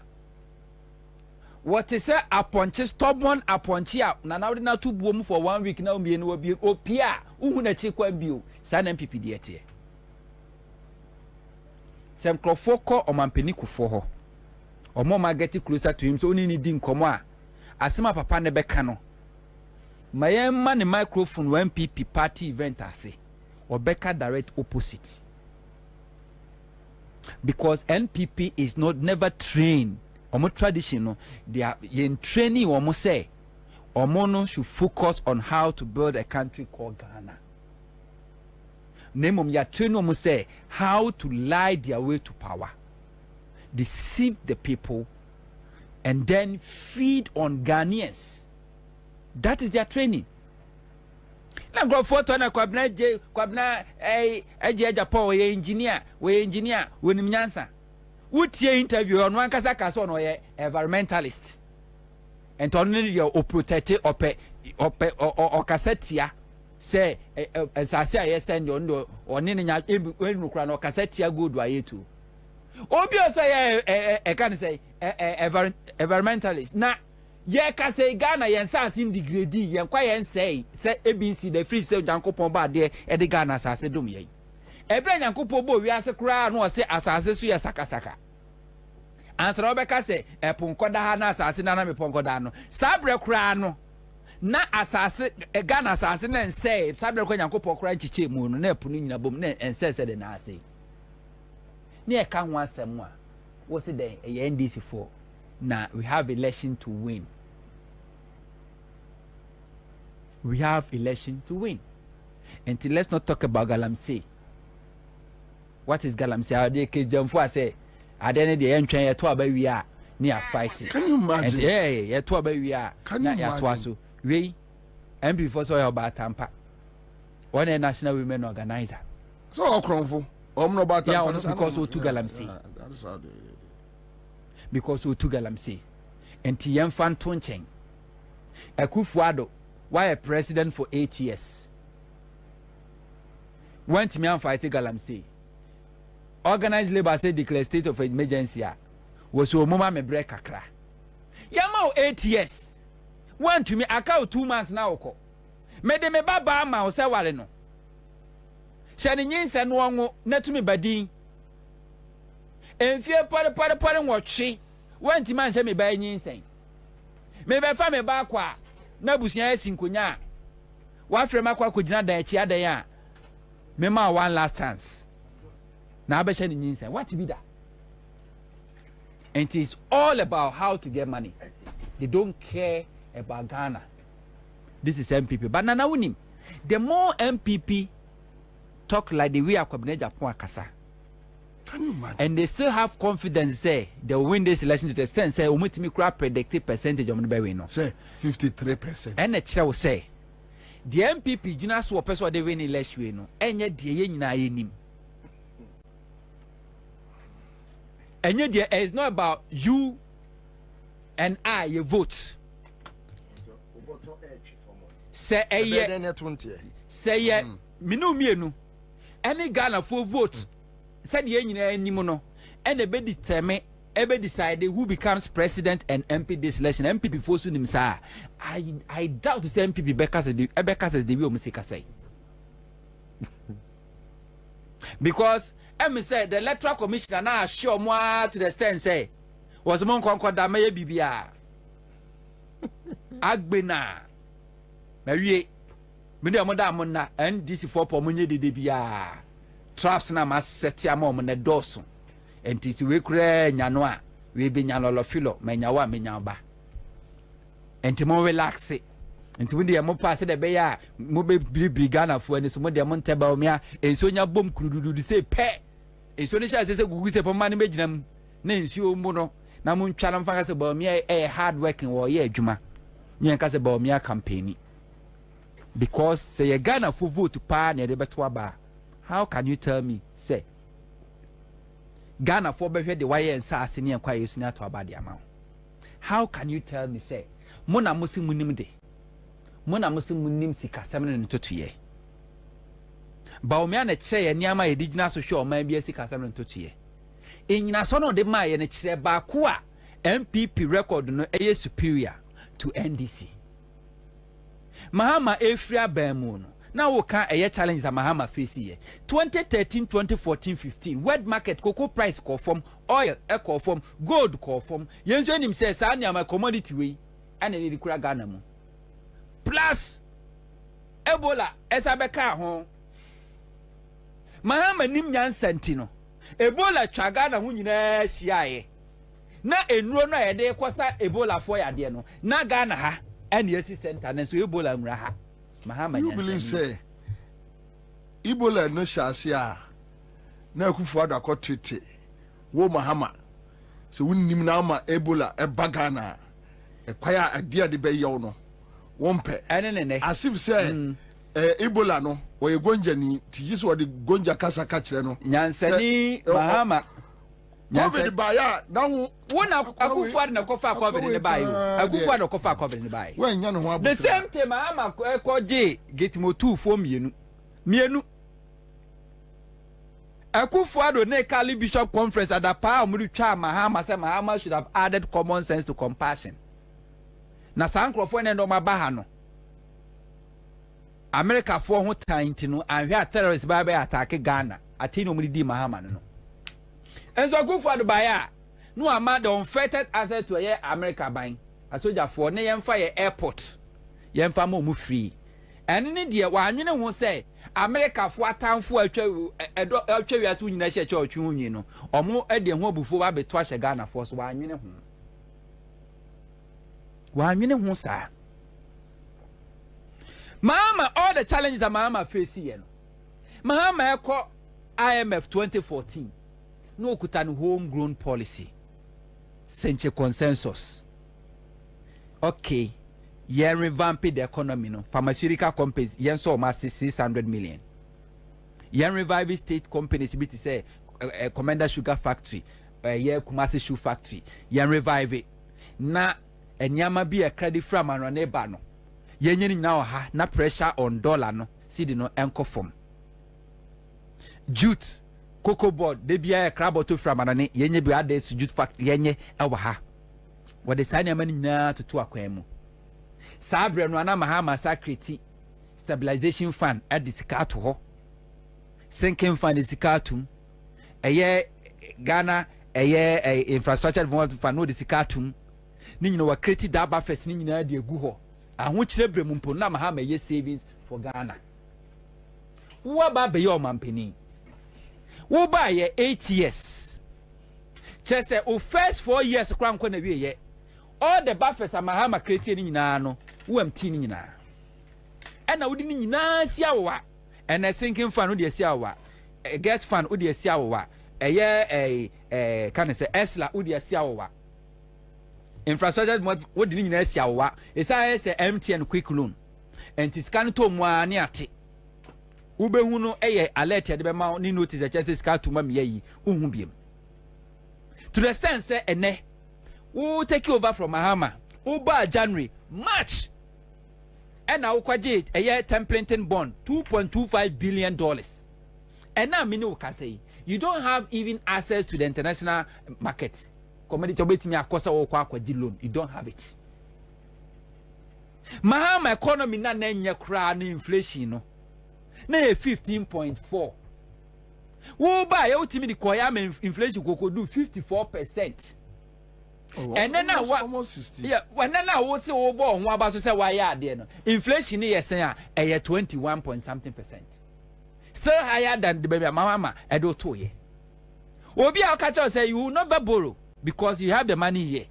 what is say aponche stubborn aponche a na na na to buom for 1 week na omie no obi opia uhu na chi kwa bio sa na MPP de ete sem krofoko omampeni kufo ho omo ma get closer to him so oni ni di nkomo a asema papa ne beka no maye ma ne microphone when MPP party event ase obeka direct opposite because NPP is never trained omo tradition no they are in training omo say omo no should focus on how to build a country called Ghana. Name ya train omo say how to lie their way to power, deceive the people, and then feed on Ghanaians. That is their training. Na go photo na Kwabena Japan we engineer we nimnyansa. Wotie interview on one kasa kasa no ye environmentalist. And only your protect o kasetia say asase aye send on oni nya enukura no kasetia good wa yetu. Obi o say can say environmentalist na ye ka say Ghana yen sase degrade yen kwa yen say ABC the free say Jankopon ba de e de Ghana sase dom ye ebra Jankopon bo wi ase kura no say asase so ye sakasaka answer obeka say eponkoda ha na asase na me ponkoda no sabre kura no na asase Ghana asase na say sabre kwa Jankopon kura chiche mu no na epunu nyina bom na ense de na ase ni e ka ho asem a wo se den e NDC for now we have election to win. We have elections to win. Until let's not talk about Galamsey. What is Galamsey? How they can jump for say, I don't know the entry to we are near fighting. Can you imagine? Yeah, to we are. Can you imagine? We MP for so about Tampa. One a national women organizer. So Okronfo. No about Tampa. Yeah, because we to Galamsey. That's how they. Because we to Galamsey. And Tiem Fan Toncheng. Akufuado. Why a president for 8 years? Went me and fight Galamsey. Organized labor say declare state of emergency. Was so mama me break akra. Yama 8 years. Went to me account 2 months now. Me de me baba ma o se ware no. Shani nyinsa no onwo na to me badin. Enfie pare nwotwe. Went man se me ba nyinsa. Me be fa me ba kwa. Na busia esinkonya wa frema kwa kogina da echi adan a me ma one last chance na abesha ni nyinsa what be that. And it is all about how to get money. They don't care about Ghana. This is MPP but nana unim the more MPP talk like the way Kwabena Japan akasa and they still have confidence say they will win this election to the extent say umutimi kura predicted percentage of the be no say 53%. And the chair will say the MPP jina so person they win election no enye de ye nyina yenim enye de is not about you and I you vote say say ye minu mienu any Ghana for vote said the engineer anymore and a be determine ebe decide who becomes president and MP this election. MPP for soon himself. I doubt to say MPP Bekas as the will say. Because I say the electoral commissioner now show more to the stand say was among concord that may be Agbena Marie Media Modamona and DC for Pomunye de Debia. Traps na mas setia mom na doso enti ti we kura nyano a we be nyano lo filo menyawa menyaba enti mo relax enti we dey mo pass de be ya mo be Ghana fo ani so mo dey mo nteba omia enso nya bom kurududu se pe enso ni sha se gugu se poma ne meginam na enso mu no na mo ntwa na mfa ka se ba omia hard working wo ye adwuma nyen ka se ba omia campaign because say a Ghana for vote pa ne de how can you tell me say Ghana for be the why and sa asini en kwa yesu na to aba de ama how can you tell me say mona musi munim de mona musi munim sikasem ne ntotoye ba o me na kire ni ama ye digina so hwe o man bi sikasem ne ntotoye enyina so no de ma ye ne kire ba ko a MPP record no eye superior to NDC Mahama Efria Bemu no now we can a challenge that Mahama face here 2013 2014 15 wet market cocoa price call from oil call from gold call from yenso him says sa na commodity we and e dey kura Ghana mu plus Ebola esabeka ho Mahama nim nyansenti no Ebola twa Ghana ho nyina hia na enuro no ye dey kosa Ebola for ya de no na Ghana ha and yes center and so Ebola mra ha Mahama you believe say Ebola no shasia na kufu ada ko tete wo Mahama so wonnim na ma Ebola e bagana e kwaya adia de be yew no wompe enene asif say Ebola no o ye gonja ni tiji so de gonja kasa ka kire no nyansani Mahama COVID baya na wo na akufu na kofa COVID ne bayo akufu na kofa COVID ne bayo we nya no ho the same time Mahama ko je getimo 2 fo mienu akufu ado ne Kali Bishop Conference at the power mu twa Mahama say Mahama should have added common sense to compassion na sankrofo ne no mabaha no America for ho tanti no anhwe terrorist ba attack Ghana atino mu di Mahama no and so go for the buyer no ama the unfettered asset to a America buying a soldier for ne yemfa airport yemfa mo mu free and ni de wa anwene ho say America for atamfo atwa wiase nyina hye church hunyi no omo ede ho bufo ba beto ahye Ghana for so wa anwene ho sa Mama all the challenges that Mama face here no Mama eko IMF 2014 no kutan homegrown policy senche consensus okay yeah revamp the economy no pharmaceutical companies yen so almost 600 million yen revive state companies bit say Commander Sugar Factory yeah Kumasi Shoe Factory yen revive it na enyama bi a credit from anone ba no yen nyina na ha na pressure on dollar no see the no enko form jute cocoa board de bia crab to from anane yenye bi ade sujud fact yenye ewa ha what the sign amani na to akwan mu sabre no ana Mahama security stabilization fund at the sikato ho sinking fund is sikatum eye Ghana eye infrastructure development fund no the sikatum ni nyina wa create that buffers ni nyina de egu ho aho kire brem mpo na Mahama ye savings for Ghana wo ba be your mampeni wo ba ye 8 years chese o first 4 years kwanko na wie ye all the buffers Mahama create ni nyina no wo amti ni nyina ena wodi ni nyina sia wa ena sinking fund wo de sia wa get fund wo de sia wa eye kan say esla wo de sia wa infrastructure wo de ni nyina sia wa esa say MTN quick loan enti scan to mu ani ate ubehu no alert de be ma ni notice the chances ka to ma me yi uhu biem to the extent say ene who take over from Mahama uba January March and now kwaje Templeton bond $2.25 billion and now me no ka say you don't have even access to the international market commodity obetimi akosa wo kwa kwaji loan you don't have it Mahama economy na nya kra na inflation no na 15.4 wo ba ya utimi di koya inflation koko do 54%. And then now almost 60. Yeah, when now wo se wo bo ho aba so se wa ya ade no inflation ni yesen a 21 point something %. Still higher than the baby Mahama edo to ye. Obi a catch us say you will never borrow because you have the money here.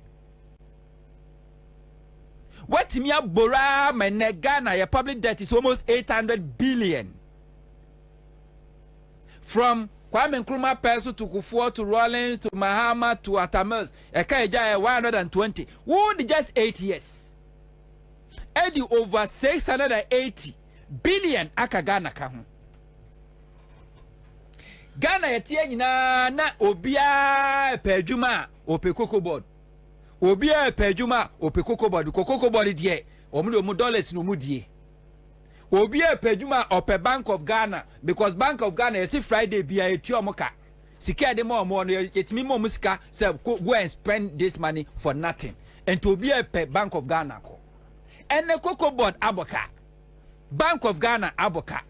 What me a borrow me Ghana your public debt is almost 800 billion. From Kwame Nkrumah Perso to Kufuor to Rawlings to Mahama to Atamers, Ekaija 120. Who did just 8 years? Eddie over 680 billion aka Ghana ka ho. Ghana yetie nyina na obia pedwuma ope cocoa board. Obia pedwuma ope cocoa board. Cocoa board die omu dollars no mu die. Obia pedwuma ope Bank of Ghana because Bank of Ghana you see Friday bia etu omoka. Sika de more no yetimi mo musika say go and spend this money for nothing. And to be a Bank of Ghana ko. And the cocoa board aboka. Bank of Ghana aboka.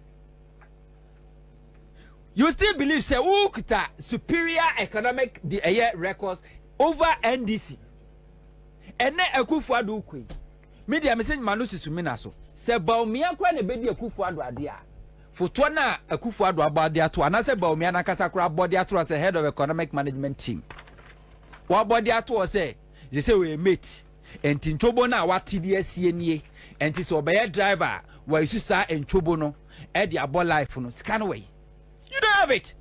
You still believe say ukita superior economic the records over NDC. And then Akufo-Addo ukwe. Media message manusi sumina so. Se Baumia kwa ne bedi Akufo-Addo adia. Foto na Akufo-Addo abadia to anase Baumia na kasa kura abadia to as a head of economic management team. Wa abadia to say they say we mate. And Tintobo na wa TDS nie. And tis obey driver where you sa and Chobo no. Edi abo life no. Scan away. You don't have it.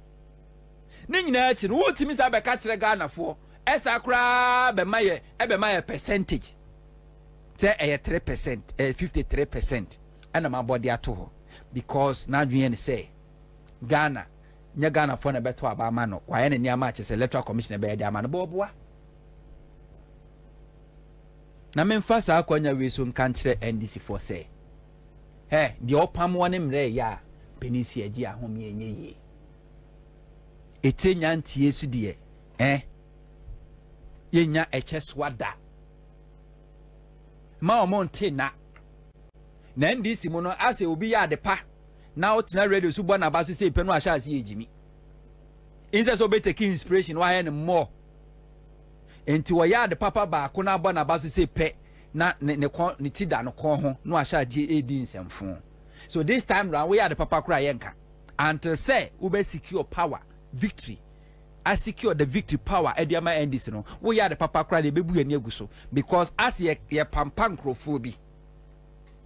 Nina chin what miss abekatre Ghana for. Esa kra be my percentage. Say 3%, 53%. And my body ato. Because now you say Ghana, nya Ghana for na beto abama no. Why any near match is electoral commission be dia man bobwa. Na memfa saa kwanya we so nka nkyere NDC for say the opam one mre ya penisi agi ahom yenye ye etenya ntie su de yenya echeswada ma omonte na NDC mo no ase obi ya de pa na otina radio su bo na ba so say penu ahya ase ejimi inse so be take inspiration why any more enti wo ya de papa ba ko na ba na ba so say pe na ne tida no kon ho no ahya je edi nsemfo. So this time round we are the papa kura yenka until say we be secure power victory. I secure the victory power ediama NDC no we are the papa kura de bebu ani aguso because as ye pampan crofobia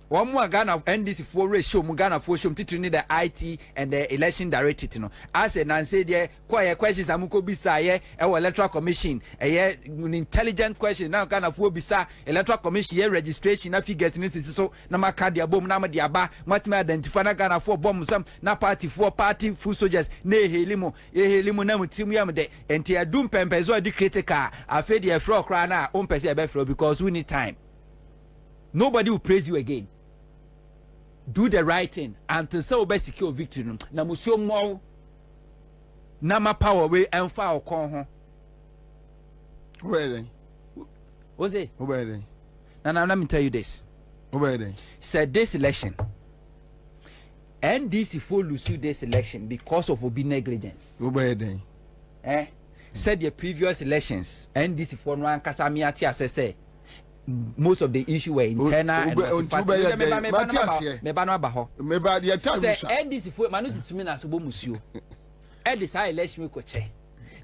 one more Ghana NDC for ratio mu Ghana for show titiri ni the IT and the election directorate no as a nancy there quite questions amuko bisa ye electoral commission intelligent question now Ghana for bisa electoral commission ye registration na figures ni so na maka dia bom na ma dia ba matime identify na Ghana for bom some na party full soldiers na ehelimu na mutimu yam de enti adum pempezo di critical afi dia fro kra na o mpese e be fro because we need time. Nobody will praise you again. Do the right thing until so be secure victory. Na musio mo na ma power we emfa okon ho. Where was it? Where Now let me tell you this. Where said this election NDC for lose this election because of obi negligence. Where said the previous elections NDC for no ankasa ati asese most of the issue were internal and NDC for manusi simina so bo musio e dey say election ko che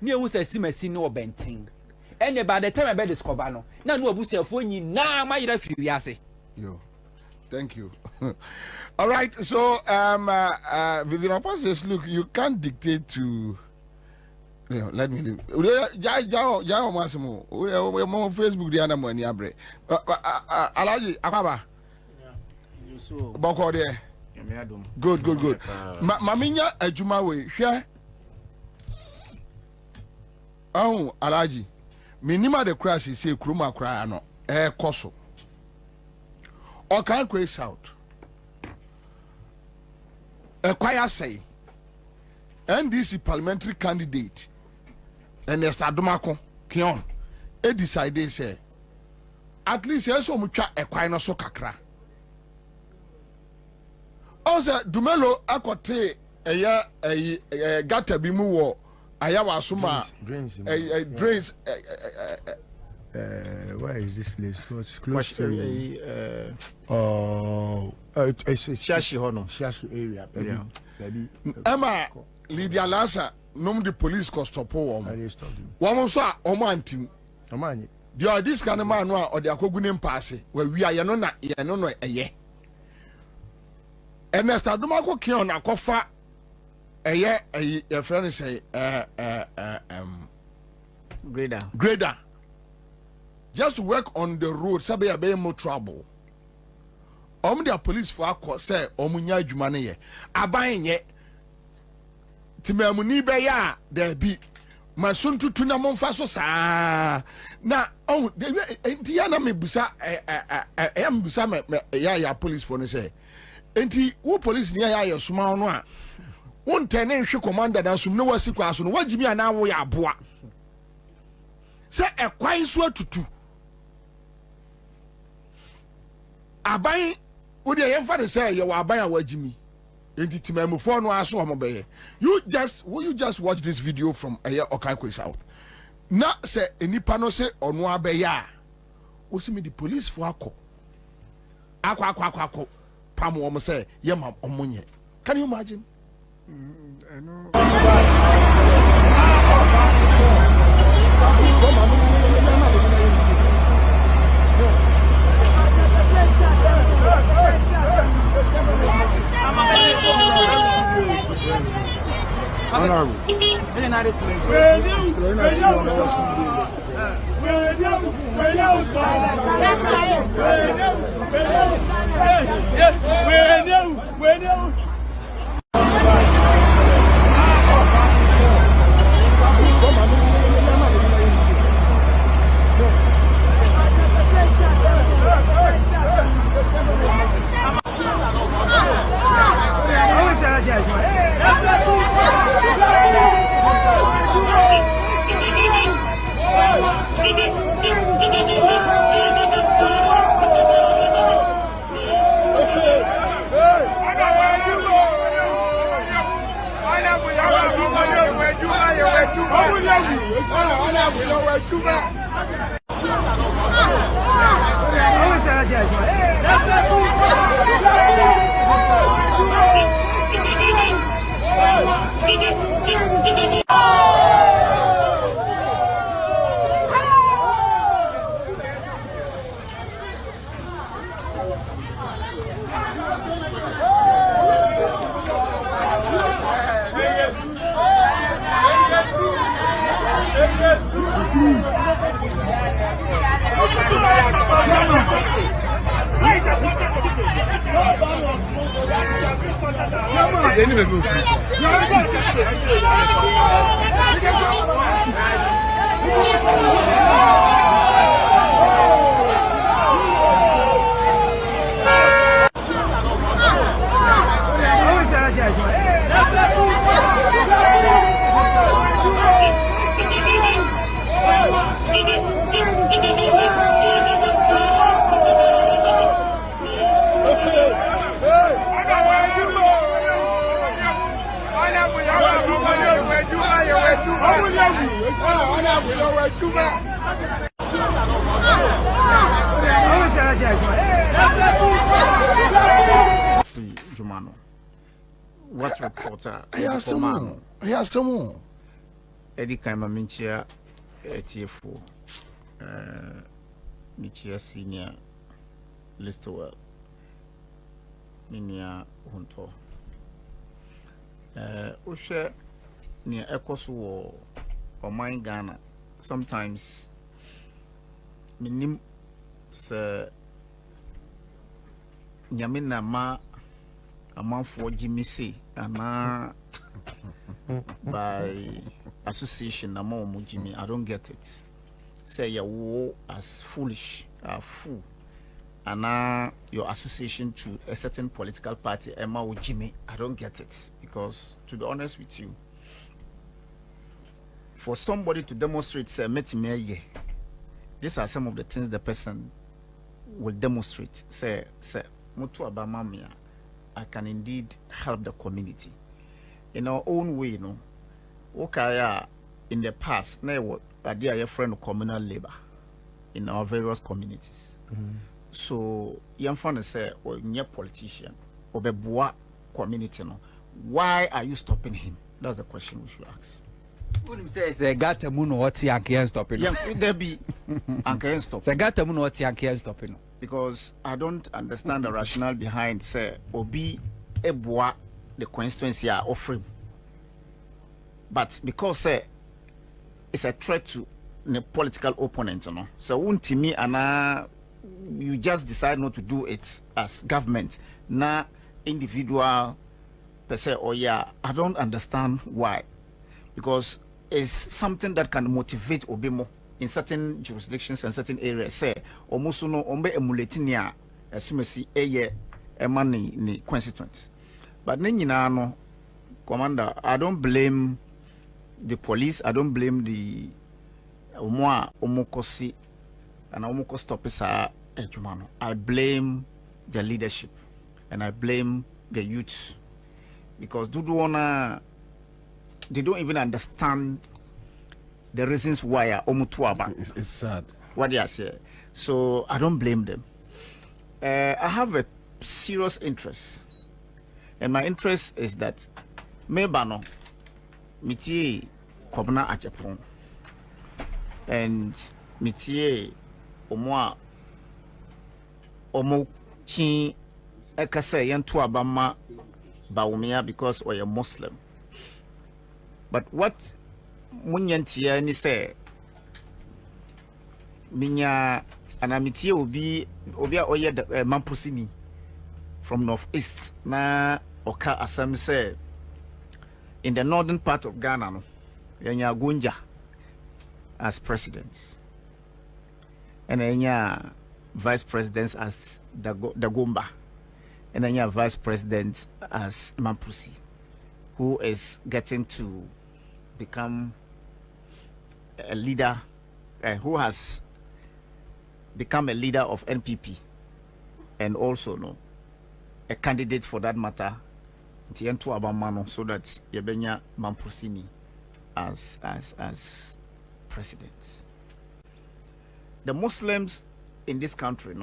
ni ewu say simasi no bentin and by the time I be discover no na no abusefo nyina ma yira firi ase. Yo, thank you. All right, so Vivian says, look, you can't dictate to. You know, let me leave. Jao Massimo. We on Facebook the other morning. Alaji Akaba. Boko there. Good. Maminya ejuma we hwe. Alaji. Minima the crash say kruma kra no koso. O kan kwe south. Kwaya say NDC parliamentary candidate and Estadomako Kion decided say at least so mucha equino so kakra. Also Dumelo akote a gata bimu wo ayawa suma drains where is this place? It's close to it's Shashi Hono, Shashi area. Baby. Emma Lydia Lassa nom the police cost stop woman. Woman saw Omantim. Omani. You are this kind of man or the Akogunim passe where we are yanona yanono a ye. And Estadomako Kion a cofa a ye a friend say grader. Just to work on the road, sabe a more trouble. their police for akọ say omunya adwuma ne ye aban ye timamuni be ya there be masuntutu na momfa so saa na oh enti ya na mebusa mebusa ya police for no say enti wo police ni ya suma no a won tene hwe commander da sum no wasi kwa so no wagimi ana wo ya aboa say ekwan so atutu aban wo de yemfa de say ye wa aban a wagimi enti timamufo no aso omobeye you just watch this video from Okankwe South na say enipa no say ono abeya wo see me the police for akọ pam wo say ye ma omonye. Can you imagine? I know. What reporter? I have some. Eddie Kaima Minchia, TF4, Michia Senior, Listowell, Minia Hunto. Usha near Ecosu or Mine Ghana. Sometimes, Minim, Sir Yamina Ma. A month for Jimmy C. And by association, among Jimmy, I don't get it. Say your war as foolish, fool, and your association to a certain political party, Emma with Jimmy, I don't get it. Because to be honest with you, for somebody to demonstrate, say, these are some of the things the person will demonstrate. Say, Mutu Abamamia. I can indeed help the community in our own way, okay, in the past, now a dear friend of communal labor in our various communities. So, young fun say, or near politician or the bois community, why are you stopping him? That's the question we should ask. Wouldn't say it's a gata muno what's the can't stop it. Yeah, there be and can't stop. The gata muno what's the can't stop it. Because I don't understand the rationale behind say Obi Eboa the constituency are offering. But because say it's a threat to the political opponent, so won't me and you just decide not to do it as government, na individual per se, or yeah, I don't understand why. Because it's something that can motivate Obimo in certain jurisdictions and certain areas. Say, almost no ombe emulating ya simesi a money ni constituent. But no, Commander, I don't blame the police, I don't blame the omokosi and omoko stopisa ejumano. I blame the leadership and I blame the youth, because they don't even understand the reasons why it's sad what they are saying. So I don't blame them. I have a serious interest, and my interest is that mebano mitie Kwabena Achepon and mitie omo chi ekase yentu abama Bawumia because we are Muslim. But what munyantia ni say minya anamitie obi oye mampusini from northeast na oka asam say in the northern part of Ghana no yenya Gunja as president and yenya vice presidents as Dagomba and then you have vice president as Mampusi, who is getting to become a leader, who has become a leader of NPP, and also a candidate for that matter, Tientu Abamano, so that Yebenya Mampusini as president. The Muslims in this country,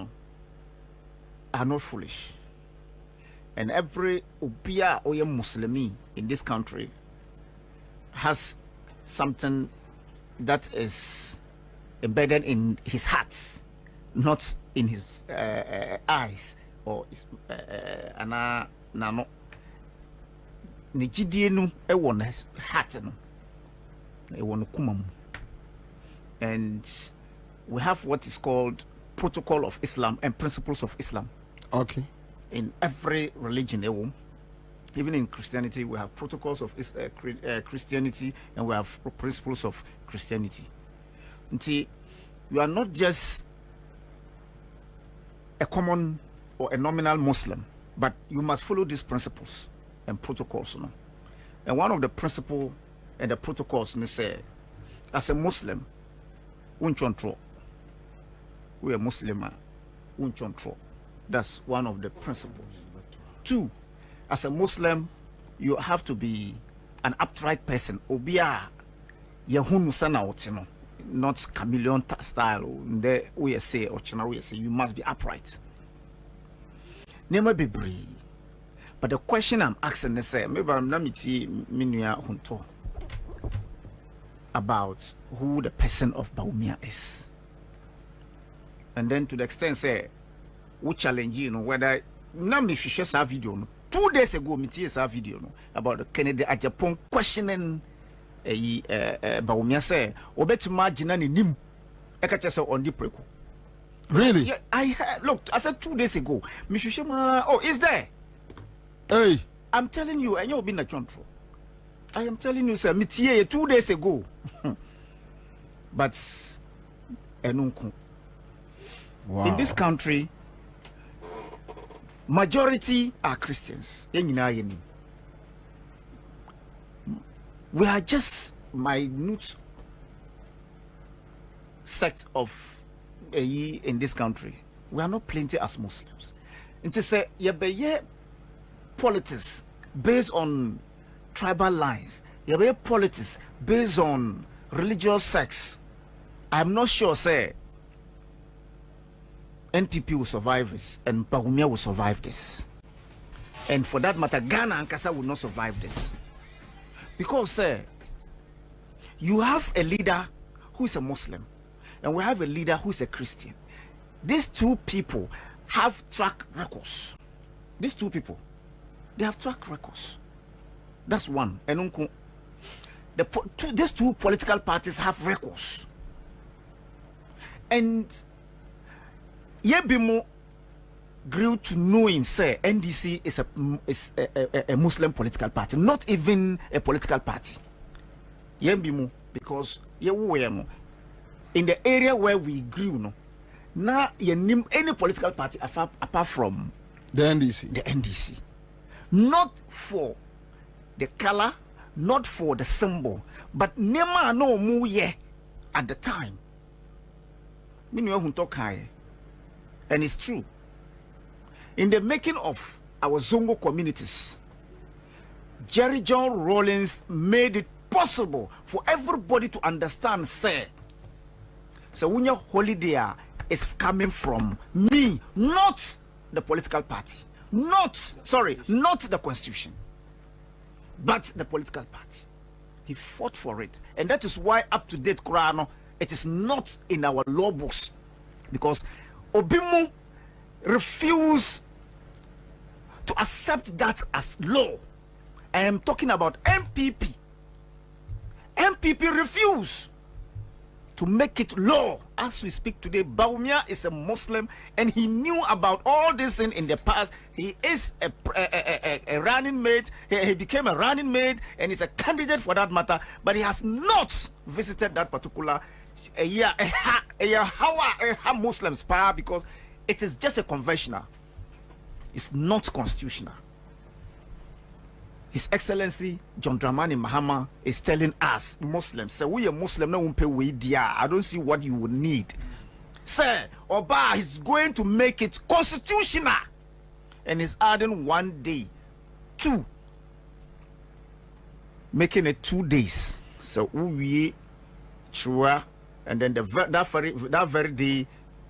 are not foolish. And every Ubia Oye Muslimi in this country has something that is embedded in his heart, not in his eyes or his ana nano. Nijidienu ewon heart no, ewon kumam. And we have what is called protocol of Islam and principles of Islam. Okay. In every religion, even in Christianity, we have protocols of Christianity and we have principles of Christianity. Until you are not just a common or a nominal Muslim, but you must follow these principles and protocols. And one of the principles and the protocols say, as a Muslim, we are Muslim, that's one of the principles. 2, as a Muslim, you have to be an upright person. Obia yehunu sana otino, not chameleon style. We say ochina we say you must be upright. Never be brave. But the question I'm asking is, maybe I'm not minya hunto about who the person of Bawumia is, and then to the extent say, we challenge whether now me share some video 2 days ago me see video about the Kennedy Ajapon questioning Bawumia say obetuma gina ni nim e ka chese on the preko. Really? Yeah, I looked. I said 2 days ago me share oh is there. Hey, I'm telling you, and you'll be in the control. I am telling you, sir, me 2 days ago. But wow. In this country, majority are Christians. We are just minute sect of in this country. We are not plenty as Muslims. And to say, politics based on tribal lines, politics based on religious sects. I'm not sure, say, NPP will survive this and Bawumia will survive this. And for that matter, Ghana and Kasa will not survive this. Because, you have a leader who is a Muslim and we have a leader who is a Christian. These two people have track records. These two people, they have track records. That's one. And these two political parties have records. And Yebimu grew to knowing say NDC is a Muslim political party, not even a political party. Yebimu, because in the area where we grew, no, now you name any political party apart from the NDC. The NDC, not for the color, not for the symbol, but nema no mu ye at the time. And it's true. In the making of our Zongo communities, Jerry John Rawlings made it possible for everybody to understand, say, so when your holiday is coming from me, not the political party, not the constitution, but the political party. He fought for it, and that is why up to date Kurano, it is not in our law books, because Obimu refused to accept that as law. I am talking about MPP. MPP refused to make it law. As we speak today, Bawumia is a Muslim, and he knew about all this in the past. He is a running mate. He became a running mate, and is a candidate for that matter. But he has not visited that particular Muslims power, because it is just a conventional. It's not constitutional. His Excellency John Dramani Mahama is telling us Muslims, say we are Muslim, no one pay we dia. I don't see what you would need. Sir, Oba is going to make it constitutional, and is adding 1 day, 2, making it 2 days. So we sure, and then that very day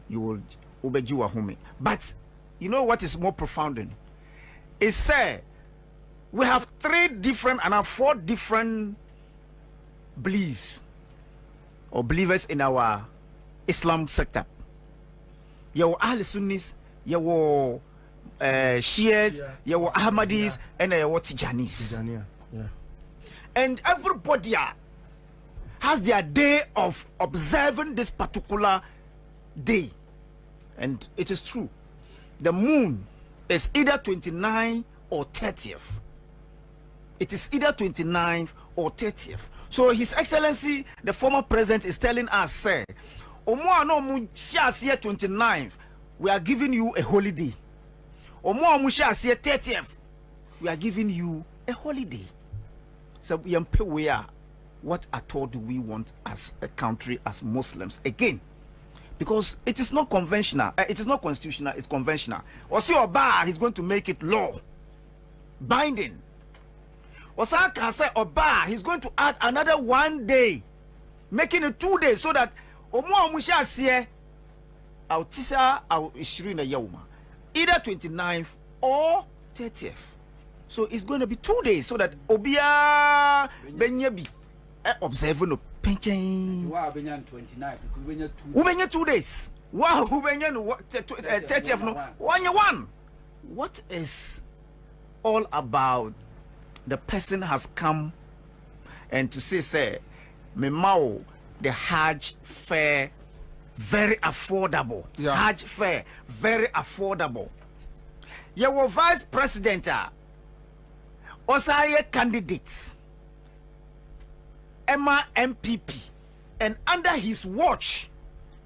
you will ubeju home. But you know what is more profound? It said we have 3 different and 4 different beliefs or believers in our Islam sector. Your Ahl Sunnis, your Shias, your Ahmadis, and your Tijanis. Yeah. And everybody has their day of observing this particular day. And it is true. The moon is either 29th or 30th. It is either 29th or 30th. So His Excellency, the former president, is telling us, say, Omo no mu 29th, we are giving you a holiday. Omo mu 30th, we are giving you a holiday. So we are, what at all do we want as a country, as Muslims? Again, because it is not conventional, it is not constitutional, it's conventional. Osi Oba is going to make it law, binding. Osa can say Oba, he's going to add another 1 day, making it 2 days, so that Omo Musha sie au tisa au ishirina yauma, either 29th or 30th. So it's going to be 2 days, so that Obia Benyabi observing no pension. Wow, Benyan 29th. Ubenya 2 days. Wow, Ubenya 30th no 1. What is all about? The person has come and to say me mao the Hajj fare very affordable. Yeah. Hajj fare very affordable. Your vice president Osaye candidates Emma MPP, and under his watch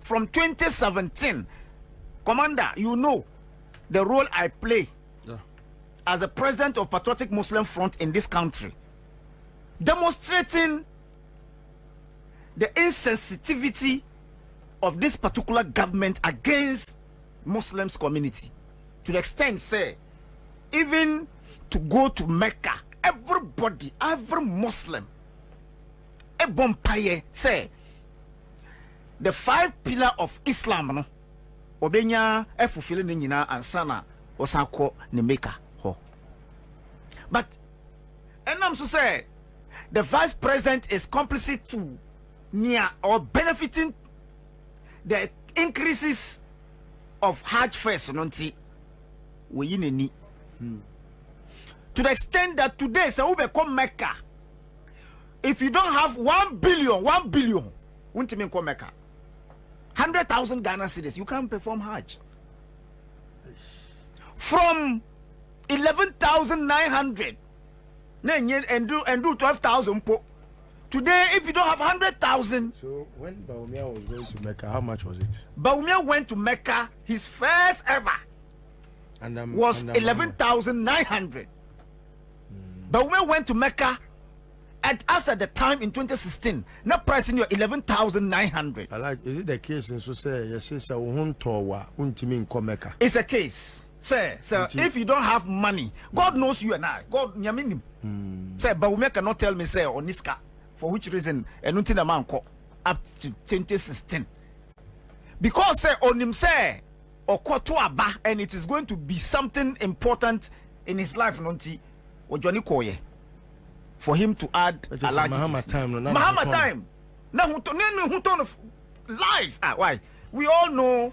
from 2017, Commander, you know the role I play as a president of Patriotic Muslim Front in this country, demonstrating the insensitivity of this particular government against Muslims community, to the extent, say, even to go to Mecca, everybody, every Muslim, a bonfire, say, the 5 pillars of Islam, no, obenya e fulfilling nina ansana osako ni Mecca. But and I'm so say the vice president is complicit to near or benefiting the increases of Hajj fares nonti we yineni to the extent that today say ube come Mecca, if you don't have 1 billion won't come Mecca, 100,000 Ghana cedis, you can't perform Hajj. from 11,900 and do 12,000 po. Today, if you don't have 100,000. So when Bawumia was going to Mecca, how much was it? Bawumia went to Mecca, his first ever was 11,900. Bawumia went to Mecca at us at the time in 2016. Now pricing your 11,900. Is it the case in so say yes, Mecca? It's a case. Sir, if you don't have money, God knows you and I. God nyaminim. Sir, Bawumia cannot tell me say on Niska for which reason enunti amount up to 2016. Because say on him say or aba, and it is going to be something important in his life nonti or Johnny Koye for him to add a large Mahama time. Now who turn of life? Why? We all know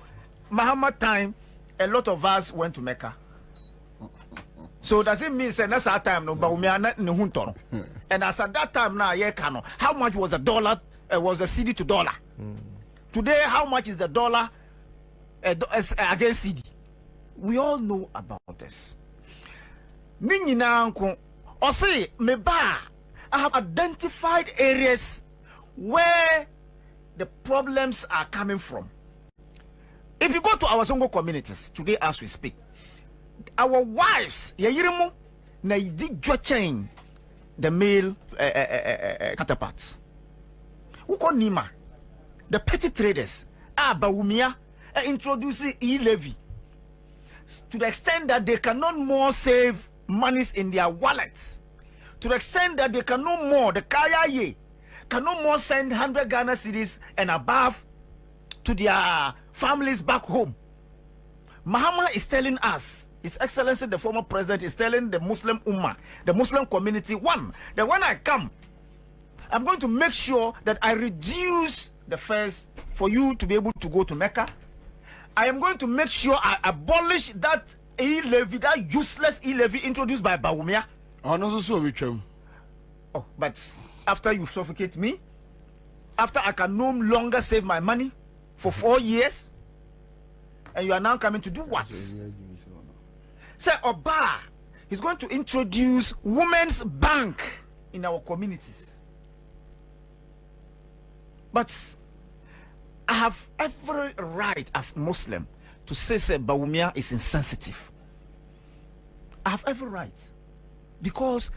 Mahama time. A lot of us went to Mecca. So does it mean say that's our time no Bawumia na huntono? And as at that time now how much was the dollar? Was the CD to dollar? Today how much is the dollar against CD? We all know about this. I have identified areas where the problems are coming from. If you go to our Zongo communities today as we speak, our wives, the male counterparts, Nima, the petty traders, Bawumia, introducing e-levy to the extent that they cannot more save monies in their wallets, to the extent that they cannot more, the Kaya cannot more send 100 Ghana cedis and above to their families back home. Mahama is telling us, His Excellency the former president is telling the Muslim Ummah, the Muslim community, that when I come, I'm going to make sure that I reduce the fares for you to be able to go to Mecca. I am going to make sure I abolish that e-levy, that useless e-levy introduced by Bawumia. Oh, but after you suffocate me, after I can no longer save my money for 4 years, and you are now coming to do what? Say Oba is going to introduce women's bank in our communities. But I have every right as Muslim to say Bawumia is insensitive. I have every right. Because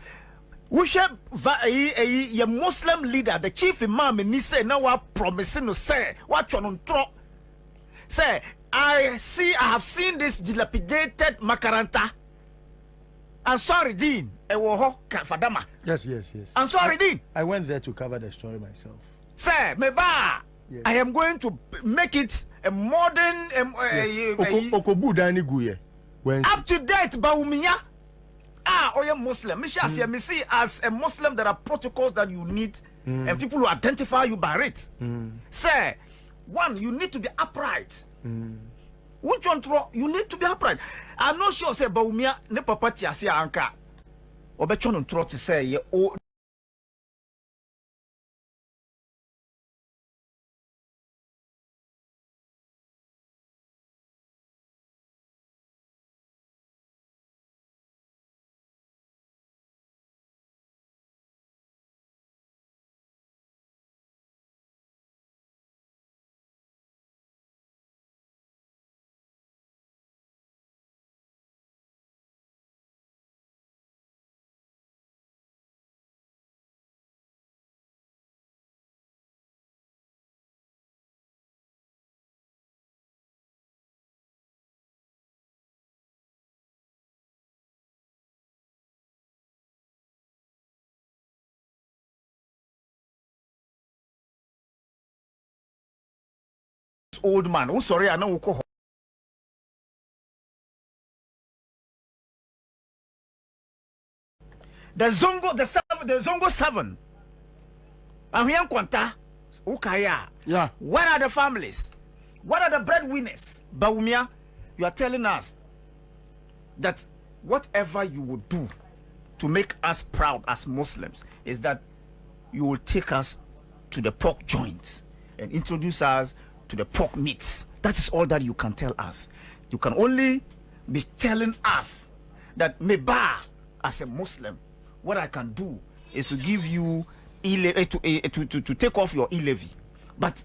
we should a Muslim leader, the chief imam in Nise now are promising to say what you say. I have seen this dilapidated Makaranta. I'm sorry, Dean. Yes. I'm sorry, Dean. I went there to cover the story myself. Sir, Meba, yes. I am going to make it a modern up to date Bawumia. You're Muslim. Me see as a Muslim there are protocols that you need and people will identify you by it. Sir, one, you need to be upright. Which one you need to be upright. I'm not sure say Bawumia ne papa ti ase anka. Obecho no tro to say old man. Oh, sorry, I know. The Zongo 7. I'm here Kwanta. Ukaya. Yeah. Where are the families? What are the breadwinners? Bawumia, you are telling us that whatever you would do to make us proud as Muslims is that you will take us to the pork joint and introduce us to the pork meats. That is all that you can tell us. You can only be telling us that Meba, as a Muslim, what I can do is to give you to take off your e-levy. But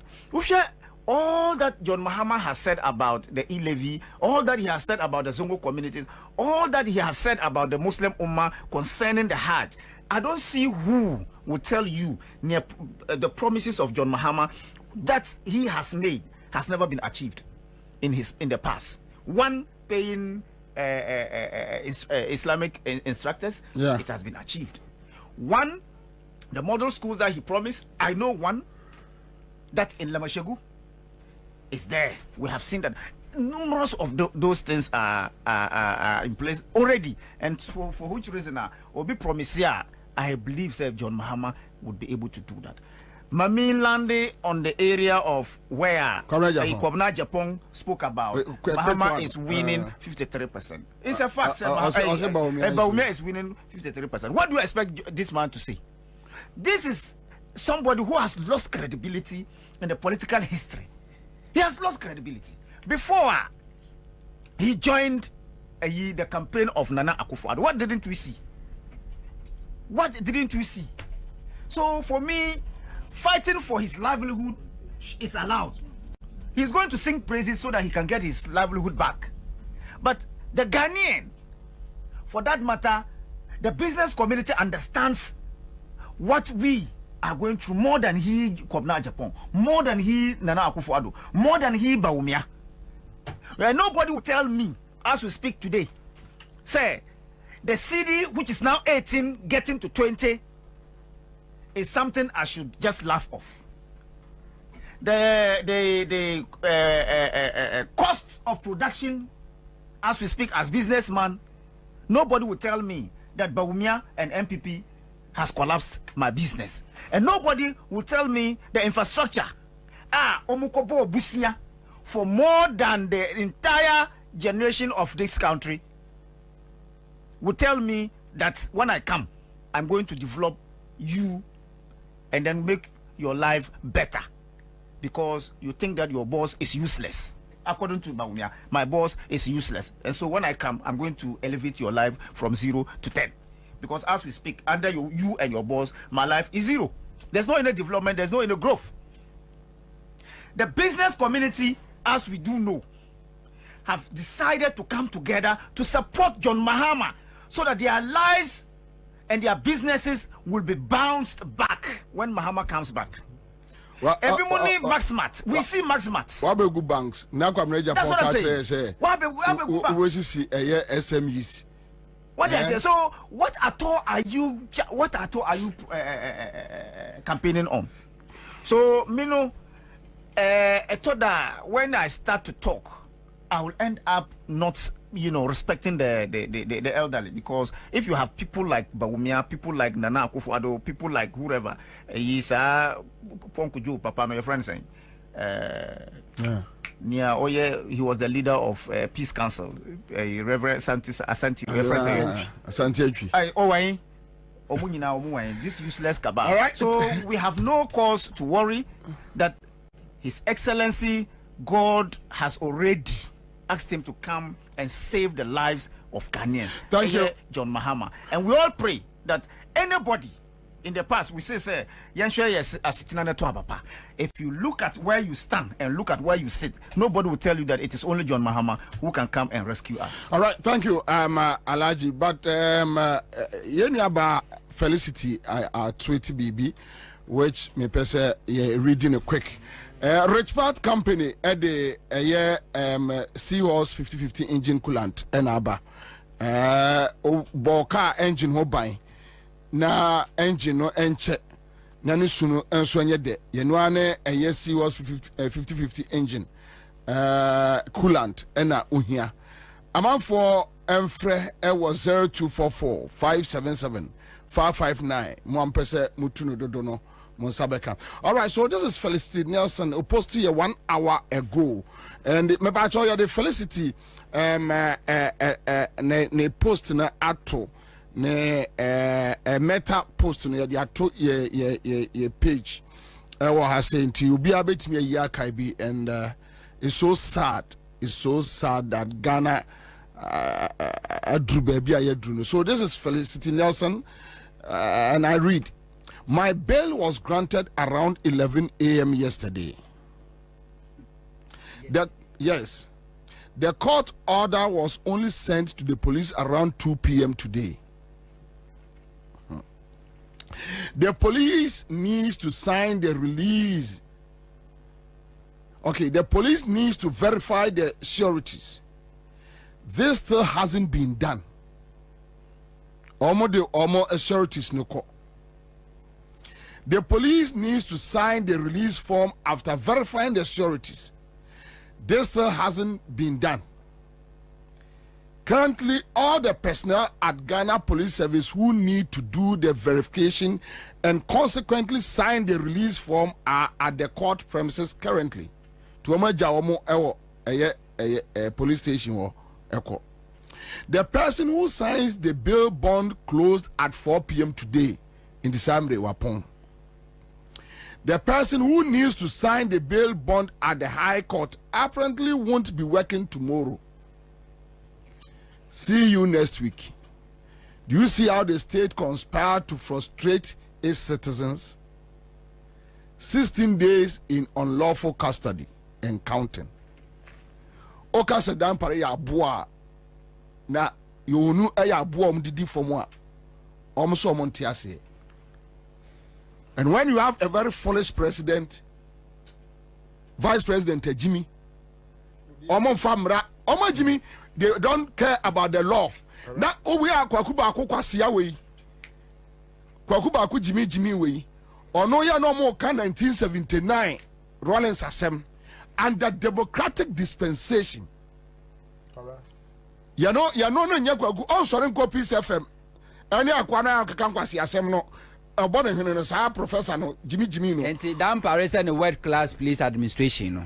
all that John Mahama has said about the e-levy, all that he has said about the Zongo communities, all that he has said about the Muslim Ummah concerning the Hajj, I don't see who will tell you the promises of John Mahama that he has made has never been achieved in the past. One, paying Islamic instructors, it has been achieved. One, the model schools that he promised, I know one that in Lamashegu is there. We have seen that numerous of those things are in place already, and for which reason Obi promise here, I believe Sir John Mahama would be able to do that. Mami landed on the area of where Kwabena Japan spoke about. Mahama is winning 53%. It's a fact. Baumia is winning 53%. What do you expect this man to say? This is somebody who has lost credibility in the political history. He has lost credibility. Before he joined the campaign of Nana Akufo-Addo, what didn't we see? What didn't we see? So for me, fighting for his livelihood is allowed. He's going to sing praises so that he can get his livelihood back. But the Ghanaian, for that matter, the business community understands what we are going through more than he Kwabena Japan, more than he Nana Akufo-Addo, more than he Baumia. Nobody will tell me as we speak today, say the CD which is now 18 getting to 20 is something I should just laugh off. The cost of production as we speak as businessman, nobody will tell me that Baumia and MPP has collapsed my business, and nobody will tell me the infrastructure Omukobo Busia for more than the entire generation of this country will tell me that when I come, I'm going to develop you and then make your life better because you think that your boss is useless. According to Baumia, my boss is useless, and so when I come, I'm going to elevate your life from 0 to 10. Because as we speak, under you and your boss, my life is 0. There's no any development, there's no any growth. The business community, as we do know, have decided to come together to support John Mahama so that their lives and their businesses will be bounced back when Mahama comes back. Well, every morning, Maxmat. We see Maxmat. What about good banks? Now, come Japan. That's what I'm saying. What about SMEs? What I say? So, what at all are you? What at all are you campaigning on? So, me know, I thought that when I start to talk, I will end up not, respecting the elderly, because if you have people like Baumia, people like Nana Akufo-Addo, people like whoever, he was the leader of Peace Council, Reverend Asante. This useless cabal. All right. So we have no cause to worry that His Excellency God has already asked him to come and save the lives of Ghanaians. Thank you, John Mahama. And we all pray that anybody in the past, we say, if you look at where you stand and look at where you sit, nobody will tell you that it is only John Mahama who can come and rescue us. All right, thank you, Alaji. But Felicity, I tweet BB, which me pese reading a quick. Rich Part Company at the Seahorse 5050 engine coolant and Abba. Boka engine ho buy. Na engine no enche. Nani sunu enswanye de. Yenwane Seahorse 5050 engine coolant and uhia. Amount for Enfre was 0244 577 559. Mwampese mutunu dodono. All right, so this is Felicity Nelson who posted here 1 hour ago, and maybe I show you the Felicity ne post na ato ne meta post na the ato ye page. What has saying to you be a bit me a year kaibi, and it's so sad. It's so sad that Ghana So this is Felicity Nelson, and I read, my bail was granted around 11 a.m. yesterday. Yes. The court order was only sent to the police around 2 p.m. today. The police needs to sign the release. Okay, the police needs to verify the sureties. This still hasn't been done. Almost sureties no co. The police needs to sign the release form after verifying the sureties. This still hasn't been done. Currently, all the personnel at Ghana Police Service who need to do the verification and consequently sign the release form are at the court premises currently. Police station. The person who signs the bail bond closed at 4 p.m. today in the Samre Wapon. The person who needs to sign the bail bond at the High Court apparently won't be working tomorrow. See you next week. Do you see how the state conspired to frustrate its citizens? 16 days in unlawful custody and counting. Oka sedan pare ya boa na yonu ya boa mdidi fomwa omso montiase. And when you have a very foolish president, Vice President Jimmy, Omo Famra, Omo Jimmy, they don't care about the law. Now, we are Kwakuba Kwasiya way. Kwakuba Jimmy way. Or no, ya no more can 1979 Rollins Assem under democratic dispensation. You know, no, Yakwaku, oh, sorry, go Peace FM. Any Aquana Kakwasi Assem no. Professor no Jimmy no. And damn Paris and world class police administration no.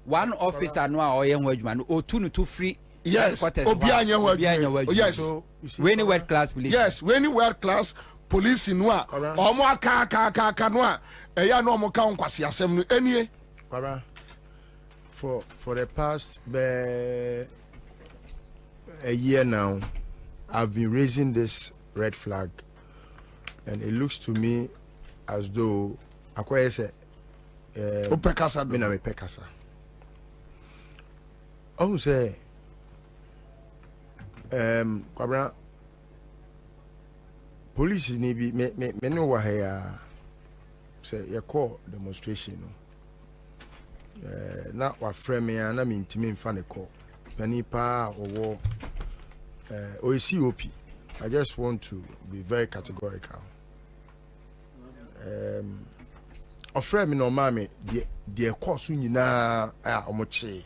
One officer no or young man or two free. Yes. Yes. So when world class police. Yes, when world class police in noa. Omo ka noa. Eya no mo ka nkwasi asem no enie. For the past a year now, I've been raising this red flag. And it looks to me as though Akwaye say Opekasa me na me pekasa. I say Kwabena police ni bi me no wa here say ye call demonstration no. Na wa frame me na me ntimi mfa ne call. Na nipa owo OCOP. I just want to be very categorical. Offer me no mama the course nyina a omoche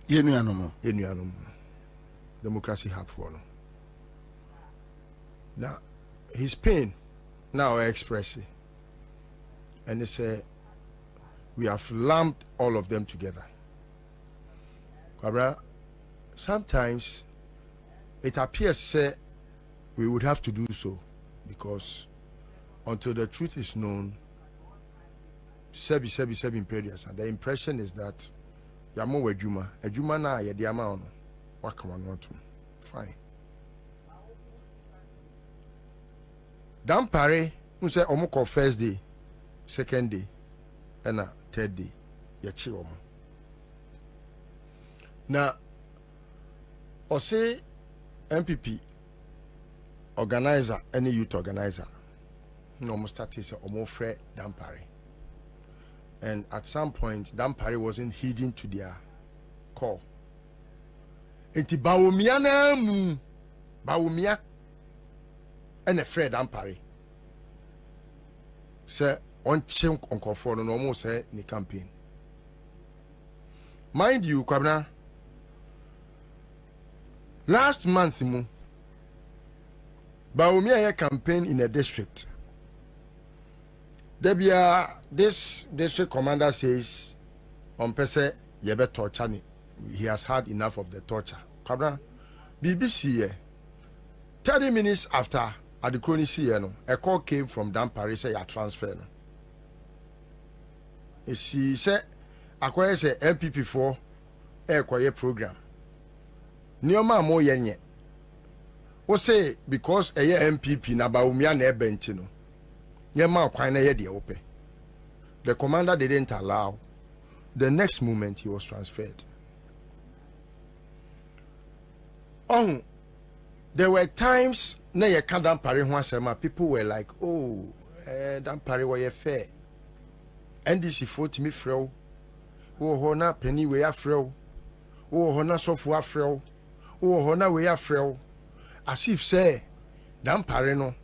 yenuanom democracy hard for no. Now his pain now expressing and they say we have lumped all of them together. Sometimes it appears we would have to do so because until the truth is known, seven periods, and the impression is that Yamo Ejuma na yediama ono wakamanwatu. Fine. Dampare, we say omoko first day, second day, and third day. Yachi omo. Now, say MPP organizer, any youth organizer, no more started say almost Fred Dampare. And at some point, Dampare wasn't heeding to their call. Enti Bawumia and a Fred Dampare. Say on chink on confor no almost say ni campaign. Mind you, Kwabena, last month Bawumia campaign in a district. This district commander says on Pese Yebe torture. He has had enough of the torture. Kwabena, BBC 30 minutes after at the Chronic, a call came from Dampare say a transfer. She said, Akwaye say MPP4 ɛkɔyɛ program nneɛma a mo yɛ nyɛ wo say because ɛyɛ MPP na Bawumia na ɛbɛ nti no yɛma kwan na yɛ deɛ wopɛ. The commander didn't allow. The next moment he was transferred. Oh, there were times na ye ka Dampare ho asema people were like, oh, Dampare were fair. NDC fought me frɛ wo ho na penny we afrɛ wo ho na sofo afrɛ wo ho na we afrɛ as if say Dampare no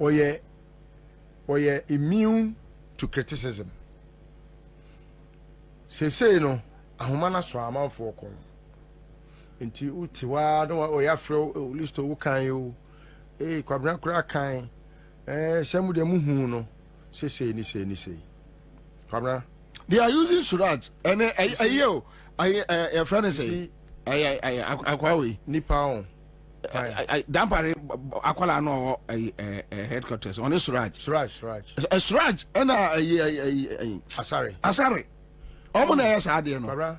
oye immune to criticism. Say no ahoma so amanfo ko nti utiwa no oya frɛ listo wo kan yo Kwabena kura kan semu de muhu no say ni Kwabena they are using Suraj and a friend say akwawe nipa on Dampare akwala no headquarters on Suraj Suraj and Asare Omuna yes ade no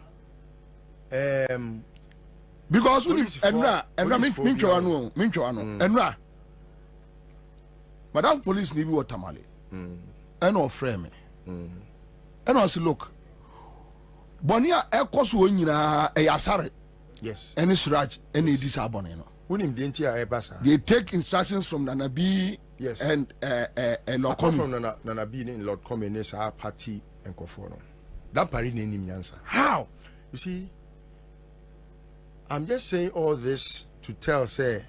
because we enra mintwa ano enra madam police ni bi watamale and of frame and also look bonia ekoso onyina Asare yes any Suraj any disabone no unim de ntia ebasa they take instructions from Nanabi yes and Lord from Nanabi in Lord Communist our party and Kofono. Dampare nenim nyansa. How? You see, I'm just saying all this to tell say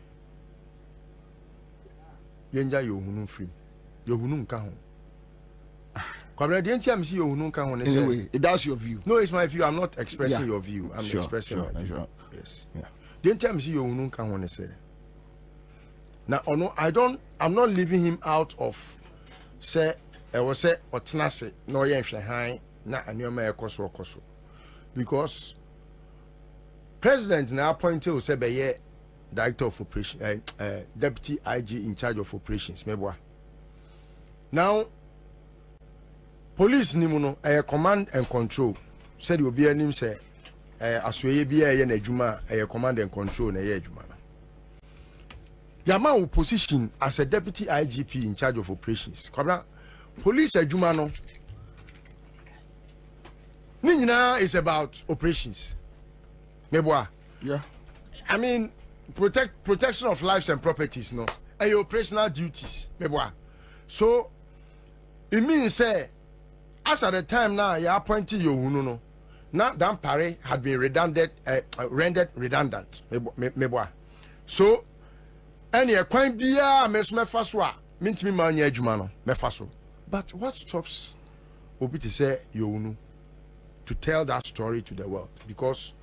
yenja yohunu free. Yohunu nka ho. Kwabena de ntia me see yohunu nka ho ne say. Anyway, that's your view. No, it's my view. I'm not expressing your view. I'm expressing my view. Yes. Yeah. De ntia me see yohunu nka ho ne say. Now, I'm not leaving him out of say was say otenase no yen hwe han na anioma ekoso because president na appointed say be director of operation deputy IG in charge of operations meboa now police ni mu no command and control said you obi anim say asoye bia ye na adwuma command and control na ye adwuma na yama opposition as a deputy IGP in charge of operations Kwabena police adwuma no Ninyina is about operations. Meboa. Yeah. I mean, protection of lives and properties, no. And your operational duties. Meboa. So, it means, say, as at the time now, you appointed your no. Now, Dampare had been rendered redundant. Meboa. So, any a coin beer, mesmefaswa, mint me mania jumano, mefaso. But what stops Obi to say, you to tell that story to the world because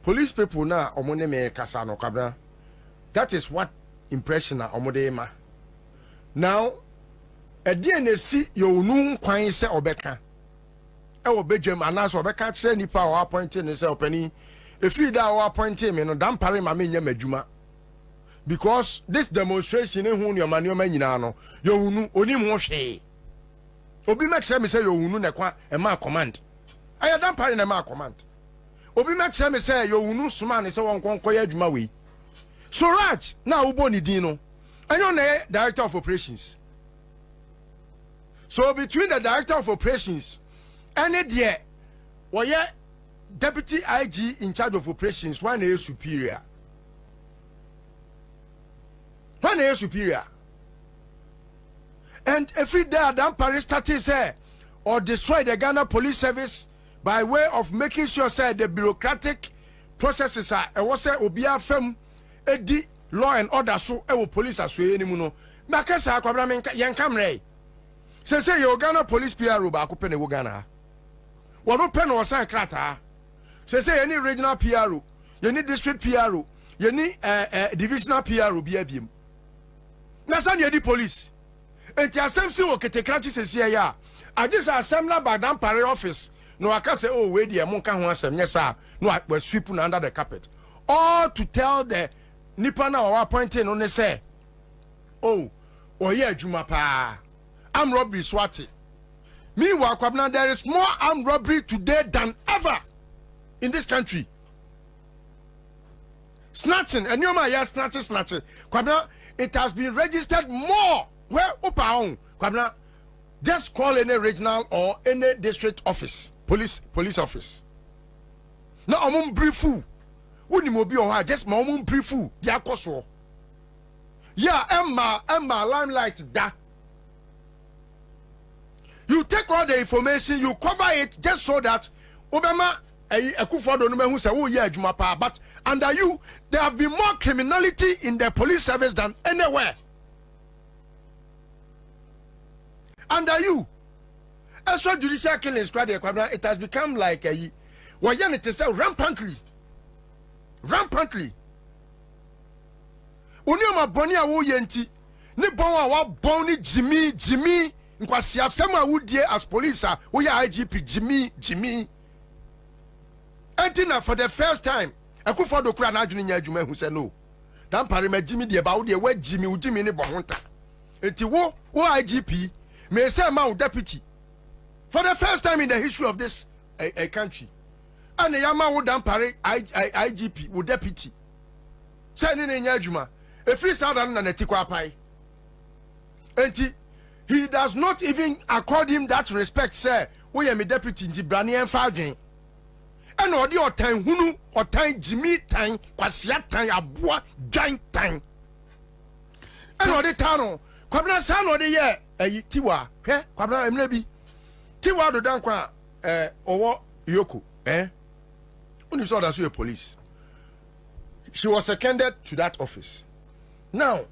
police people now omone me kasa no Kwabena that is what impression na omode ma now e die na si yo nu kwan se obeka e obedwam anaso obeka kire nipa o appointed ne se opani efiri da o appointed me no Dampare ma me nya madwuma because this demonstration hu ne omanioma nyina no yo nu oni mu hwe obi ma kire me se yo nu ne kwa e ma command I Dampare na ma command. Obi ma kire me say yo wunu suma ne say won konkoye adwuma we. So Raj na ubo ni din no. Anyo na director of operations. So between the director of operations and the deputy IG in charge of operations, one is superior. One is superior. And every day Dampare started say or destroy the Ghana Police Service by way of making sure say the bureaucratic processes are was say obia fam edi law and order so e police asoye ni mu no makasa Kwabena men yen kamre say your Ghana Police PRO ba ko pene wo Ghana wo pene wo san krata say any regional PRO any district PRO any divisional PRO bia biem na san ye di police enti asem si wo ketekrachi sese ya this assembly by Dampare office no aka say oh we dey monka ho asem nyesa no we sweep na under the carpet all to tell the nipa na wa appointing no ne say oh oye adwuma pa armed robbery swati meanwhile Kwabena there is more armed robbery today than ever in this country. Snatching, and you my snatching. Kwabena, it has been registered more. Where Upaon, Kwabena, just call any regional or any district office, police office. Now I'm briefu. Wouldn't you be on just my own briefu? Yeah, koso. Yeah, Emma, limelight da. You take all the information, you cover it just so that Obama who say, oh yeah, Jumapa, but under you, there have been more criminality in the police service than anywhere. Under you, as well judicial killings, it has become like a rampantly. Unioma bonia wo yenti, ni bon wa boni Jimmy. Nkwasi asema wudie as police we are IGP Jimmy entina for the first time Akufo do kura na adwene nya adwuma hu se no dan pare ma Jimmy de ba wo de wa Jimmy ni bohonta enti wo IGP me say ma wo deputy for the first time in the history of this a country and yama wo dan pare IGP wo deputy say ni nya adwuma e free sound na netikwa pai enti he does not even accord him that respect, sir. We are my deputy in Gibrani and Fadrin. And all the time, Hunu, or time Jimmy time, Kwasia time, Abua, giant time. And all the town, Kwabena San or the year, Tiwa, Kwabena Mlebi, Tiwa do Dankwa, Owo Yoko, when you saw that you police, she was seconded to that office. Now,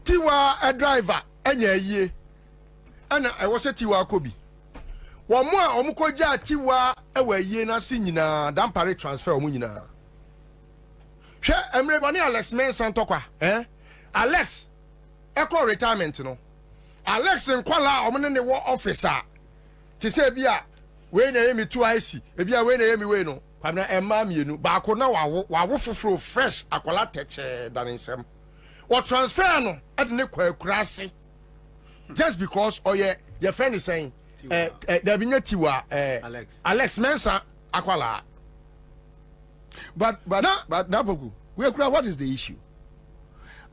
Tiwa a driver. Anya ye ana I was Tiwa Kobi wo mo a omukoja Tiwa ewa ye na si nyina dampare transfer omu nyina hwe emrebani Alex Mensan tokwa Alex eko retirement no Alex nkwala omne ne wo officer ti se bia we na yemi 2IC e bia we na yemi we no kwabena emma mienu ba ko na wawo foforo fresh akola teche dansem wo transfer no ade ne kwa kurase. Just because your friend is saying there be Tiwa Alex Mensa Akwala. But now what is the issue?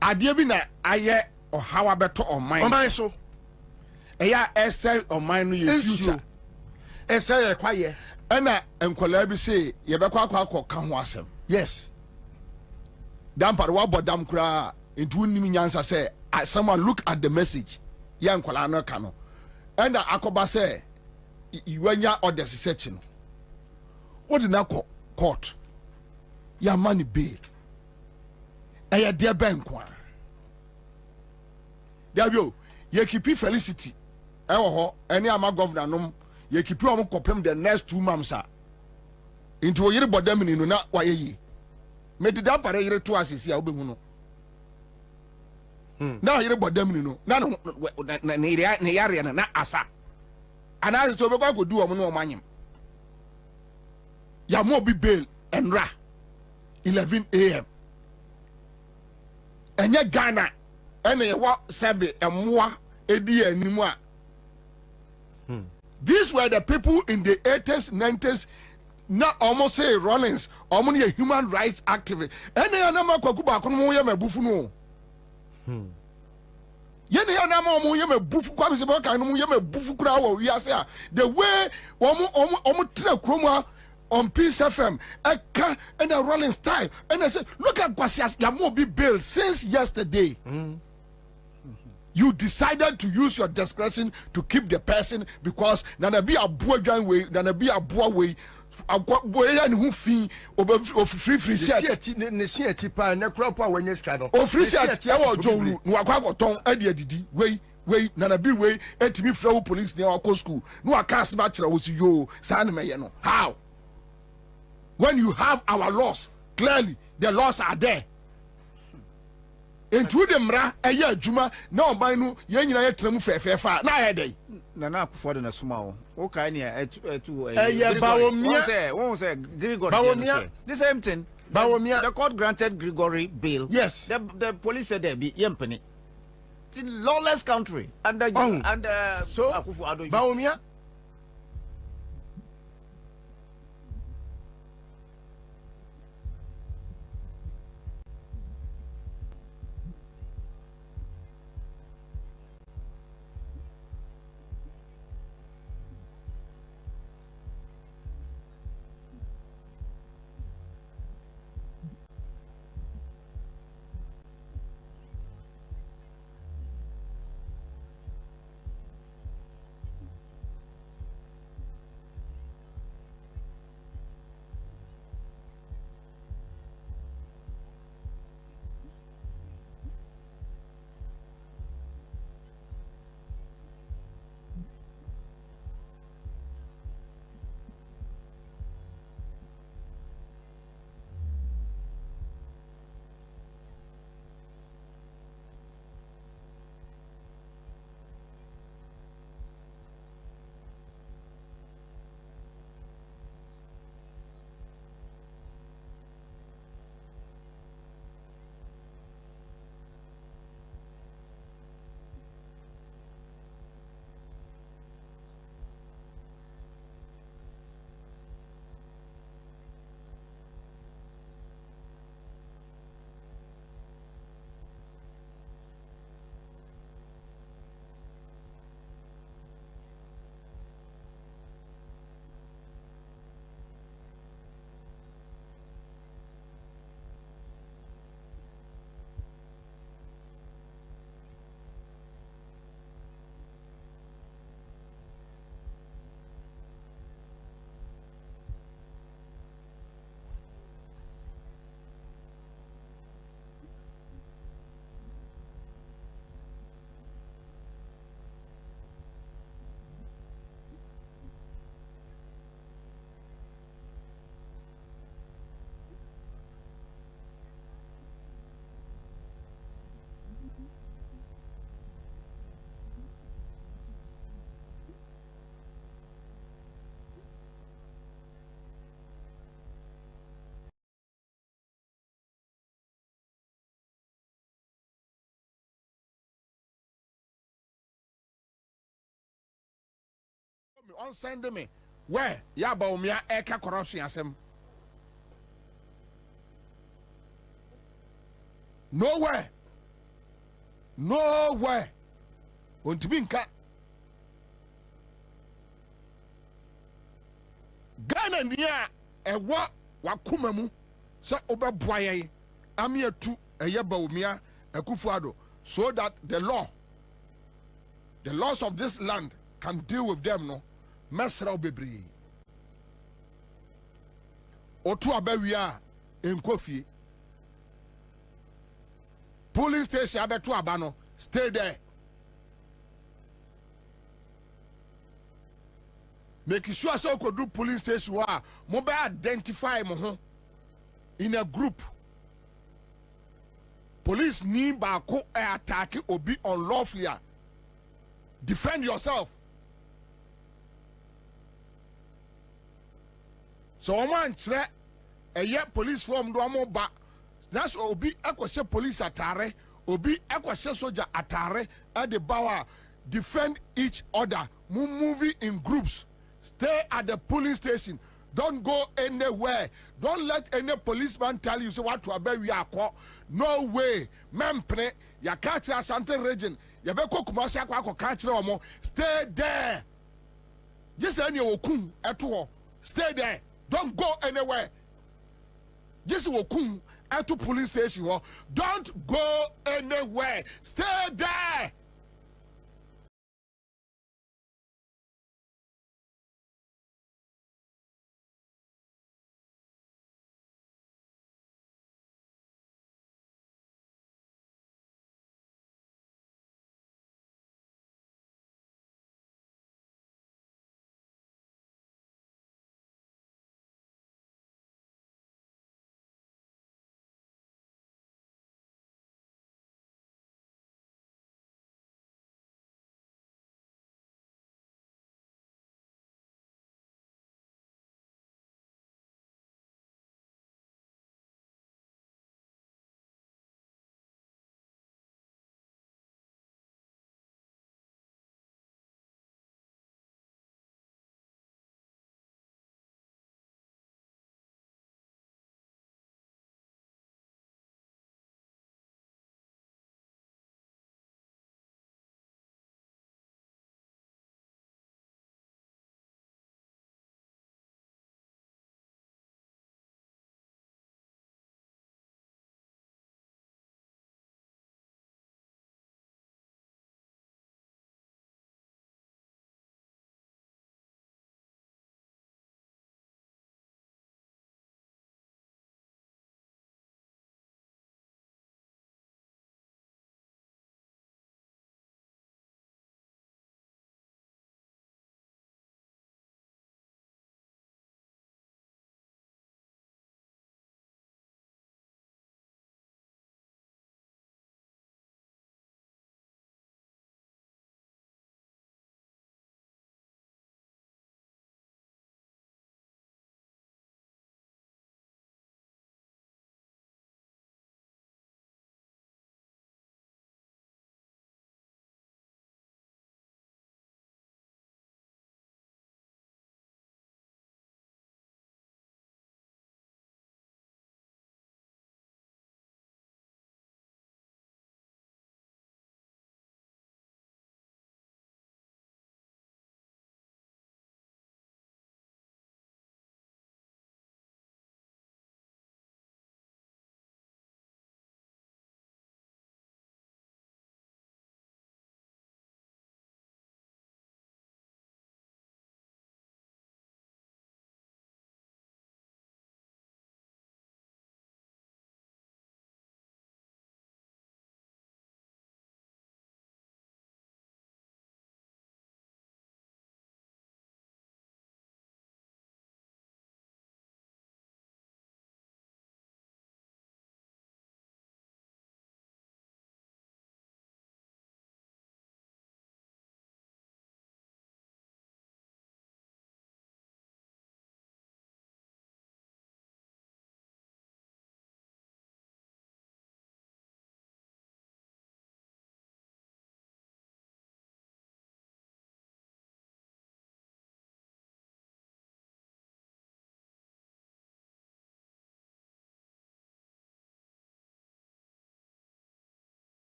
Adia bi na aye or how better on mine. On so. Eya essay on mine no future. Essay kwaye. Ena enkwala bi say ye be kwa kan ho asem. Yes. Dampar wa bodam kura into nim nyansa say someone look at the message. Yan kwala no kano and akoba say iwanya orders searching what did na court ya money bail e ya de bankwa dabio ye keep Felicity e wo ho ene ama governor nom ye keep am kopem the next 2 months into yiri bodam ni no na waye yi me did that pare yiri to asisi a obehu no. Now you're about them, you know. None na asa. And I so we go do no money. Ya mo be bail and ra 11 a.m. And ya Ghana and ye what sabe and moi edi anymore. These were the people in the 80s, 90s, not almost say Rollins, only a human rights activist. And they are not kwakuba kono ya mebufu no. Yene ya na mo ye me bufu kwa se boka no ye me bufu kura wo wi ase a the way omo tra kroma on Peace FM eka and the rolling style and I say look at Kwasias ya mo be bail since yesterday. You decided to use your discretion to keep the person because nana be a boadwan way nana be a boa way boya ni hu fi free set ne see tipa na crop a wanya ska no o free set e wo jonu no akwa ton ade adidi we nana bi we etimi fra police ne akọ school no aka asba kira wo si yo sa na meye no how when you have our laws clearly the laws are there into the mra eye adwuma na oban no ye nyina ye tram fefefa na ye dey na na akufo de na suma o kai ne etu won say Gregory the same thing the court granted Gregory bail. Yes, the police said there be yempeni it's a lawless country under so akufo ado Bawumia me on send me where ya ba umia eka corruption asem nowhere ontimi nka Ghana nia ewa wakoma mu se obeboa ye amiatu eye ba umia Akufo-Addo so that the laws of this land can deal with them no mesra obebri otu abawia enkofie police station abeto aba no stay there make sure so do police station wa mo be identify mo ho in a group. Police need baako attack obi unlawfully. Defend yourself. So one chere police form do amoba. That's obi ekwose police atare, obi ekwose soldier atare at the bower. Defend each other. Moving in groups. Stay at the police station. Don't go anywhere. Don't let any policeman tell you so what to obey we are called. No way. Mempre, ya catch Ashanti region. Ya beko kumasi akwa catch omo. Stay there. Just any okun eto. Stay there. Don't go anywhere. Just okun eto police station. Don't go anywhere. Stay there.